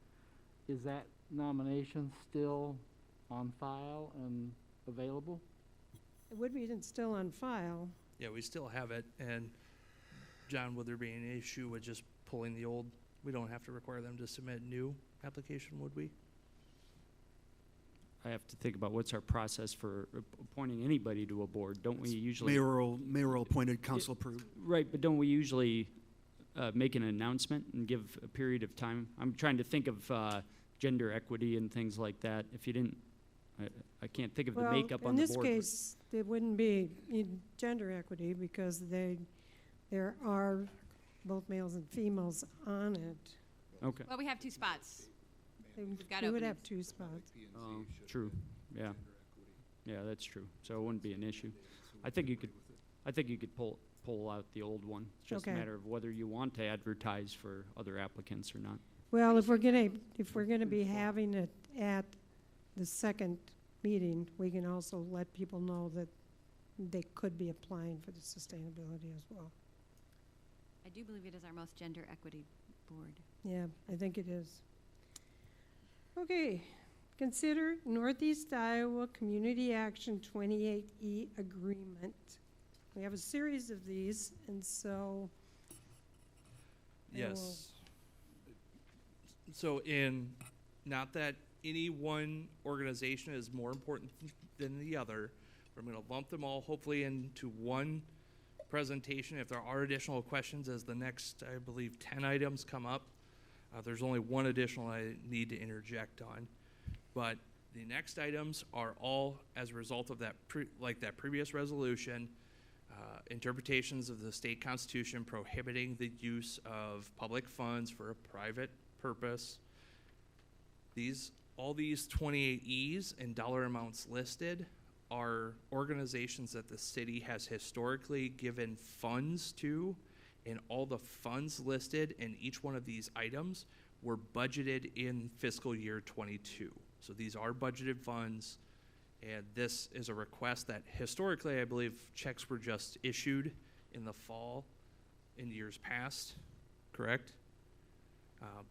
Is that nomination still on file and available? It would be still on file. Yeah, we still have it. And John, would there be any issue with just pulling the old? We don't have to require them to submit new application, would we? I have to think about what's our process for appointing anybody to a board. Don't we usually? Mayoral appointed, council approved. Right, but don't we usually make an announcement and give a period of time? I'm trying to think of gender equity and things like that. If you didn't, I can't think of the makeup on the board. In this case, it wouldn't be gender equity because there are both males and females on it. Okay. Well, we have 2 spots. We've got We would have openings. 2 spots. True, yeah. Yeah, that's true. So it wouldn't be an issue. I think you could pull out the old one. It's just a Okay. matter of whether you want to advertise for other applicants or not. Well, if we're gonna be having it at the second meeting, we can also let people know that they could be applying for the sustainability as well. I do believe it is our most gender equity board. Yeah, I think it is. Okay, consider Northeast Iowa Community Action 28E agreement. We have a series of these, and so. I will- Yes. So not that any one organization is more important than the other, but I'm gonna lump them all hopefully into one presentation. If there are additional questions as the next, I believe, 10 items come up, there's only one additional I need to interject on. But the next items are all as a result of that, that previous resolution, interpretations of the state constitution prohibiting the use of public funds for a private purpose. All these 28Es and dollar amounts listed are organizations that the city has historically given funds to, and all the funds listed in each one of these items were budgeted in fiscal year 22. So these are budgeted funds, and this is a request that historically, I believe, checks were just issued in the fall in years past, correct?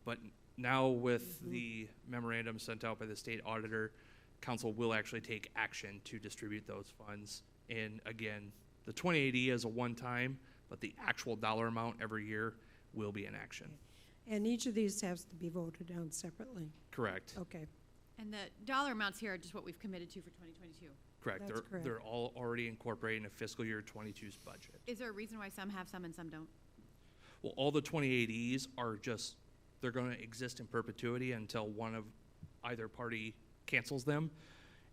But now with the memorandum sent out by the state auditor, council will actually take action to distribute those funds. And again, the 2080 is a one-time, but the actual dollar amount every year will be in action. And each of these has to be voted on separately. Correct. Okay. And the dollar amounts here are just what we've committed to for 2022. Correct. That's correct. They're all already incorporated in fiscal year 22's budget. Is there a reason why some have some and some don't? Well, all the 2080s are just, they're going to exist in perpetuity until one of either party cancels them.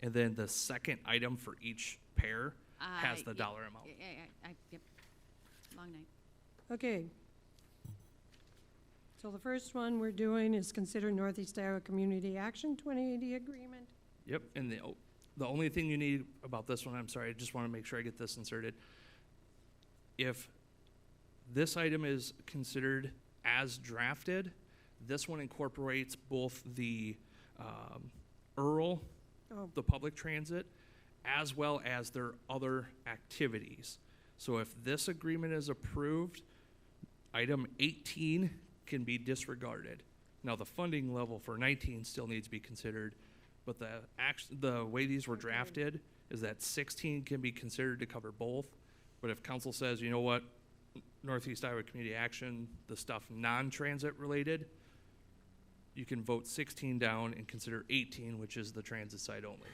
And then the second item for each pair has the dollar amount. Yep. Long night. Okay. So the first one we're doing is consider Northeast Iowa Community Action 2080 agreement. Yep, and the only thing you need about this one, I'm sorry, I just want to make sure I get this inserted. If this item is considered as drafted, this one incorporates both the EARL, the public transit, as well as their other activities. So if this agreement is approved, item 18 can be disregarded. Now the funding level for 19 still needs to be considered, but the way these were drafted is that 16 can be considered to cover both. But if council says, you know what, Northeast Iowa Community Action, the stuff non-transit related, you can vote 16 down and consider 18, which is the transit side only.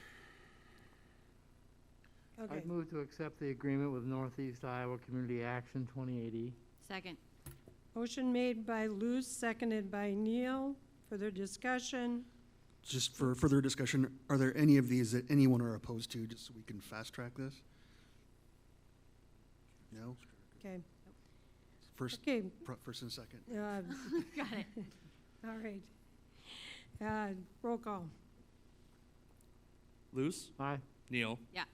Okay. I'd move to accept the agreement with Northeast Iowa Community Action 2080. Second. Motion made by Luz, seconded by Neil. Further discussion. Just for further discussion, are there any of these that anyone are opposed to, just so we can fast track this? No? Okay. First, Okay. First and second. Got it. All right. Roll call. Luce? Aye. Neal? Yeah.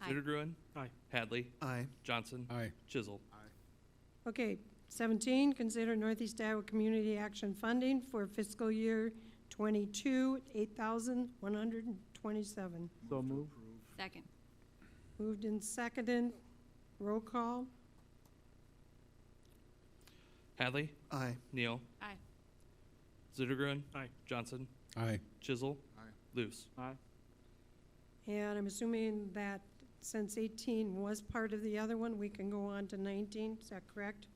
Aye. Zittergruen? Aye. Hadley? Aye. Johnson? Aye. Chisel? Okay. 17, consider Northeast Iowa Community Action funding for fiscal year 22, $8,127. So move. Second. Moved and seconded. Roll call. Hadley? Aye. Neal? Aye. Zittergruen? Aye. Johnson? Aye. Chisel? Aye. Luce? Aye. And I'm assuming that since 18 was part of the other one, we can go on to 19. Is that correct?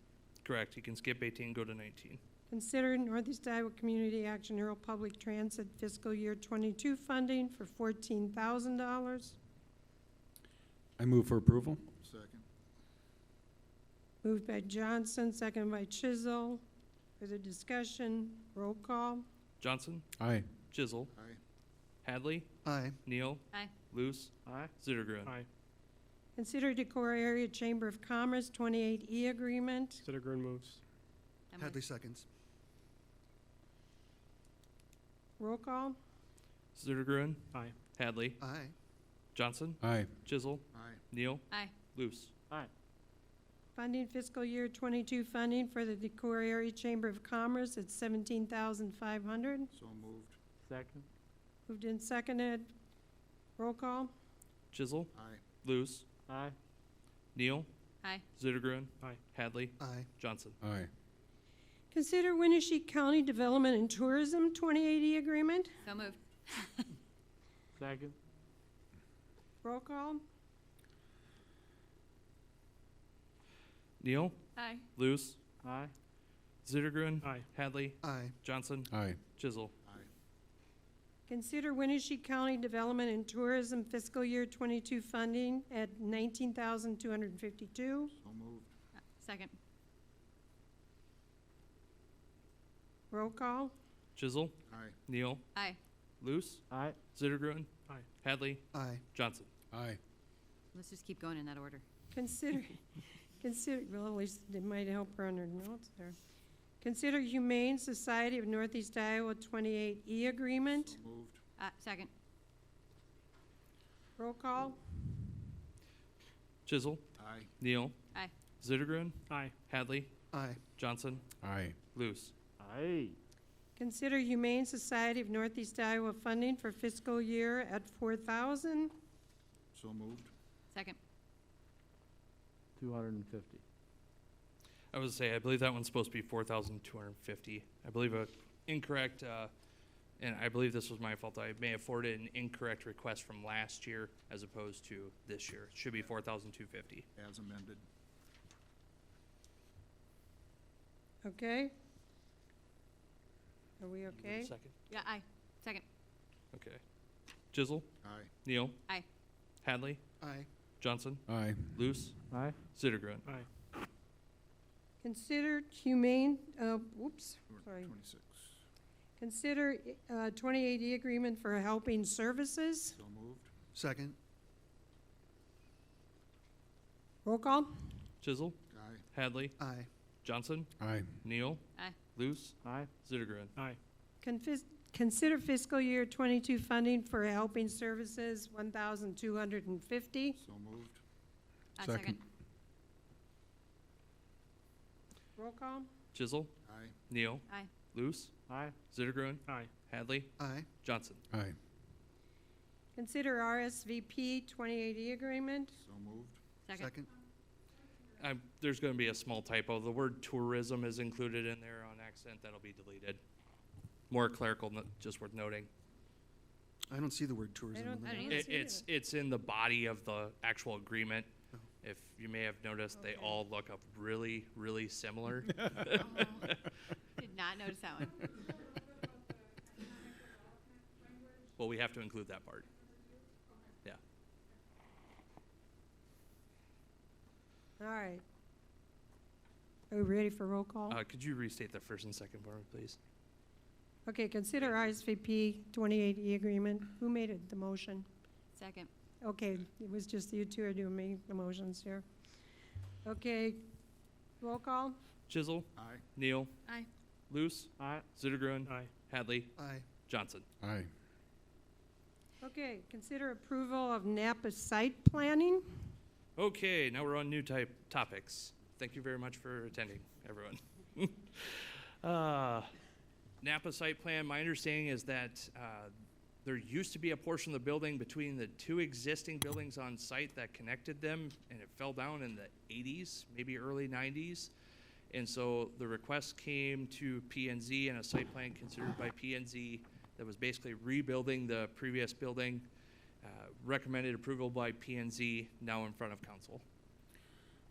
Correct. You can skip 18 and go to 19. Consider Northeast Iowa Community Action Rural Public Transit fiscal year 22 funding for $14,000. I move for approval. Second. Moved by Johnson, seconded by Chisel. Further discussion, roll call. Johnson? Aye. Chisel? Aye. Hadley? Aye. Neal? Aye. Luce? Aye. Zittergruen? Aye. Consider Decorah Area Chamber of Commerce 28E agreement. Sittergren moves. Hadley seconds. Roll call. Zittergruen? Aye. Hadley? Aye. Johnson? Aye. Chisel? Aye. Neal? Aye. Luce? Aye. Funding fiscal year 22 funding for the Decorah Area Chamber of Commerce at $17,500. So moved. Second. Moved and seconded. Roll call. Chisel? Aye. Luce? Aye. Neal, Aye. Zittergren, Aye. Hadley, Aye. Johnson. Aye. Consider Winnebago County Development and Tourism 2080 agreement. So moved. Second. Roll call. Neal, Aye. Luce, Aye. Zittergren, Aye. Hadley, Aye. Johnson, Aye. Chisel. Consider Winnebago County Development and Tourism fiscal year 22 funding at $19,252. So moved. Second. Roll call. Chisel, Aye. Neal, Aye. Luce, Aye. Zittergren, Aye. Hadley, Aye. Johnson. Aye. Let's just keep going in that order. Consider, well, at least it might help her on her notes there. Consider Humane Society of Northeast Iowa 28E agreement. So moved. Second. Roll call. Chisel, Aye. Neal, Aye. Zittergren, Aye. Hadley, Aye. Johnson, Aye. Luce. Aye. Consider Humane Society of Northeast Iowa funding for fiscal year at $4,000. So moved. Second. 250. I was say, I believe that one's supposed to be 4,250. I believe incorrect, and I believe this was my fault. I may have forwarded an incorrect request from last year as opposed to this year. It should be 4,250. As amended. Okay? Are we okay? Second. Yeah, aye. Second. Okay. Chisel, Aye. Neal, Aye. Hadley, Aye. Johnson, Aye. Luce, Aye. Zittergren. Aye. Consider Humane, sorry. 26. Consider 2080 agreement for helping services. So moved. Second. Roll call. Chisel, Aye. Hadley, Aye. Johnson, Aye. Neal, Aye. Luce, Aye. Zittergren. Aye. Consider fiscal year 22 funding for helping services, $1,250. So moved. Second. Roll call. Chisel, Aye. Neal, Aye. Luce, Aye. Zittergren, Aye. Hadley, Aye. Johnson. Aye. Consider RSVP 2080 agreement. So moved. Second. There's going to be a small typo. The word tourism is included in there on accident. That'll be deleted. More clerical, just worth noting. I don't see the word tourism in I there. don't either. It's in the body of the actual agreement. Oh. If you may have noticed, they Okay. all look up really, really similar. Did not notice that one. Well, we have to include that part. Yeah. All right. Are we ready for roll call? Could you restate the first and second part, please? Okay, consider RSVP 2080 agreement. Who made it, the motion? Second. Okay, it was just you two are doing the motions here. Okay, roll call. Chisel, Aye. Neal, Aye. Luce, Aye. Zittergren, Aye. Hadley, Aye. Johnson. Aye. Okay, consider approval of Napa site planning. Okay, now we're on new topics. Thank you very much for attending, everyone. Napa site plan, my understanding is that there used to be a portion of the building between the two existing buildings on site that connected them, and it fell down in the 80s, maybe early 90s. And so the request came to P&Z and a site plan considered by P&Z that was basically rebuilding the previous building. Recommended approval by P&Z, now in front of council.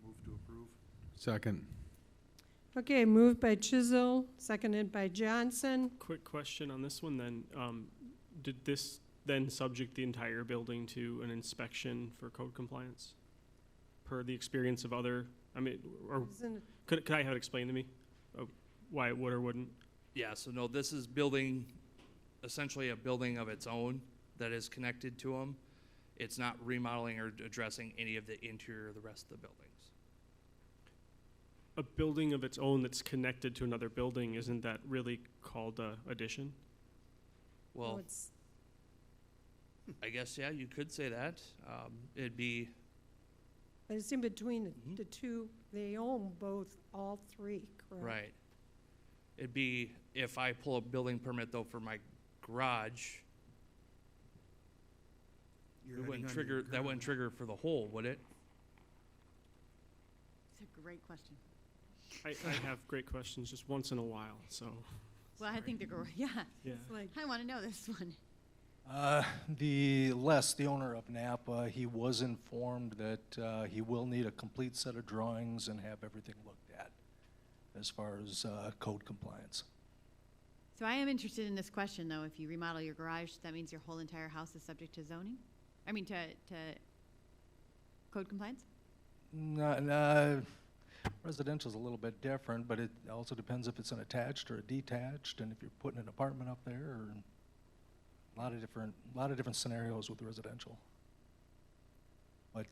Move to approve. Second. Okay, moved by Chisel, seconded by Johnson. Quick question on this one then. Did this then subject the entire building to an inspection for code compliance? Per the experience of other, I mean, or Isn't it- could I have it explained to me? Why it would or wouldn't? Yeah, so no, this is building, essentially a building of its own that is connected to them. It's not remodeling or addressing any of the interior of the rest of the buildings. A building of its own that's connected to another building, isn't that really called a addition? Well, it's, I guess, yeah, you could say that. It'd be, but it's in between the two, they own both, all three, correct? right. It'd be, if I pull a building permit though for my garage, You're it adding wouldn't on to trigger, your that wouldn't garage. trigger for the whole, would it? great question. I have great questions just once in a while, so. Well, I think they're great. Yeah. Yeah. It's like, I want to know this one. The owner of Napa, he was informed that he will need a complete set of drawings and have everything looked at as far as code compliance. So I am interested in this question, though. If you remodel your garage, that means your whole entire house is subject to zoning? I mean, to code compliance? Residential's a little bit different, but it also depends if it's an attached or a detached, and if you're putting an apartment up there, or a lot of different scenarios with residential. But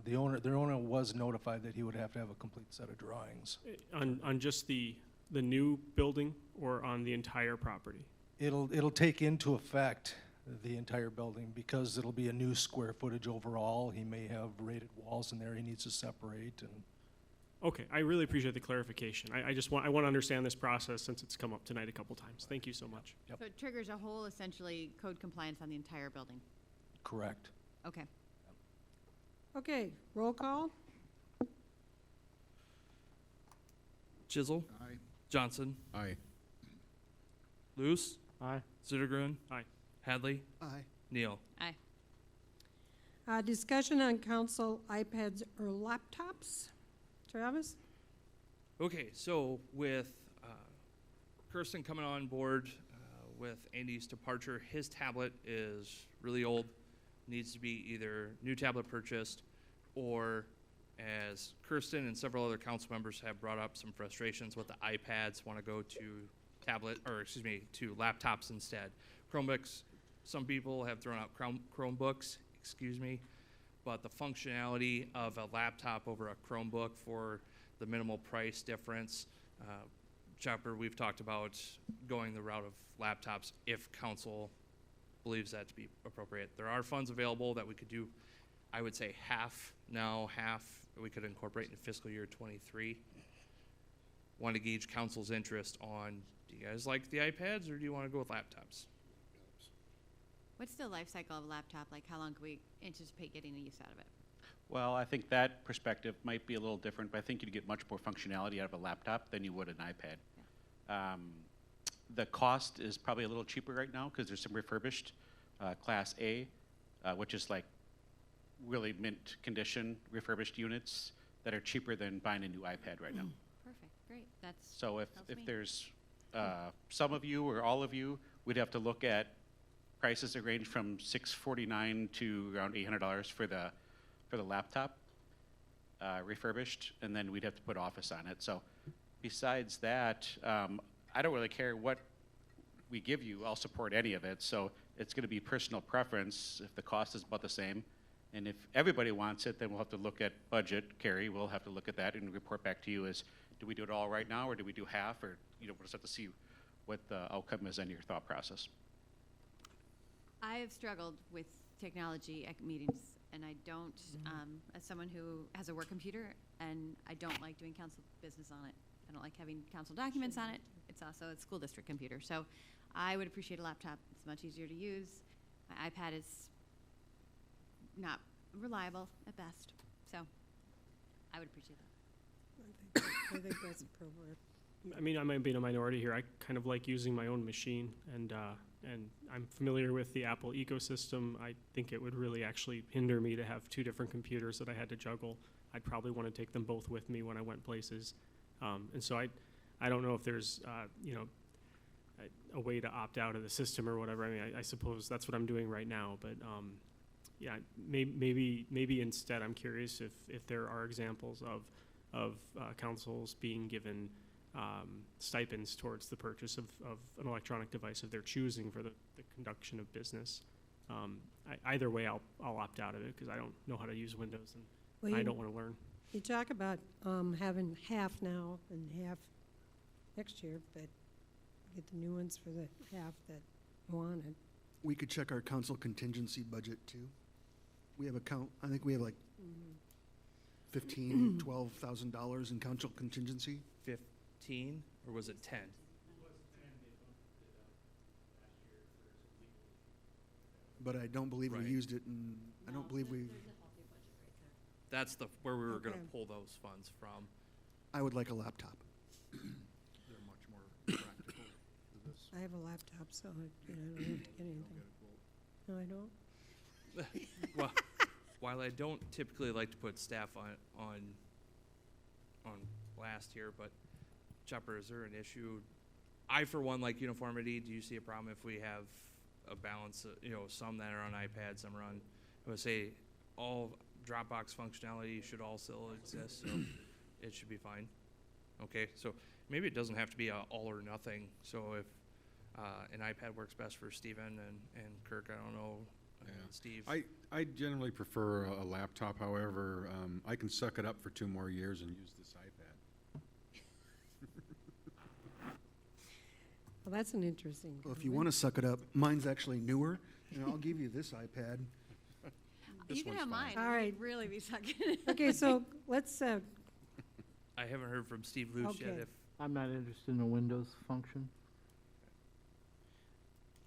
the owner was notified that he would have to have a complete set of drawings. On just the new building or on the entire property? It'll take into effect the entire building because it'll be a new square footage overall. He may have rated walls in there he needs to separate and. Okay, I really appreciate the clarification. I want to understand this process since it's come up tonight a couple times. Thank you so much. Yep. So it triggers a whole, essentially, code compliance on the entire building? Correct. Okay. Okay, roll call. Chisel. Aye. Johnson. Aye. Luce. Aye. Zittergren. Aye. Hadley. Aye. Neal. Aye. Discussion on council iPads or laptops. Travis? Okay, so with Kirsten coming on board with Andy's departure, his tablet is really old, needs to be either new tablet purchased or, as Kirsten and several other council members have brought up some frustrations with the iPads, want to go to laptops instead. Chromebooks, some people have thrown out Chromebooks, but the functionality of a laptop over a Chromebook for the minimal price difference, Chapter, we've talked about going the route of laptops if council believes that to be appropriate. There are funds available that we could do, I would say half we could incorporate in fiscal year 23. Want to gauge council's interest on, do you guys like the iPads or do you want to go with laptops? What's the life cycle of a laptop? Like, how long can we anticipate getting the use out of it? Well, I think that perspective might be a little different, but I think you'd get much more functionality out of a laptop than you would an iPad. Yeah. The cost is probably a little cheaper right now because there's some refurbished Class A, which is like really mint condition refurbished units that are cheaper than buying a new iPad right now. Perfect, great. That's So if helps me. there's some of you or all of you, we'd have to look at prices that range from $649 to around $800 for the laptop, refurbished, and then we'd have to put Office on it. So besides that, I don't really care what we give you. I'll support any of it. So it's going to be personal preference if the cost is about the same. And if everybody wants it, then we'll have to look at budget. Carrie, we'll have to look at that and report back to you as, do we do it all right now, or do we do half, or we'll just have to see what the outcome is in your thought process. I have struggled with technology at meetings, and I don't, as someone who has a work computer, and I don't like doing council business on it. I don't like having council documents on it. It's also a school district computer. So I would appreciate a laptop. It's much easier to use. My iPad is not reliable at best. So I would appreciate that. I think that's appropriate. I mean, I might be in a minority here. I kind of like using my own machine, and I'm familiar with the Apple ecosystem. I think it would really actually hinder me to have two different computers that I had to juggle. I'd probably want to take them both with me when I went places. And so I don't know if there's, a way to opt out of the system or whatever. I mean, I suppose that's what I'm doing right now. But yeah, maybe instead I'm curious if there are examples of councils being given stipends towards the purchase of an electronic device of their choosing for the conduction of business. Either way, I'll opt out of it because I don't know how to use Windows and I don't want to learn. You talk about having half now and half next year, but get the new ones for the half that you wanted. We could check our council contingency budget too. We have I think we have like $15,000, $12,000 in council contingency. 15, or was it 10? But I don't believe we used it, and I don't believe we. That's where we were gonna Okay. pull those funds from. I would like a laptop. They're much more practical for this. I have a laptop, so I don't have to get anything. No, I don't. Well, while I don't typically like to put staff on blast here, but Chopper, is there an issue? I, for one, like uniformity. Do you see a problem if we have a balance, some that are on iPads, some are on, I would say all Dropbox functionality should all still exist, so it should be fine. Okay, so maybe it doesn't have to be a all or nothing. So if an iPad works best for Steven and Kirk, I don't know, Steve. I generally prefer a laptop, however, I can suck it up for 2 more years and use this iPad. Well, that's an interesting. Well, if you want to suck it up, mine's actually newer, and I'll give you this iPad. You can have mine. All right. We'd really be sucking. Okay, so let's, I haven't heard from Steve Luce yet. Okay. If I'm not interested in a Windows function.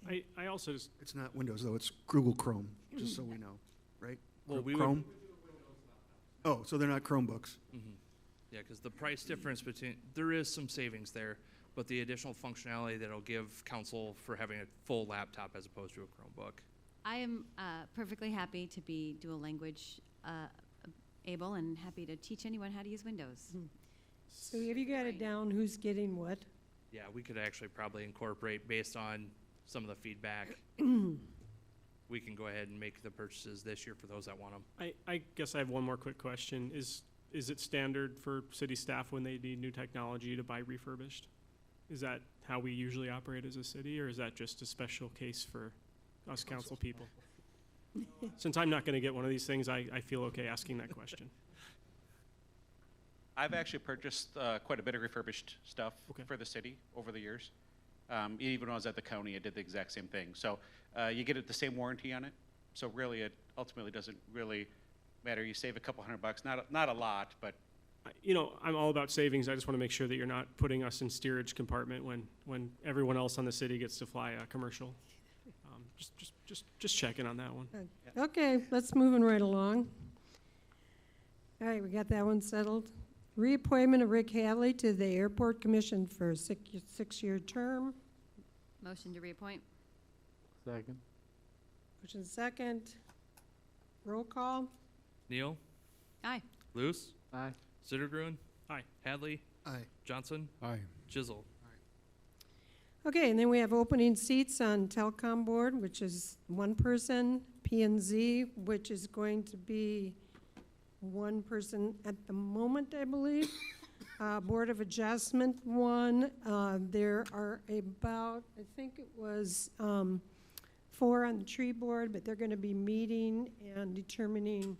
I also just, It's not Windows, though, it's Google Chrome, just so we know, right? Well, we would- Chrome? Oh, so they're not Chromebooks. Yeah, because the price difference there is some savings there, but the additional functionality that'll give council for having a full laptop as opposed to a Chromebook. I am perfectly happy to be dual language able and happy to teach anyone how to use Windows. so have you got it down, who's getting what? Yeah, we could actually probably incorporate based on some of the feedback. We can go ahead and make the purchases this year for those that want them. I guess I have one more quick question. Is it standard for city staff when they need new technology to buy refurbished? Is that how we usually operate as a city, or is that just a special case for us council people? Since I'm not going to get one of these things, I feel okay asking that question. I've actually purchased quite a bit of refurbished stuff Okay. for the city over the years. Even when I was at the county, I did the exact same thing. So you get the same warranty on it. So really, it ultimately doesn't really matter. You save a couple $100, not a lot, but I'm all about savings. I just want to make sure that you're not putting us in steerage compartment when everyone else on the city gets to fly a commercial. Just checking on that one. Okay, let's moving right along. All right, we got that one settled. Reappointment of Rick Hadley to the Airport Commission for a six-year term. Motion to reappoint. Second. Motion second. Roll call. Neal, Aye. Luce, Aye. Sittergruen, Aye. Hadley, Aye. Johnson, Aye. Chisel. Okay, and then we have opening seats on Telecom Board, which is one person, P&Z, which is going to be one person at the moment, I believe. Board of Adjustment, one. There are about, I think it was 4 on the tree board, but they're going to be meeting and determining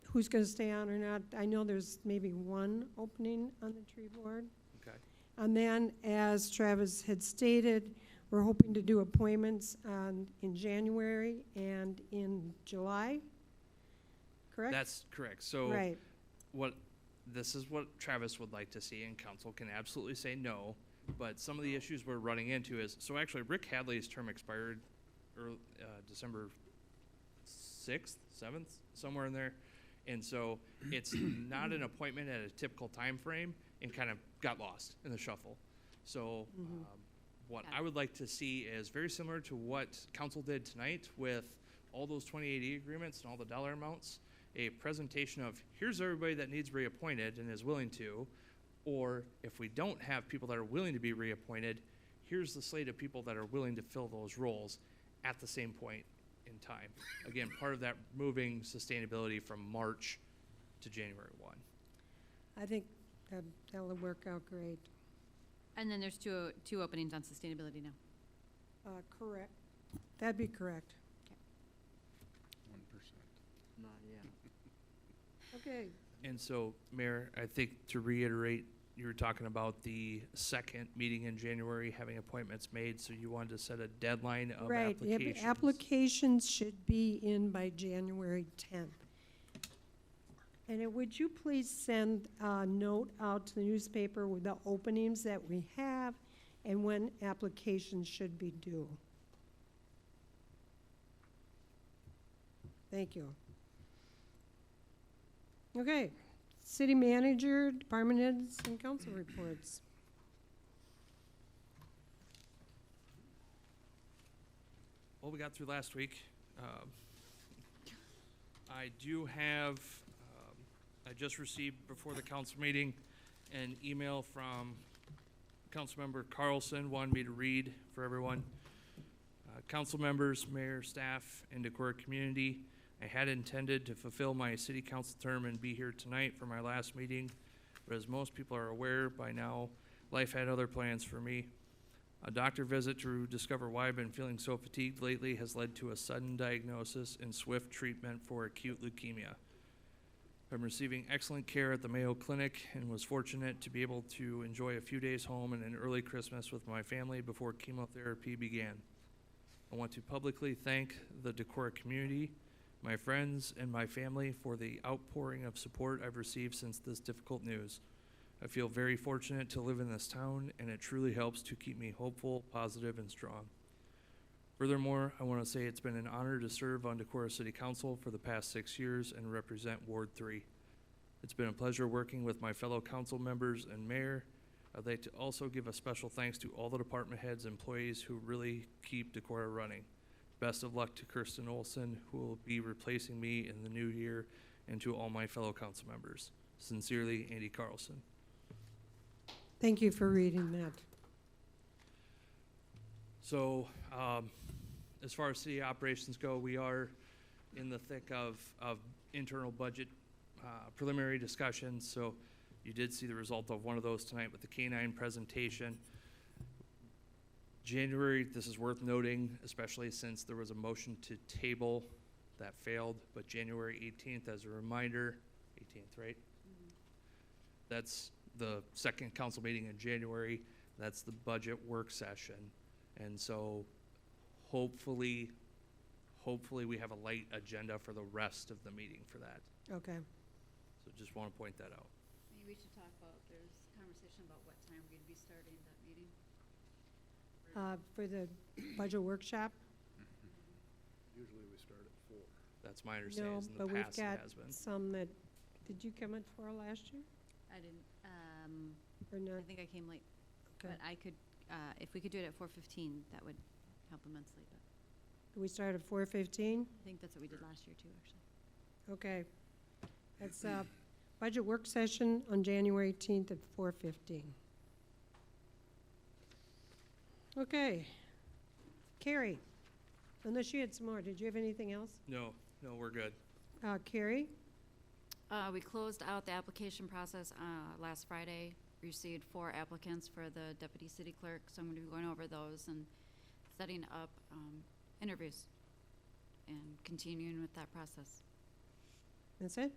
who's going to stay on or not. I know there's maybe 1 opening on the tree board. Okay. And then, as Travis had stated, we're hoping to do appointments in January and in July, correct? That's correct. So Right. this is what Travis would like to see, and council can absolutely say no. But some of the issues we're running into is, so actually Rick Hadley's term expired December 6th, 7th, somewhere in there. And so it's not an appointment at a typical time frame and kind of got lost in the shuffle. So what I would like to see is very similar to what council did tonight with all those 2080 agreements and all the dollar amounts, a presentation of here's everybody that needs reappointed and is willing to, or if we don't have people that are willing to be reappointed, here's the slate of people that are willing to fill those roles at the same point in time. Again, part of that moving sustainability from March to January 1. I think that'll work out great. And then there's two openings on sustainability now. Correct. That'd be correct. 1%. Not yet. Okay. And so, Mayor, I think to reiterate, you were talking about the second meeting in January, having appointments made, so you wanted to set a deadline of Right. applications. Applications should be in by January 10th. And would you please send a note out to the newspaper with the openings that we have and when applications should be due? Thank you. Okay, city manager, department heads, and council reports. Well, we got through last week. I do have, I just received before the council meeting an email from Councilmember Carlson, wanted me to read for everyone. Council members, mayor, staff, and Decorah community, I had intended to fulfill my city council term and be here tonight for my last meeting, but as most people are aware by now, life had other plans for me. A doctor visit to discover why I've been feeling so fatigued lately has led to a sudden diagnosis and swift treatment for acute leukemia. I'm receiving excellent care at the Mayo Clinic and was fortunate to be able to enjoy a few days home and an early Christmas with my family before chemotherapy began. I want to publicly thank the Decorah community, my friends, and my family for the outpouring of support I've received since this difficult news. I feel very fortunate to live in this town, and it truly helps to keep me hopeful, positive, and strong. Furthermore, I want to say it's been an honor to serve on Decorah City Council for the past 6 years and represent Ward 3. It's been a pleasure working with my fellow council members and mayor. I'd like to also give a special thanks to all the department heads and employees who really keep Decorah running. Best of luck to Kirsten Olson, who will be replacing me in the new year, and to all my fellow council members. Sincerely, Andy Carlson. Thank you for reading that. So, as far as city operations go, we are in the thick of internal budget preliminary discussions. So you did see the result of one of those tonight with the Canine presentation. January, this is worth noting, especially since there was a motion to table that failed, but January 18th, as a reminder, 18th, right? Mm-hmm. That's the second council meeting in January. That's the budget work session. And so hopefully we have a light agenda for the rest of the meeting for that. Okay. So just want to point that out. Maybe we should talk about, there's conversation about what time we're going to be starting that meeting. For the budget workshop? Usually we start at 4. That's my understanding. No, In the but we've past, it got has been. some that, did you come at 4 last year? I didn't, Or not? I think I came late, Okay. but I could, if we could do it at 4:15, that would help immensely, but We start at 4:15? I think that's what we did last year too, actually. Okay. That's a budget work session on January 18th at 4:15. Okay. Carrie, unless you had some more, did you have anything else? No, we're good. Carrie? We closed out the application process last Friday, received 4 applicants for the deputy city clerk, so I'm going to be going over those and setting up interviews and continuing with that process. That's it?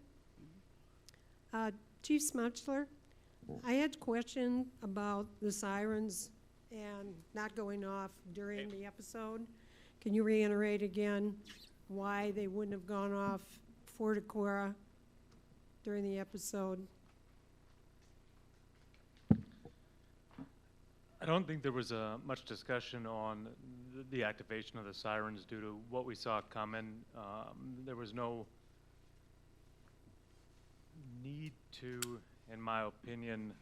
Chief Smuchler, I had a question about the sirens and not going off during the episode. Can you reiterate again why they wouldn't have gone off for Decorah during the episode? I don't think there was much discussion on the activation of the sirens due to what we saw coming. There was no need to, in my opinion,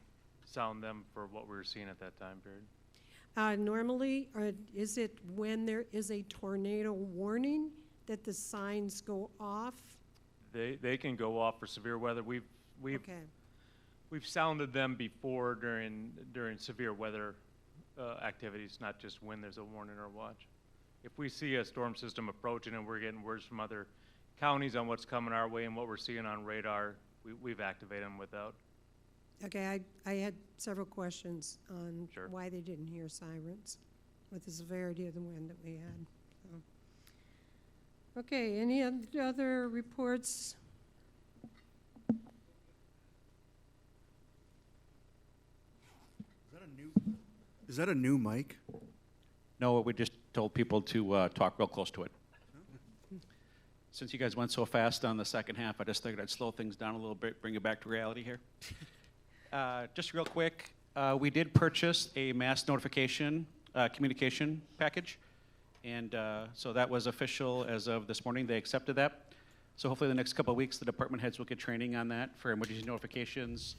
sound them for what we were seeing at that time period. Normally, is it when there is a tornado warning that the signs go off? They can go off for severe weather. We've sounded them before during severe weather activities, not just when there's a warning or watch. If we see a storm system approaching and we're getting words from other counties on what's coming our way and what we're seeing on radar, we've activated them without. Okay, I had several questions on Sure. why they didn't hear sirens with the severity of the wind that we had. So. Okay, any other reports? Is that a new mic? No, we just told people to talk real close to it. Since you guys went so fast on the second half, I just figured I'd slow things down a little bit, bring you back to reality here. Just real quick, we did purchase a mass notification communication package, and so that was official as of this morning. They accepted that. So hopefully the next couple of weeks, the department heads will get training on that for emergency notifications.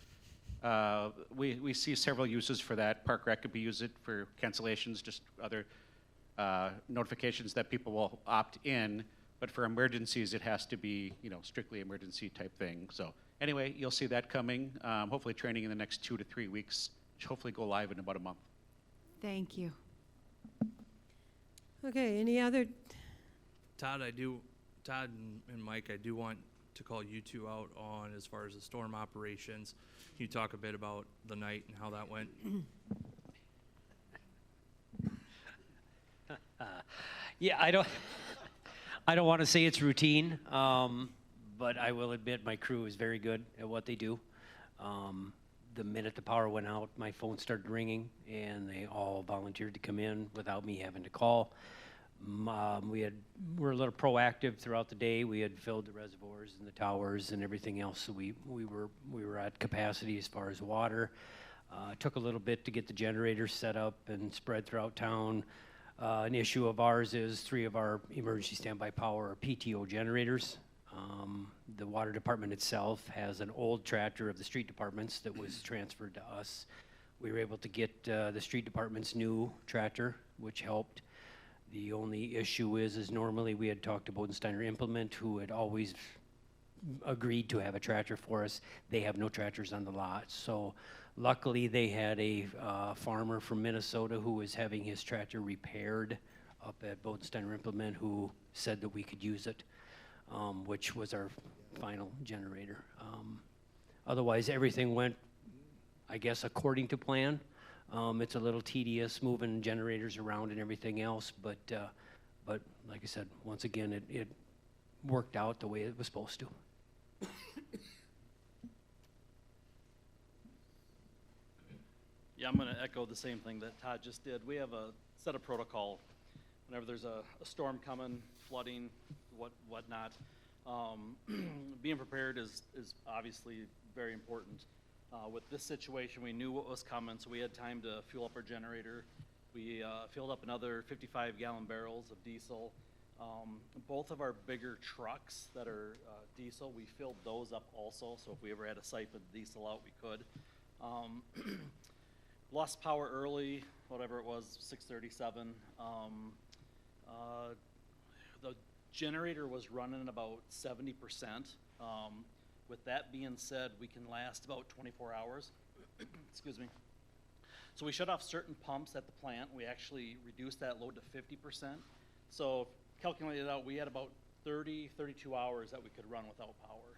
We see several uses for that. Park Rec could be used for cancellations, just other notifications that people will opt in. But for emergencies, it has to be, strictly emergency type thing. So anyway, you'll see that coming. Hopefully training in the next 2 to 3 weeks, which hopefully go live in about a month. Thank you. Okay, any other, Todd and Mike, I do want to call you two out on as far as the storm operations. Can you talk a bit about the night and how that went? Yeah, I don't want to say it's routine, but I will admit my crew is very good at what they do. The minute the power went out, my phone started ringing, and they all volunteered to come in without me having to call. We're a little proactive throughout the day. We had filled the reservoirs and the towers and everything else, so we were at capacity as far as water. It took a little bit to get the generators set up and spread throughout town. An issue of ours is 3 of our emergency standby power are PTO generators. The water department itself has an old tractor of the street department's that was transferred to us. We were able to get the street department's new tractor, which helped. The only issue is normally we had talked to Bodensteiner Implement, who had always agreed to have a tractor for us. They have no tractors on the lot. So luckily they had a farmer from Minnesota who was having his tractor repaired up at Bodensteiner Implement, who said that we could use it, which was our final generator. Otherwise, everything went, I guess, according to plan. It's a little tedious moving generators around and everything else, but like I said, once again, it worked out the way it was supposed to. Yeah, I'm going to echo the same thing that Todd just did. We have a set of protocol whenever there's a storm coming, flooding, whatnot. Being prepared is obviously very important. With this situation, we knew what was coming, so we had time to fuel up our generator. We filled up another 55-gallon barrels of diesel. Both of our bigger trucks that are diesel, we filled those up also, so if we ever had to siphon diesel out, we could. Lost power early, whatever it was, 6:37. The generator was running about 70%. With that being said, we can last about 24 hours. Excuse me. So we shut off certain pumps at the plant. We actually reduced that load to 50%. So calculated out, we had about 32 hours that we could run without power.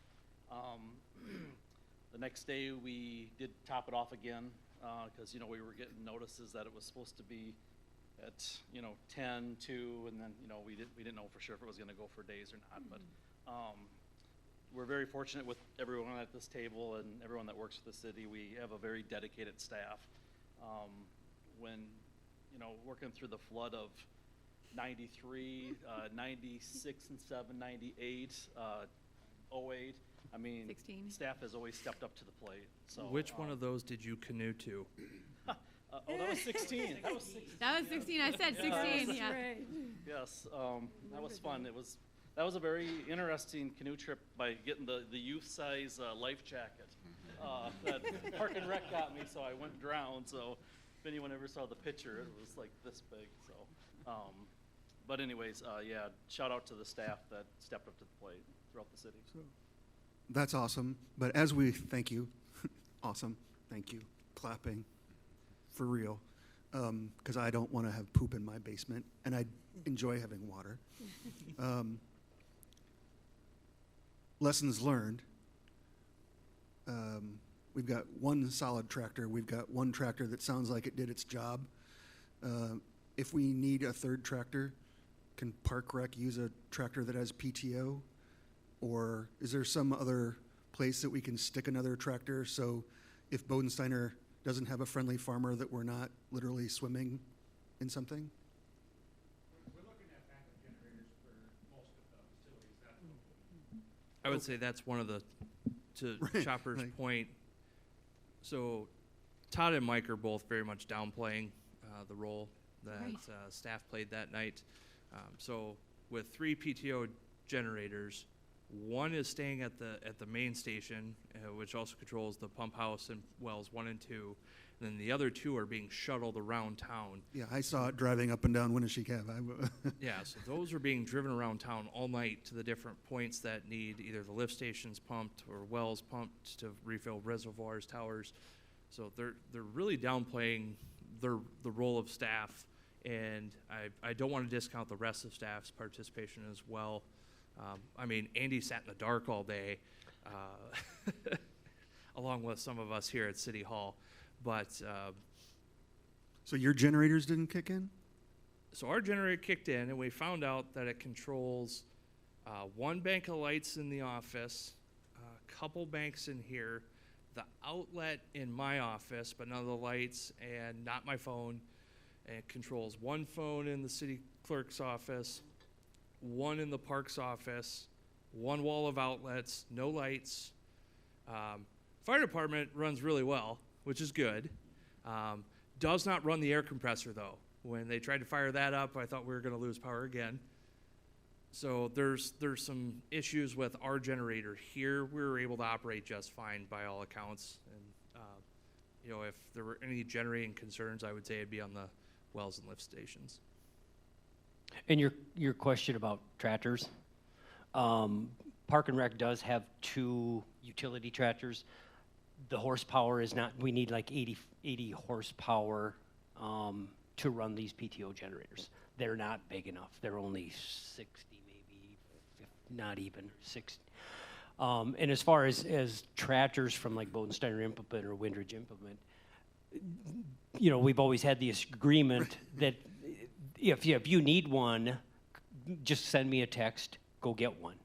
The next day we did top it off again because we were getting notices that it was supposed to be at 10, 2, and then we didn't know for sure if it was going to go for days or not. But we're very fortunate with everyone at this table and everyone that works for the city. We have a very dedicated staff. When working through the flood of 93, 96 and 7, 98, 08. I mean, 16. Staff has always stepped up to the plate. So Which one of those did you canoe to? That was 16. That was 16. That was 16. I said 16. Yeah. Yes, that was fun. That was a very interesting canoe trip by getting the youth size life jacket that Park and Rec got me, so I wouldn't drown. So if anyone ever saw the picture, it was like this big. So, but anyways, yeah, shout out to the staff that stepped up to the plate throughout the city. That's awesome. But as we thank you, awesome, thank you, clapping, for real, because I don't want to have poop in my basement, and I enjoy having water. Lessons learned. We've got one solid tractor. We've got one tractor that sounds like it did its job. If we need a third tractor, can Park Rec use a tractor that has PTO? Or is there some other place that we can stick another tractor so if Bodensteiner doesn't have a friendly farmer that we're not literally swimming in something? We're looking at backup generators for most of the facilities. I would say that's one of the, to Right, Chopper's right. point. So Todd and Mike are both very much downplaying the role that Right. Staff played that night. So with 3 PTO generators, One is staying at the main station, which also controls the pump house and wells 1 and 2. And then the other 2 are being shuttled around town. Yeah, I saw it driving up and down Winnebago Ave. Yeah, so those are being driven around town all night to the different points that need either the lift stations pumped or wells pumped to refill reservoirs, towers. So they're really downplaying the role of staff, and I don't want to discount the rest of staff's participation as well. I mean, Andy sat in the dark all day, along with some of us here at City Hall. But So your generators didn't kick in? so our generator kicked in, and we found out that it controls 1 bank of lights in the office, a couple banks in here, the outlet in my office, but none of the lights, and not my phone. And it controls 1 phone in the city clerk's office, 1 in the park's office, 1 wall of outlets, no lights. Fire department runs really well, which is good. Does not run the air compressor, though. When they tried to fire that up, I thought we were going to lose power again. So there's some issues with our generator here. We were able to operate just fine by all accounts. And you know, if there were any generating concerns, I would say it'd be on the wells and lift stations. And your question about tractors, Park and Rec does have 2 utility tractors. The horsepower is not, we need like 80 horsepower to run these PTO generators. They're not big enough. They're only 60, maybe, not even 60. And as far as tractors from like Bodensteiner Implement or Windridge Implement, you know, we've always had this agreement that if you need one, just send me a text, go get one.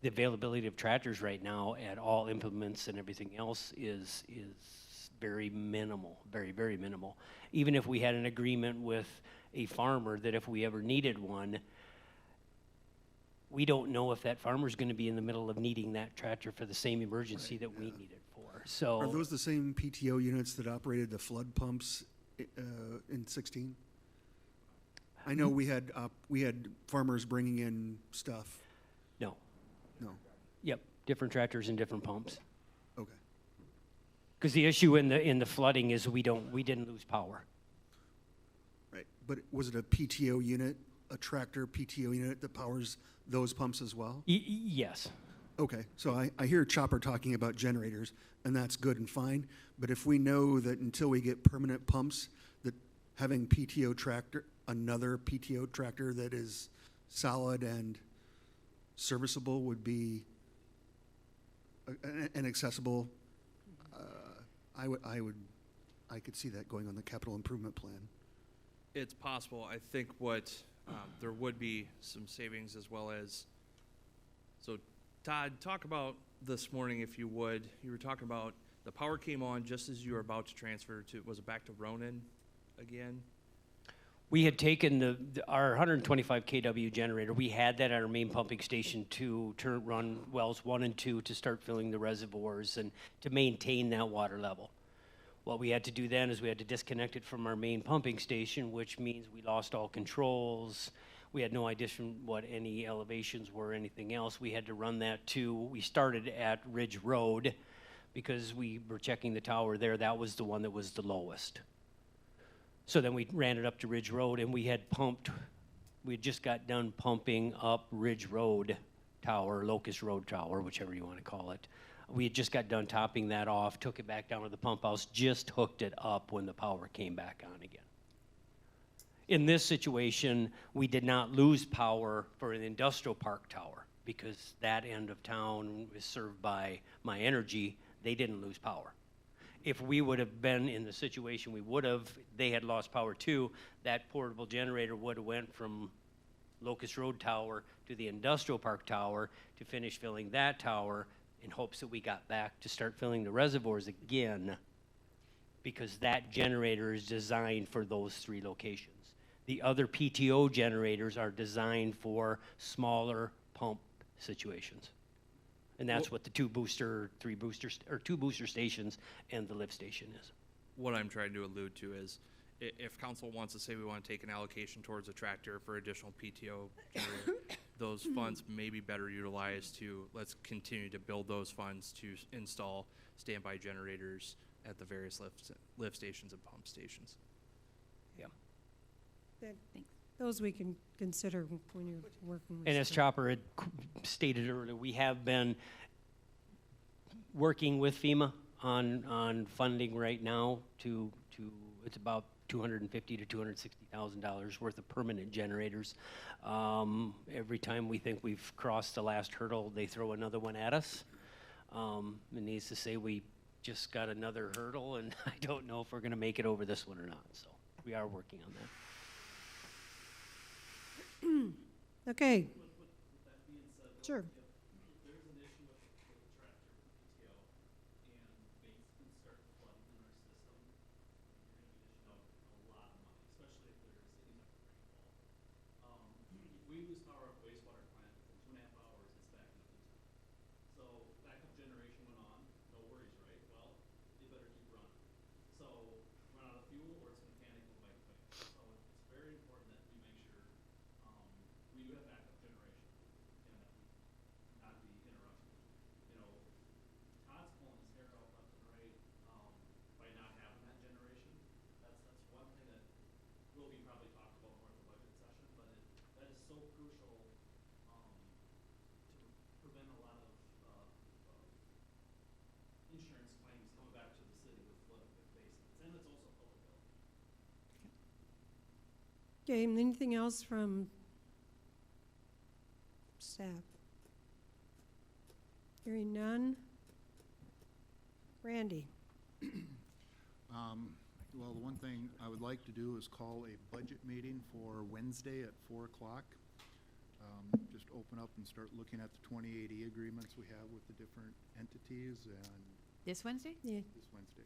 The availability of tractors right now at all implements and everything else is very minimal, very, very minimal. Even if we had an agreement with a farmer that if we ever needed one, we don't know if that farmer's going to be in the middle of needing that tractor for the same emergency that we need it for. So Are those the same PTO units that operated the flood pumps in 16? I know we had farmers bringing in stuff. No. No. Yep, different tractors and different pumps. Okay. Because the issue in the flooding is we didn't lose power. Right. But was it a PTO unit, a tractor PTO unit that powers those pumps as well? Yes. Okay. So I hear Chopper talking about generators, and that's good and fine. But if we know that until we get permanent pumps, that having another PTO tractor that is solid and serviceable would be and accessible, I could see that going on the capital improvement plan. It's possible. I think there would be some savings as well as, so Todd, talk about this morning if you would. You were talking about the power came on just as you were about to transfer to, was it back to Ronan again? We had taken our 125 kW generator, we had that at our main pumping station to run wells 1 and 2 to start filling the reservoirs and to maintain that water level. What we had to do then is we had to disconnect it from our main pumping station, which means we lost all controls. We had no idea what any elevations were or anything else. We had to run that we started at Ridge Road because we were checking the tower there. That was the one that was the lowest. So then we ran it up to Ridge Road, and we had just got done pumping up Ridge Road Tower, Locust Road Tower, whichever you want to call it. We had just got done topping that off, took it back down to the pump house, just hooked it up when the power came back on again. In this situation, we did not lose power for an industrial park tower because that end of town is served by My Energy. They didn't lose power. If we would have been in the situation they had lost power too, that portable generator would have went from Locust Road Tower to the Industrial Park Tower to finish filling that tower in hopes that we got back to start filling the reservoirs again, because that generator is designed for those 3 locations. The other PTO generators are designed for smaller pump situations. And that's what the 2 booster stations and the lift station is. What I'm trying to allude to is if council wants to say we want to take an allocation towards a tractor for additional PTO generator, those funds may be better utilized to, let's continue to build those funds to install standby generators at the various lift stations and pump stations. Those we can consider when you're working with. And as staff. Chopper had stated earlier, we have been working with FEMA on funding right now to it's about $250,000 to $260,000 worth of permanent generators. Every time we think we've crossed the last hurdle, they throw another one at us. It needs to say we just got another hurdle, and I don't know if we're going to make it over this one or not. So we are working on that. Okay. Sure. We lose power at the wastewater plant, within 2.5 hours, it's back in up to 10. So backup generation went on, no worries, right? Well, you better keep running. So run out of fuel or it's mechanical by fix. So it's very important that we make sure we do have backup generation and that we not be interrupted. You know, Todd's pulling his hair out left and right by not having that generation. That's one thing that will be probably talked about more in the budget session, but that is so crucial to prevent a lot of insurance claims coming back to the city with basements, and it's also public health. Okay, and anything else from staff? Hearing none. Randy? Well, the one thing I would like to do is call a budget meeting for Wednesday at 4 o'clock. Just open up and start looking at the 2080 agreements we have with the different entities and This Wednesday? Yeah. this Wednesday.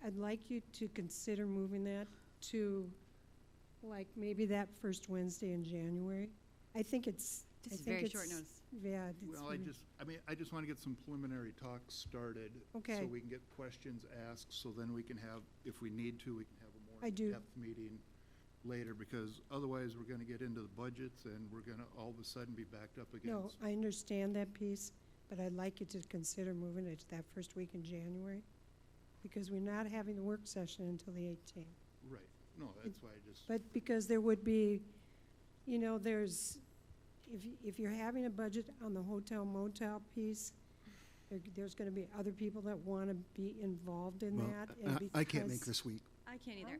I'd like you to consider moving that to, like, maybe that first Wednesday in January. I think it's. This I is think very it's- short notice. Yeah. it's Well, I just want to get some preliminary talks started. Okay. So we can get questions asked, so then we can have, if we need to, we can have a more I do. in-depth meeting later, because otherwise we're going to get into the budgets and we're going to all of a sudden be backed up No, against. I understand that piece, but I'd like you to consider moving it to that first week in January, because we're not having the work session until the 18th. Right. No, that's why I just. But because there would be, there's, if you're having a budget on the hotel motel piece, there's gonna be other people that wanna be involved in Well, that. And I can't make because- this week. I can't either.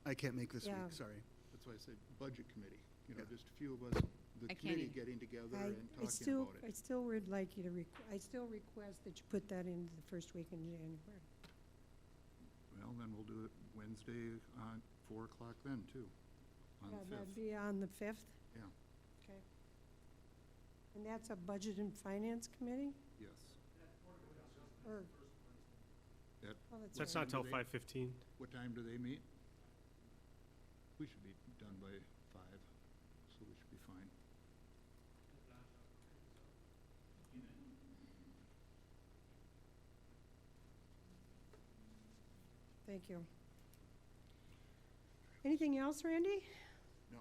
I can't make this week, Yeah. sorry. That's why I said budget committee, just a few of us, the I can't committee either. getting together I and talking still, about I it. still would like you to, I still request that you put that into the first week in January. Well, then we'll do it Wednesday at 4 o'clock then, too, on Yeah, the that'd 5th. be on the 5th? Yeah. Okay. And that's a budget and finance committee? Yes. Or, At well, that's That's right. not till 5:15. What time do they meet? We should be done by 5, so we should be fine. Thank you. Anything else, Randy? No.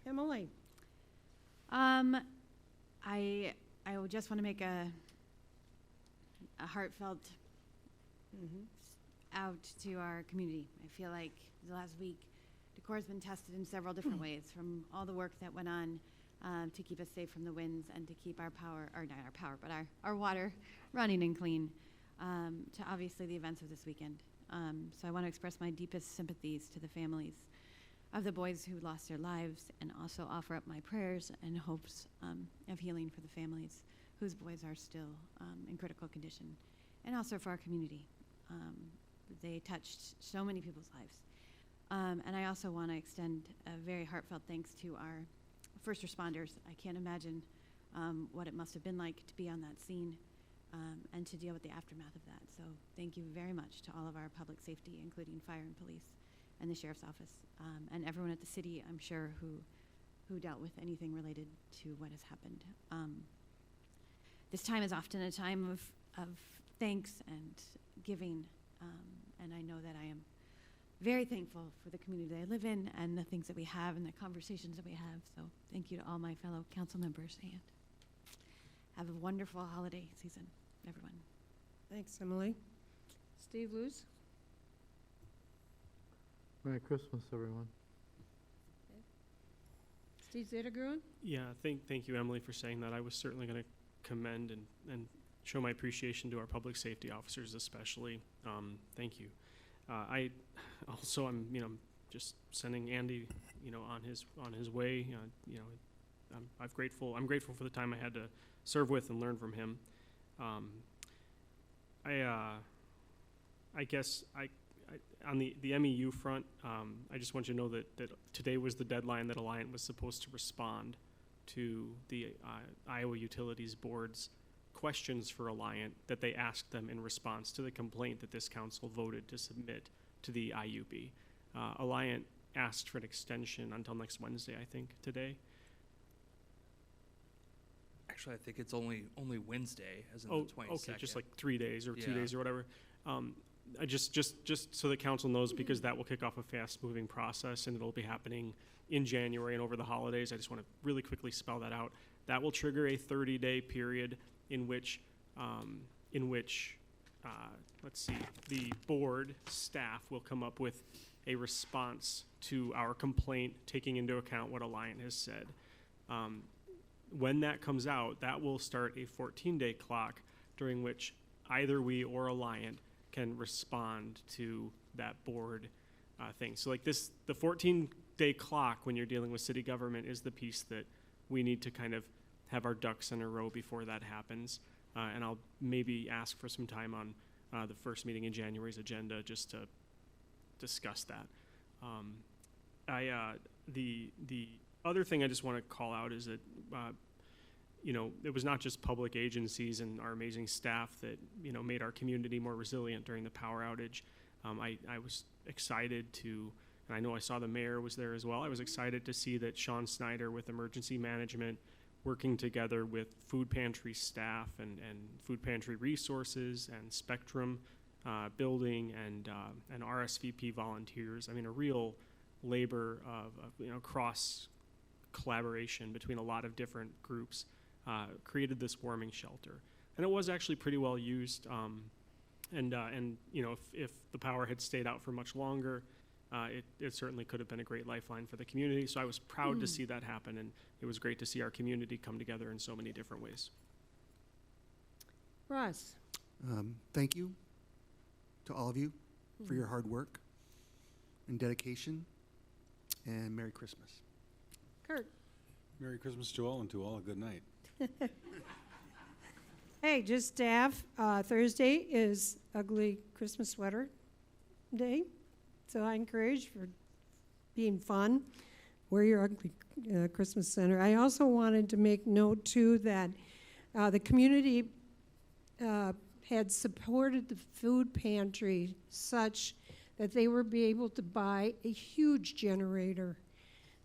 Emily? I would just want to make a heartfelt out to our community. I feel like the last week, Decorah's been tested in several different ways, from all the work that went on to keep us safe from the winds and to keep our power, or not our power, but our water running and clean, to obviously the events of this weekend. So I want to express my deepest sympathies to the families of the boys who lost their lives, and also offer up my prayers and hopes of healing for the families whose boys are still in critical condition, and also for our community. They touched so many people's lives. And I also want to extend a very heartfelt thanks to our first responders. I can't imagine what it must have been like to be on that scene and to deal with the aftermath of that. So thank you very much to all of our public safety, including fire and police and the sheriff's office, and everyone at the city, I'm sure, who dealt with anything related to what has happened. This time is often a time of thanks and giving, and I know that I am very thankful for the community that I live in and the things that we have and the conversations that we have. So thank you to all my fellow council members, and have a wonderful holiday season, everyone. Thanks, Emily. Steve Luce? Merry Christmas, everyone. Steve Zettergruen? Yeah, thank you, Emily, for saying that. I was certainly going to commend and show my appreciation to our public safety officers especially. Thank you. I also, I'm just sending Andy on his way. I'm grateful for the time I had to serve with and learn from him. I guess on the MEU front, I just want you to know that today was the deadline that Alliant was supposed to respond to the Iowa Utilities Board's questions for Alliant that they asked them in response to the complaint that this council voted to submit to the IUB. Alliant asked for an extension until next Wednesday, I think, today. Actually, I think it's only Wednesday, as in the 22nd. Okay, just like 3 days or 2 Yeah. days or whatever. I just so the council knows, because that will kick off a fast-moving process, and it'll be happening in January and over the holidays. I just want to really quickly spell that out. That will trigger a 30-day period in which let's see, the board staff will come up with a response to our complaint, taking into account what Alliant has said. When that comes out, that will start a 14-day clock during which either we or Alliant can respond to that board thing. So like this, the 14-day clock when you're dealing with city government is the piece that we need to kind of have our ducks in a row before that happens. And I'll maybe ask for some time on the first meeting in January's agenda just to discuss that. The other thing I just want to call out is that it was not just public agencies and our amazing staff that made our community more resilient during the power outage. I was excited to, and I know I saw the mayor was there as well. I was excited to see that Sean Snyder with emergency management, working together with food pantry staff and food pantry resources and Spectrum building and RSVP volunteers. I mean, a real labor of cross collaboration between a lot of different groups created this warming shelter, and it was actually pretty well used. If the power had stayed out for much longer, it certainly could have been a great lifeline for the community. So I was proud to see that happen, and it was great to see our community come together in so many different ways. Ross? Thank you to all of you for your hard work and dedication, and Merry Christmas. Kurt? Merry Christmas to all, and to all a good night. Hey, just staff, Thursday is Ugly Christmas Sweater Day, so I encourage for being fun. Wear your ugly Christmas center. I also wanted to make note, too, that the community had supported the food pantry such that they were be able to buy a huge generator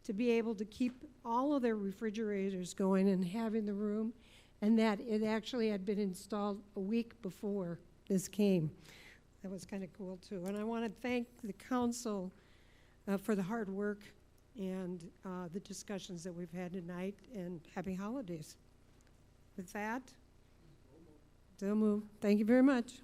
to be able to keep all of their refrigerators going and having the room, and that it actually had been installed a week before this came. That was kind of cool, too. And I want to thank the council for the hard work and the discussions that we've had tonight, and happy holidays. With that, so moved. Thank you very much.